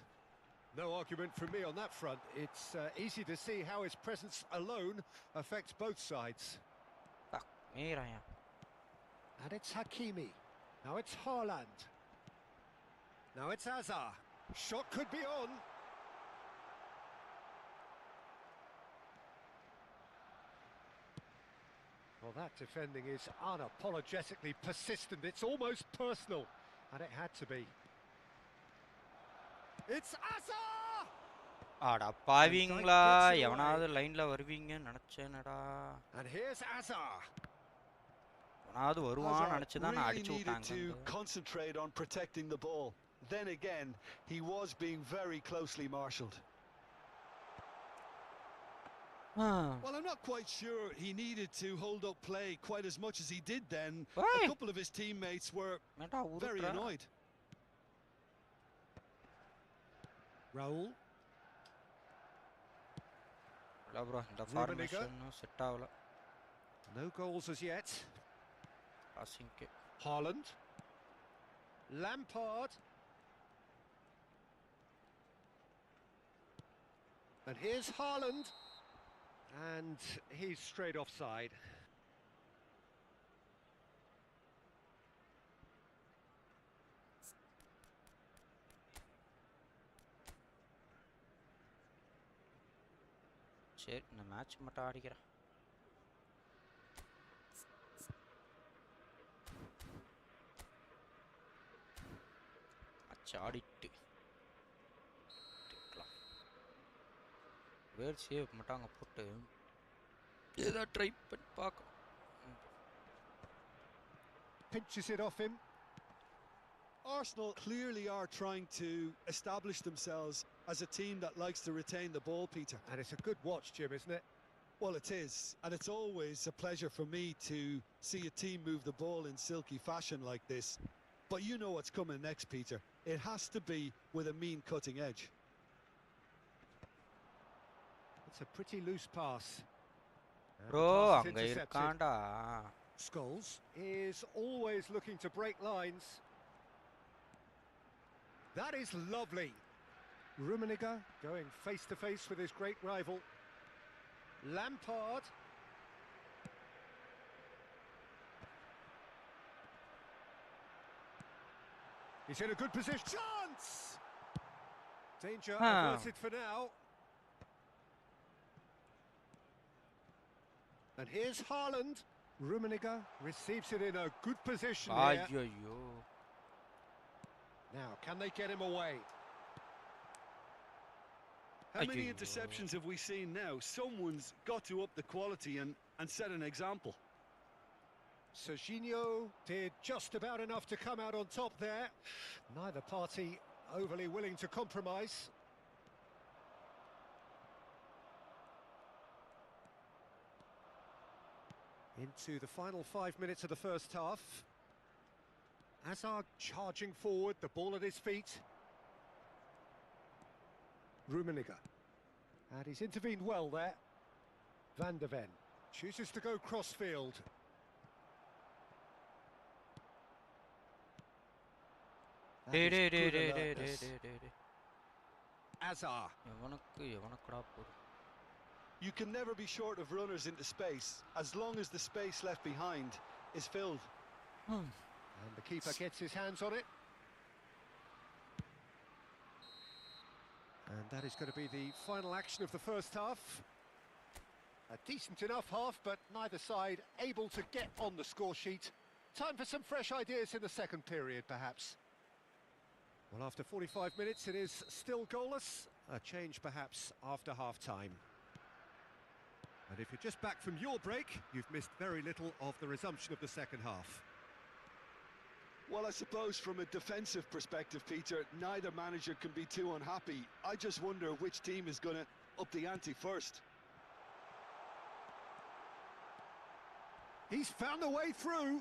No argument from me on that front. It's easy to see how his presence alone affects both sides. And it's Hakimi. Now it's Haaland. Now it's Hazard. Shot could be on. Well, that defending is unapologetically persistent. It's almost personal. And it had to be. It's Hazard! ஆடா பாவீங்களா, எவனாவது லைன்ல வருவீங்கன்னு நினைச்சேனடா. And here's Hazard. எவனாவது வருவான்னு நினைச்சு தான் நான் அடிச்சு விட்டாங்க. To concentrate on protecting the ball. Then again, he was being very closely marshalled. Well, I'm not quite sure he needed to hold up play quite as much as he did then. A couple of his teammates were very annoyed. Raul. No goals as yet. Haaland. Lampard. And here's Haaland. And he's straight offside. சரி, இந்த match மட்டும் ஆடிக்கிறேன். Match ஆடிட்டு வேர் save மட்டும் அங்கே போட்டு ஏதோ try பண்ணி பார்க்கலாம். Pinches it off him. Arsenal clearly are trying to establish themselves as a team that likes to retain the ball, Peter. And it's a good watch, Jim, isn't it? Well, it is, and it's always a pleasure for me to see a team move the ball in silky fashion like this. But you know what's coming next, Peter. It has to be with a mean cutting edge. It's a pretty loose pass. And the Bro, pass is anga intercepted. irukanda. Scholes is always looking to break lines. That is lovely. Rummenigge going face to face with his great rival. Lampard. He's in a good position. Chance! Danger averted for now. And here's Haaland. Rummenigge receives it in a good position here. Ayyo. Now, can they get him away? How many Ayyo. interceptions have we seen now? Someone's got to up the quality and set an example. Serginho did just about enough to come out on top there. Neither party overly willing to compromise. Into the final 5 minutes of the first half. Hazard charging forward, the ball at his feet. Rummenigge. And he's intervened well there. Van der Ven chooses to go crossfield. That is good alertness. Hazard. எவனுக்குடா போகுது? You can never be short of runners into space, as long as the space left behind is filled. And the keeper gets his hands on it. And that is going to be the final action of the first half. A decent enough half, but neither side able to get on the score sheet. Time for some fresh ideas in the second period, perhaps. Well, after 45 minutes, it is still goalless. A change, perhaps, after half-time. And if you're just back from your break, you've missed very little of the resumption of the second half. Well, I suppose from a defensive perspective, Peter, neither manager can be too unhappy. I just wonder which team is going to up the ante first. He's found a way through.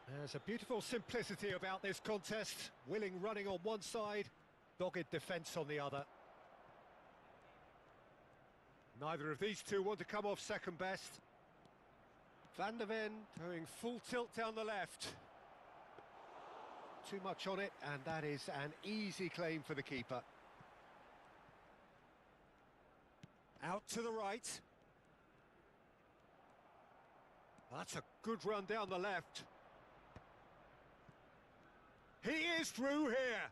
There's a beautiful simplicity about this contest. Willing running on one side, dogged defence on the other. Neither of these two want to come off second best. Van der Ven going full tilt down the left. Too much on it, and that is an easy claim for the keeper. Out to the right. That's a good run down the left. He is through here.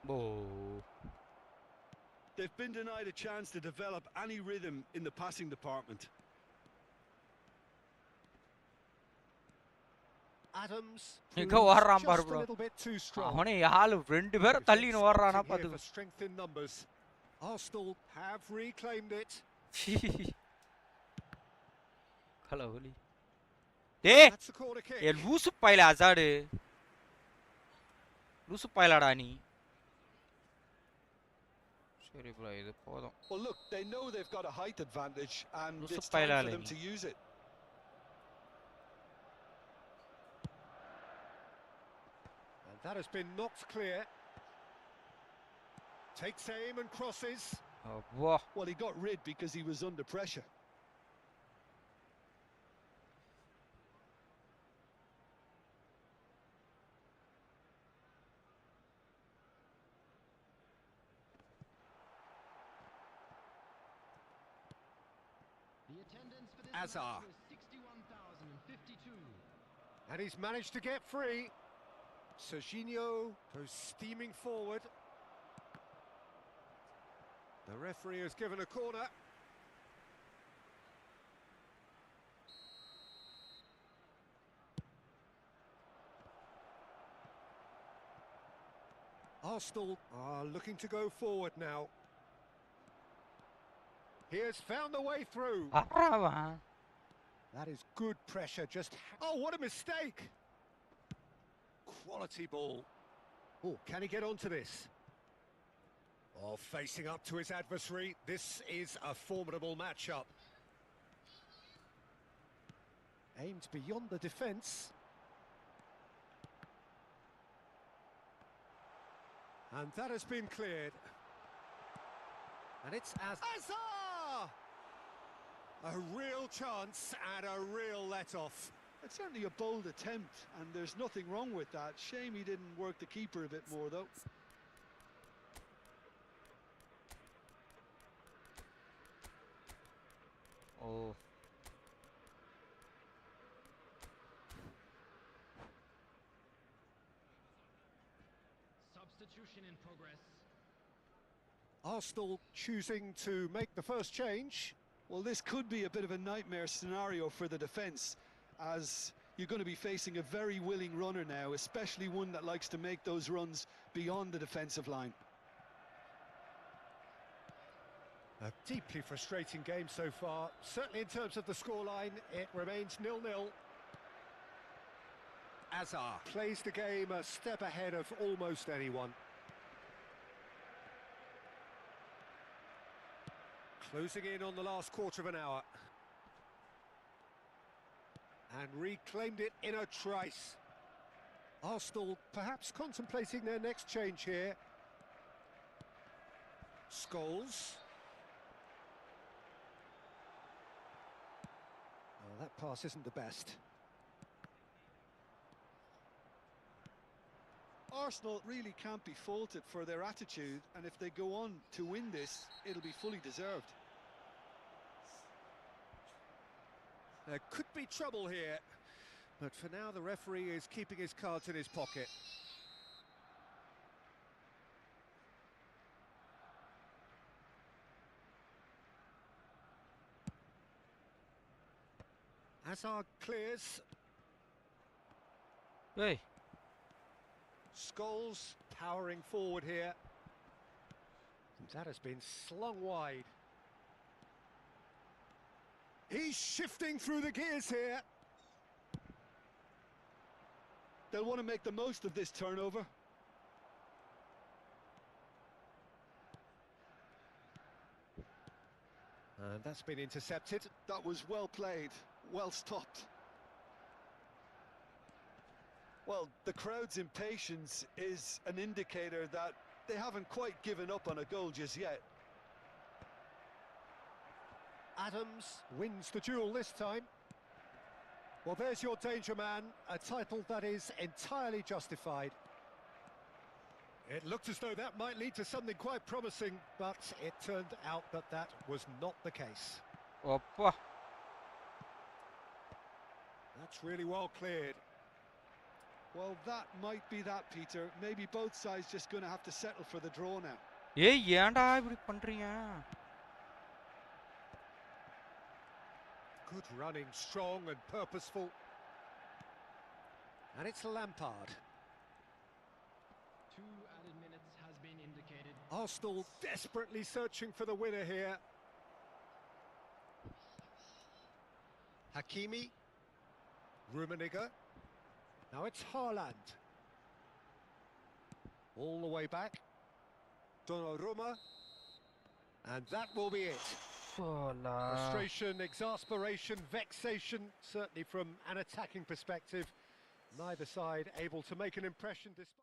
Oh. They've been denied a chance to develop any rhythm in the passing department. Adams எங்க ஓடுறான் பாரு just a bro. little bit too strong. அவனே ஆளு ரெண்டு பேரை தள்ளின்னு ஓடுறானா Here பாத்து. for strength in numbers. Arsenal have reclaimed it. கலவலி. டேய், That's a corner kick. ஏ லூசு பையல அசாடு. லூசு பையலாடா நீ. சரி bro, இது போதும். Well, look, they know they've got a height advantage, and Lusu it's time for pailale them ni. to use it. And that has been knocked clear. Takes aim and crosses. அப்பா. Well, he got rid because he was under pressure. The attendance for this Hazard. match was 61,052. And he's managed to get free. Serginho goes steaming forward. The referee has given a corner. Arsenal are looking to go forward now. He has found the way through. அறாவா. That is good pressure. Oh, what a mistake! Quality ball. Oh, can he get onto this? Oh, facing up to his adversary. This is a formidable matchup. Aimed beyond the defence. And that has been cleared. And it's Azar! A real chance and a real let-off. It's certainly a bold attempt, and there's nothing wrong with that. Shame he didn't work the keeper a bit more, though. Oh. Substitution in progress. Arsenal choosing to make the first change. Well, this could be a bit of a nightmare scenario for the defence, as you're going to be facing a very willing runner now, especially one that likes to make those runs beyond the defensive line. A deeply frustrating game so far. Certainly in terms of the scoreline, it remains 0-0. Azar plays the game a step ahead of almost anyone. Closing in on the last quarter of an hour. And reclaimed it in a trice. Arsenal perhaps contemplating their next change here. Scholes. Oh, that pass isn't the best. Arsenal really can't be faulted for their attitude, and if they go on to win this, it'll be fully deserved. There could be trouble here, but for now the referee is keeping his cards in his pocket. Hazard clears. Hey. Scholes powering forward here. That has been slung wide. He's shifting through the gears here. They'll want to make the most of this turnover. And that's been intercepted. That was well played, well stopped. Well, the crowd's impatience is an indicator that they haven't quite given up on a goal just yet. Adams wins the duel this time. Well, there's your danger man, a title that is entirely justified. It looked as though that might lead to something quite promising, but it turned out that that was not the case. Oppa. That's really well cleared. Well, that might be that, Peter. Maybe both sides just going to have to settle for the draw now. ஏய் ஏன்டா இப்படி பண்றீங்க? Good running, strong and purposeful. And it's Lampard. 2 added minutes has been indicated. Arsenal desperately searching for the winner here. Hakimi. Rummenigge. Now it's Haaland. All the way back. Donnarumma. And that will be it. Frustration, exasperation, vexation, certainly from an attacking perspective. Neither side able to make an impression despite...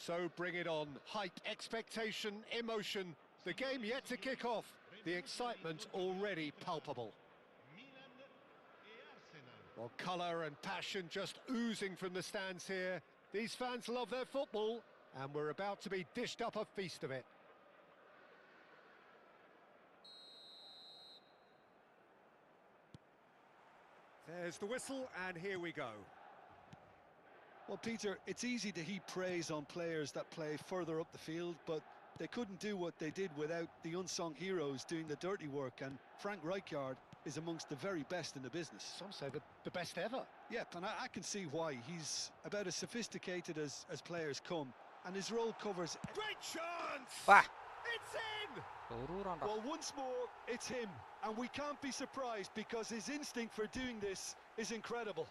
So bring it on. Hype, expectation, emotion. The game yet to kick off. The excitement already palpable. Well, colour and passion just oozing from the stands here. These fans love their football, and we're about to be dished up a feast of it. There's the whistle, and here we go. Well, Peter, it's easy to heap praise on players that play further up the field, but they couldn't do what they did without the unsung heroes doing the dirty work, and Frank Rijkaard is amongst the very best in the business. Some say the best ever. Yep, and I can see why. He's about as sophisticated as players come, and his role covers... Great chance! Bah. It's in! Well, once more, it's him, and we can't be surprised because his instinct for doing this is incredible.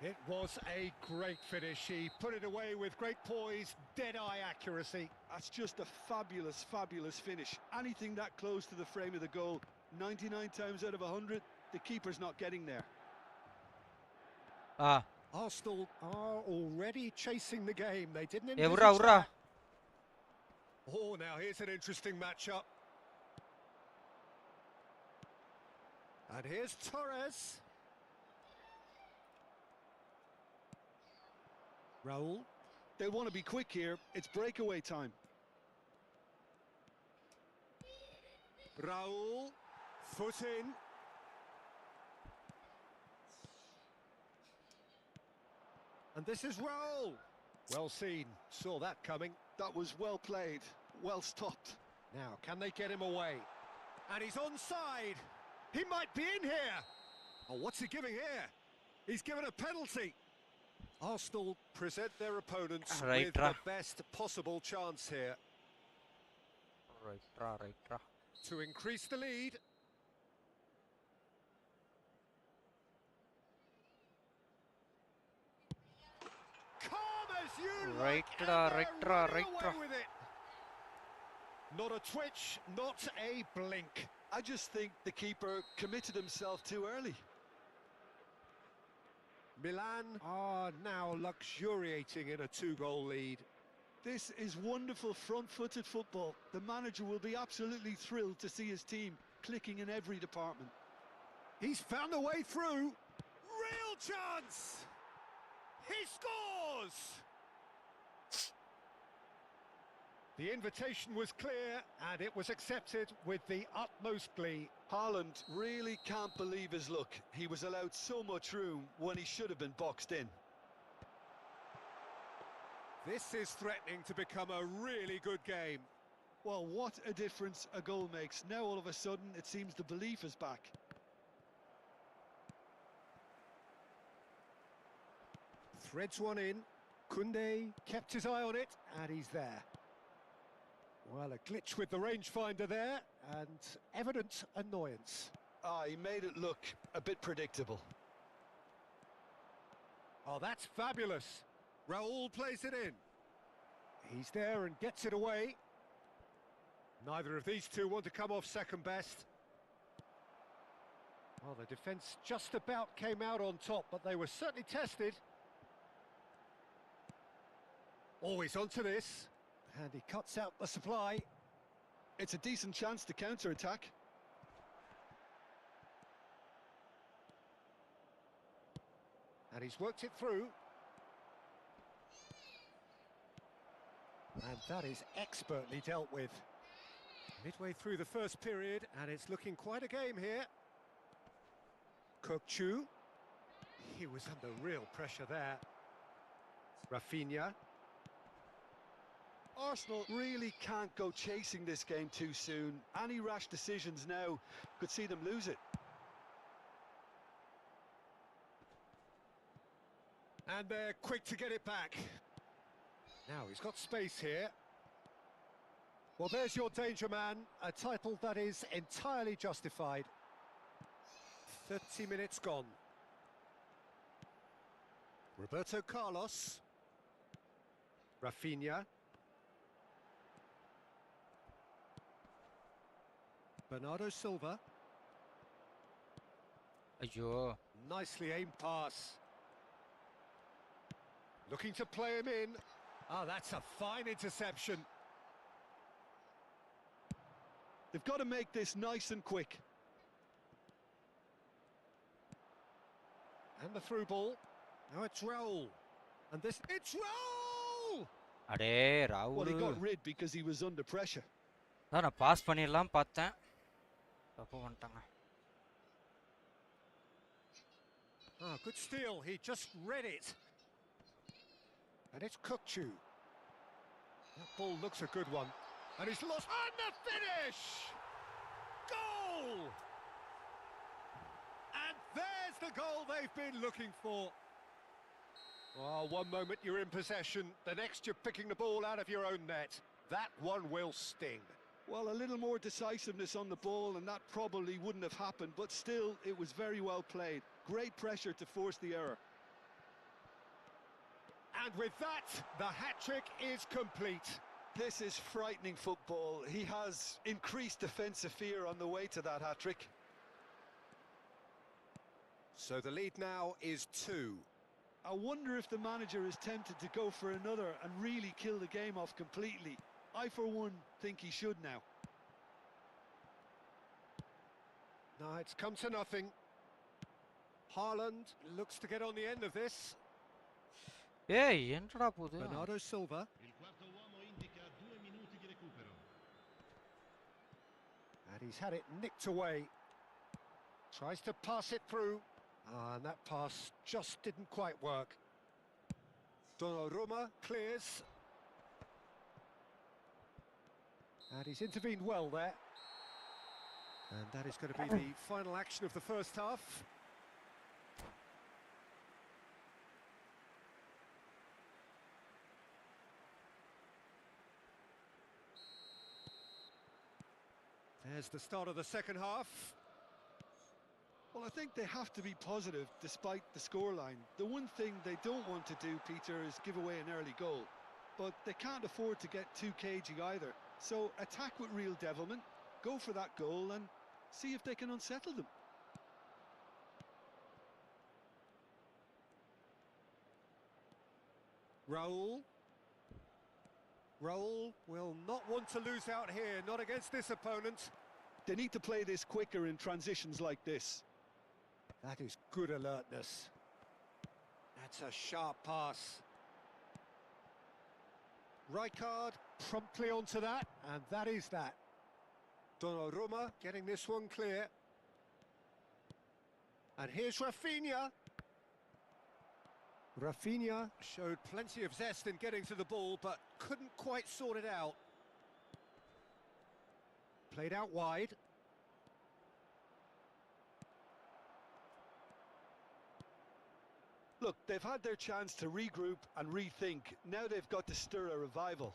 It was a great finish. He put it away with great poise, dead-eye accuracy. That's just a fabulous, fabulous finish. Anything that close to the frame of the goal, 99 times out of 100, the keeper's not getting there. Arsenal are already chasing the game. They didn't Yeah, envisage urra. that. Oh, now here's an interesting matchup. And here's Torres. Raul. They'll want to be quick here. It's breakaway time. Raul. Foot in. And this is Raul. Well seen. Saw that coming. That was well played, well stopped. Now, can they get him away? And he's onside. He might be in here. Oh, what's he giving here? He's given a penalty. Arsenal present their opponents with the best possible chance here. To increase the lead. Calm as you like, and they're running away with it. Not a twitch, not a blink. I just think the keeper committed himself too early. Milan are now luxuriating in a 2-goal lead. This is wonderful front-footed football. The manager will be absolutely thrilled to see his team clicking in every department. He's found a way through. Real chance! He scores! The invitation was clear, and it was accepted with the utmost glee. Haaland really can't believe his luck. He was allowed so much room when he should have been boxed in. This is threatening to become a really good game. Well, what a difference a goal makes. Now all of a sudden it seems the belief is back. Threads one in. Koundé kept his eye on it, and he's there. Well, a glitch with the rangefinder there, and evident annoyance. He made it look a bit predictable. Oh, that's fabulous. Raul plays it in. He's there and gets it away. Neither of these two want to come off second best. Well, the defence just about came out on top, but they were certainly tested. Always onto this. And he cuts out the supply. It's a decent chance to counter-attack. And he's worked it through. And that is expertly dealt with. Midway through the first period, and it's looking quite a game here. Kokchu. He was under real pressure there. Rafinha. Arsenal really can't go chasing this game too soon. Any rash decisions now could see them lose it. And they're quick to get it back. Now he's got space here. Well, there's your danger man, a title that is entirely justified. 30 minutes gone. Roberto Carlos. Rafinha. Bernardo Silva. Ayyo. Nicely aimed pass. Looking to play him in. Oh, that's a fine interception. They've got to make this nice and quick. And the through ball. Now it's Raul. And this, it's Raul! அடே Well, he ராகுல் got rid because he was under pressure. அதான் நான் pass பண்ணிடலாம் பார்த்தேன் தப்பு பண்ணிட்டாங்க. Ah, good steal. He just read it. And it's Kukchu. That ball looks a good one. And he's lost. And the finish! Goal! And there's the goal they've been looking for. Oh, one moment you're in possession, the next you're picking the ball out of your own net. That one will sting. Well, a little more decisiveness on the ball and that probably wouldn't have happened, but still, it was very well played. Great pressure to force the error. And with that, the hat-trick is complete. This is frightening football. He has increased defensive fear on the way to that hat-trick. So the lead now is 2. I wonder if the manager is tempted to go for another and really kill the game off completely. I, for one, think he should now. No, it's come to nothing. Haaland looks to get on the end of this. ஏய் என்னடா போகுது Bernardo Silva. Il quarto uomo indica 2 minuti di recupero. And he's had it nicked away. Tries to pass it through. And that pass just didn't quite work. Donnarumma clears. And he's intervened well there. And that is going to be the final action of the first half. There's the start of the second half. Well, I think they have to be positive despite the scoreline. The one thing they don't want to do, Peter, is give away an early goal. But they can't afford to get too cagey either. So attack with real devilment, go for that goal and see if they can unsettle them. Raul. Raul will not want to lose out here, not against this opponent. They need to play this quicker in transitions like this. That is good alertness. That's a sharp pass. Rijkaard promptly onto that, and that is that. Donnarumma getting this one clear. And here's Rafinha. Rafinha showed plenty of zest in getting to the ball, but couldn't quite sort it out. Played out wide. Look, they've had their chance to regroup and rethink. Now they've got to stir a revival.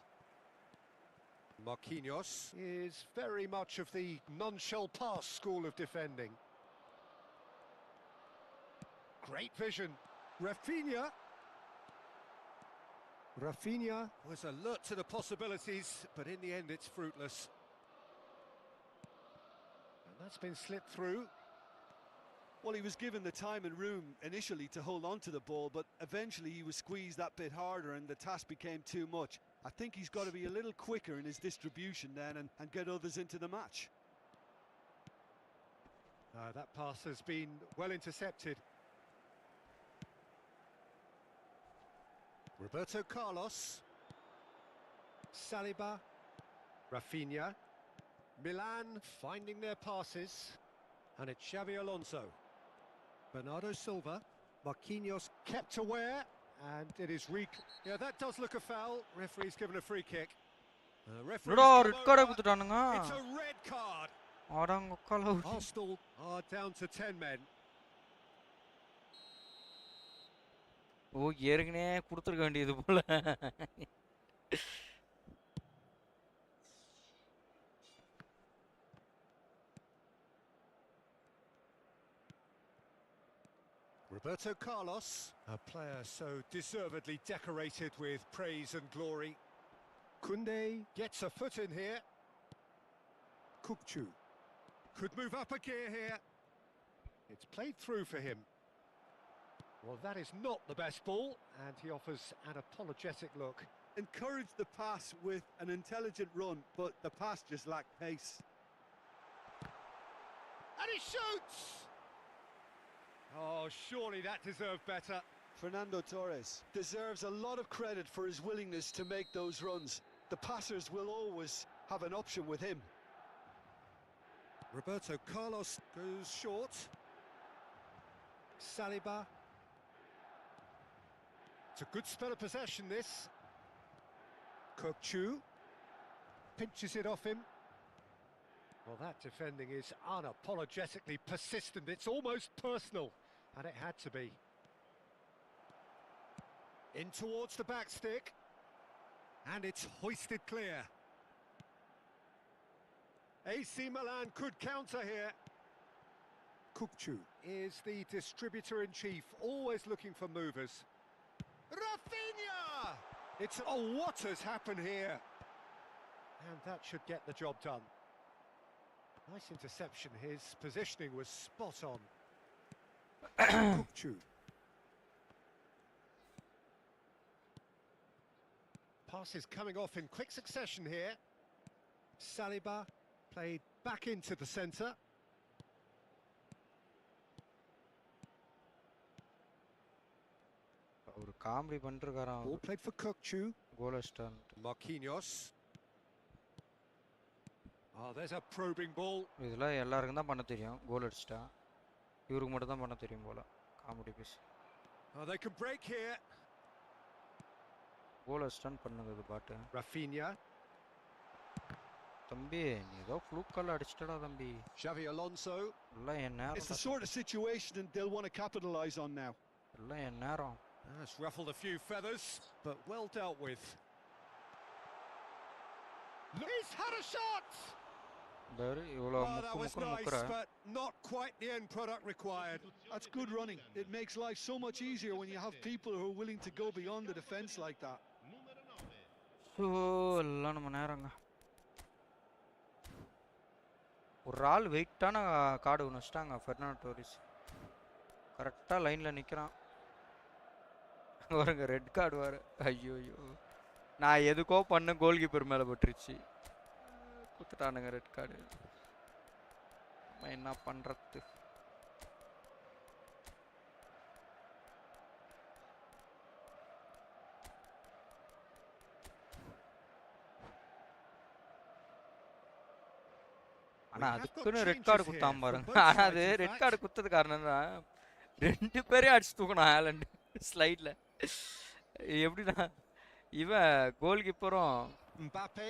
Marquinhos is very much of the none-shall-pass school of defending. Great vision. Rafinha. Rafinha was alert to the possibilities, but in the end it's fruitless. And that's been slipped through. Well, he was given the time and room initially to hold on to the ball, but eventually he was squeezed that bit harder and the task became too much. I think he's got to be a little quicker in his distribution then and get others into the match. That pass has been well intercepted. Roberto Carlos. Saliba. Rafinha. Milan finding their passes. And it's Xabi Alonso. Bernardo Silva. Marquinhos kept aware. And it is yeah, that does look a foul. Referee's given a free kick. Referee's come over. It's a red card. Arsenal are down to 10 men. ஓ ஏற்கனவே கொடுத்துருக்க வேண்டியது போல. Roberto Carlos, a player so deservedly decorated with praise and glory. Koundé gets a foot in here. Kukchu could move up a gear here. It's played through for him. Well, that is not the best ball, and he offers an apologetic look. encouraged the pass with an intelligent run, but the pass just lacked pace. And he shoots! Oh, surely that deserved better. Fernando Torres deserves a lot of credit for his willingness to make those runs. The passers will always have an option with him. Roberto Carlos goes short. Saliba. It's a good spell of possession, this. Kokchu pinches it off him. Well, that defending is unapologetically persistent. It's almost personal, and it had to be. In towards the back stick, and it's hoisted clear. AC Milan could counter here. Kokchu is the distributor-in-chief, always looking for movers. Rafinha! It's, oh, what has happened here? And that should get the job done. Nice interception, his positioning was spot on. Kokchu. Pass is coming off in quick succession here. Saliba played back into the centre. ஒரு comedy பண்ணிருக்காராம். Ball played for Kokchu. Goal அடிச்சிட்டான். Marquinhos. Oh, there's a probing ball. இதெல்லாம் எல்லாருக்கும் தான் பண்ண தெரியும். கோல் அடிச்சிட்டா. இவருக்கு மட்டும் தான் பண்ண தெரியும் போல. Comedy piece. Oh, they can break here. Goal அடிச்சிட்டான் பண்ணுங்க இது பாட்டு. Rafinha. தம்பி நீ ஏதோ ஃப்ளூக்கால அடிச்சிட்டடா தம்பி. Xavi Alonso. எல்லாம் என் நேரம். It's the sort of situation that they'll want to capitalize on now. எல்லாம் என் நேரம். That's ruffled a few feathers, but well dealt with. He's had a shot! இவ்வளோ Oh, that was முக்கு nice, முக்குற. but not quite the end product required. That's good running. It makes life so much easier when you have people who are willing to go beyond the defence like that. So எல்லாம் நம்ம நேரங்க. ஒரு ஆள் வெயிட்டான card ஒன்று வச்சிட்டாங்க Fernando Tories. கரெக்டாக லைனில் நிற்கிறான். வருங்க ரெட் கார்டு வர. ஐயோ ஐயோ நான் எதுக்கோ பண்ண கோல் கீப்பர் மேலே பட்டுருச்சு. குத்துட்டானுங்க ரெட் கார்டு. நம்ம என்ன பண்ணுறது? ஆனால் அதுக்குன்னு ரெட் கார்டு குத்தாம பாருங்க. ஆனால் அது ரெட் கார்டு குத்தது காரணம் தான் 2 பேரையும் அடிச்சு தூக்கணும் ஹாலண்ட் ஸ்லைடில். எப்படின்னா இவன் கோல் கீப்பரும் Mbappe,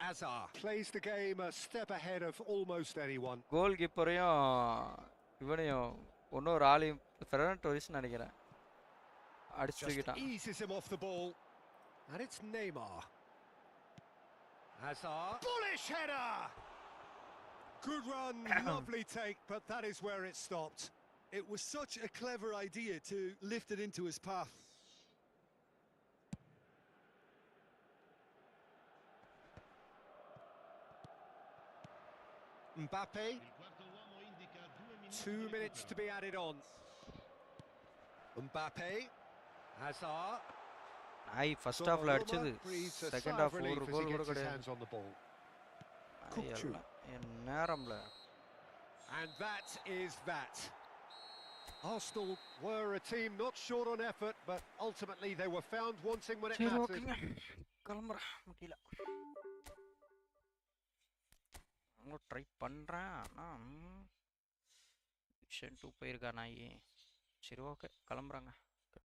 Azar plays the game a step ahead of almost anyone. கோல் கீப்பரையும் இவனையும் இன்னொரு ஆளையும் ஃபெர்னாண்டோ டோரிஸ் நினைக்கிறேன் அடிச்சு Just தூக்கிட்டான். eases him off the ball, and it's Neymar. Azar, bullish header. Good run, lovely take, but that is where it stopped. It was such a clever idea to lift it into his path. Mbappe, 2 minutes to be added on. Mbappe, Hazard. நாய் first ஹாஃப்ல அடிச்சது second half ஒரு கோல் கூட கிடையாது. hands on the ball. N நேரம்ல. And that is that. Arsenal were a team not short on effort, but ultimately they were found wanting when it சரி mattered. ஓகேங்க கிளம்புறேன் முடியல. நான் ட்ரை பண்றேன் ஆனால் மிஷன் 2 போயிருக்கா நாய். சரி ஓகே கிளம்புறாங்க.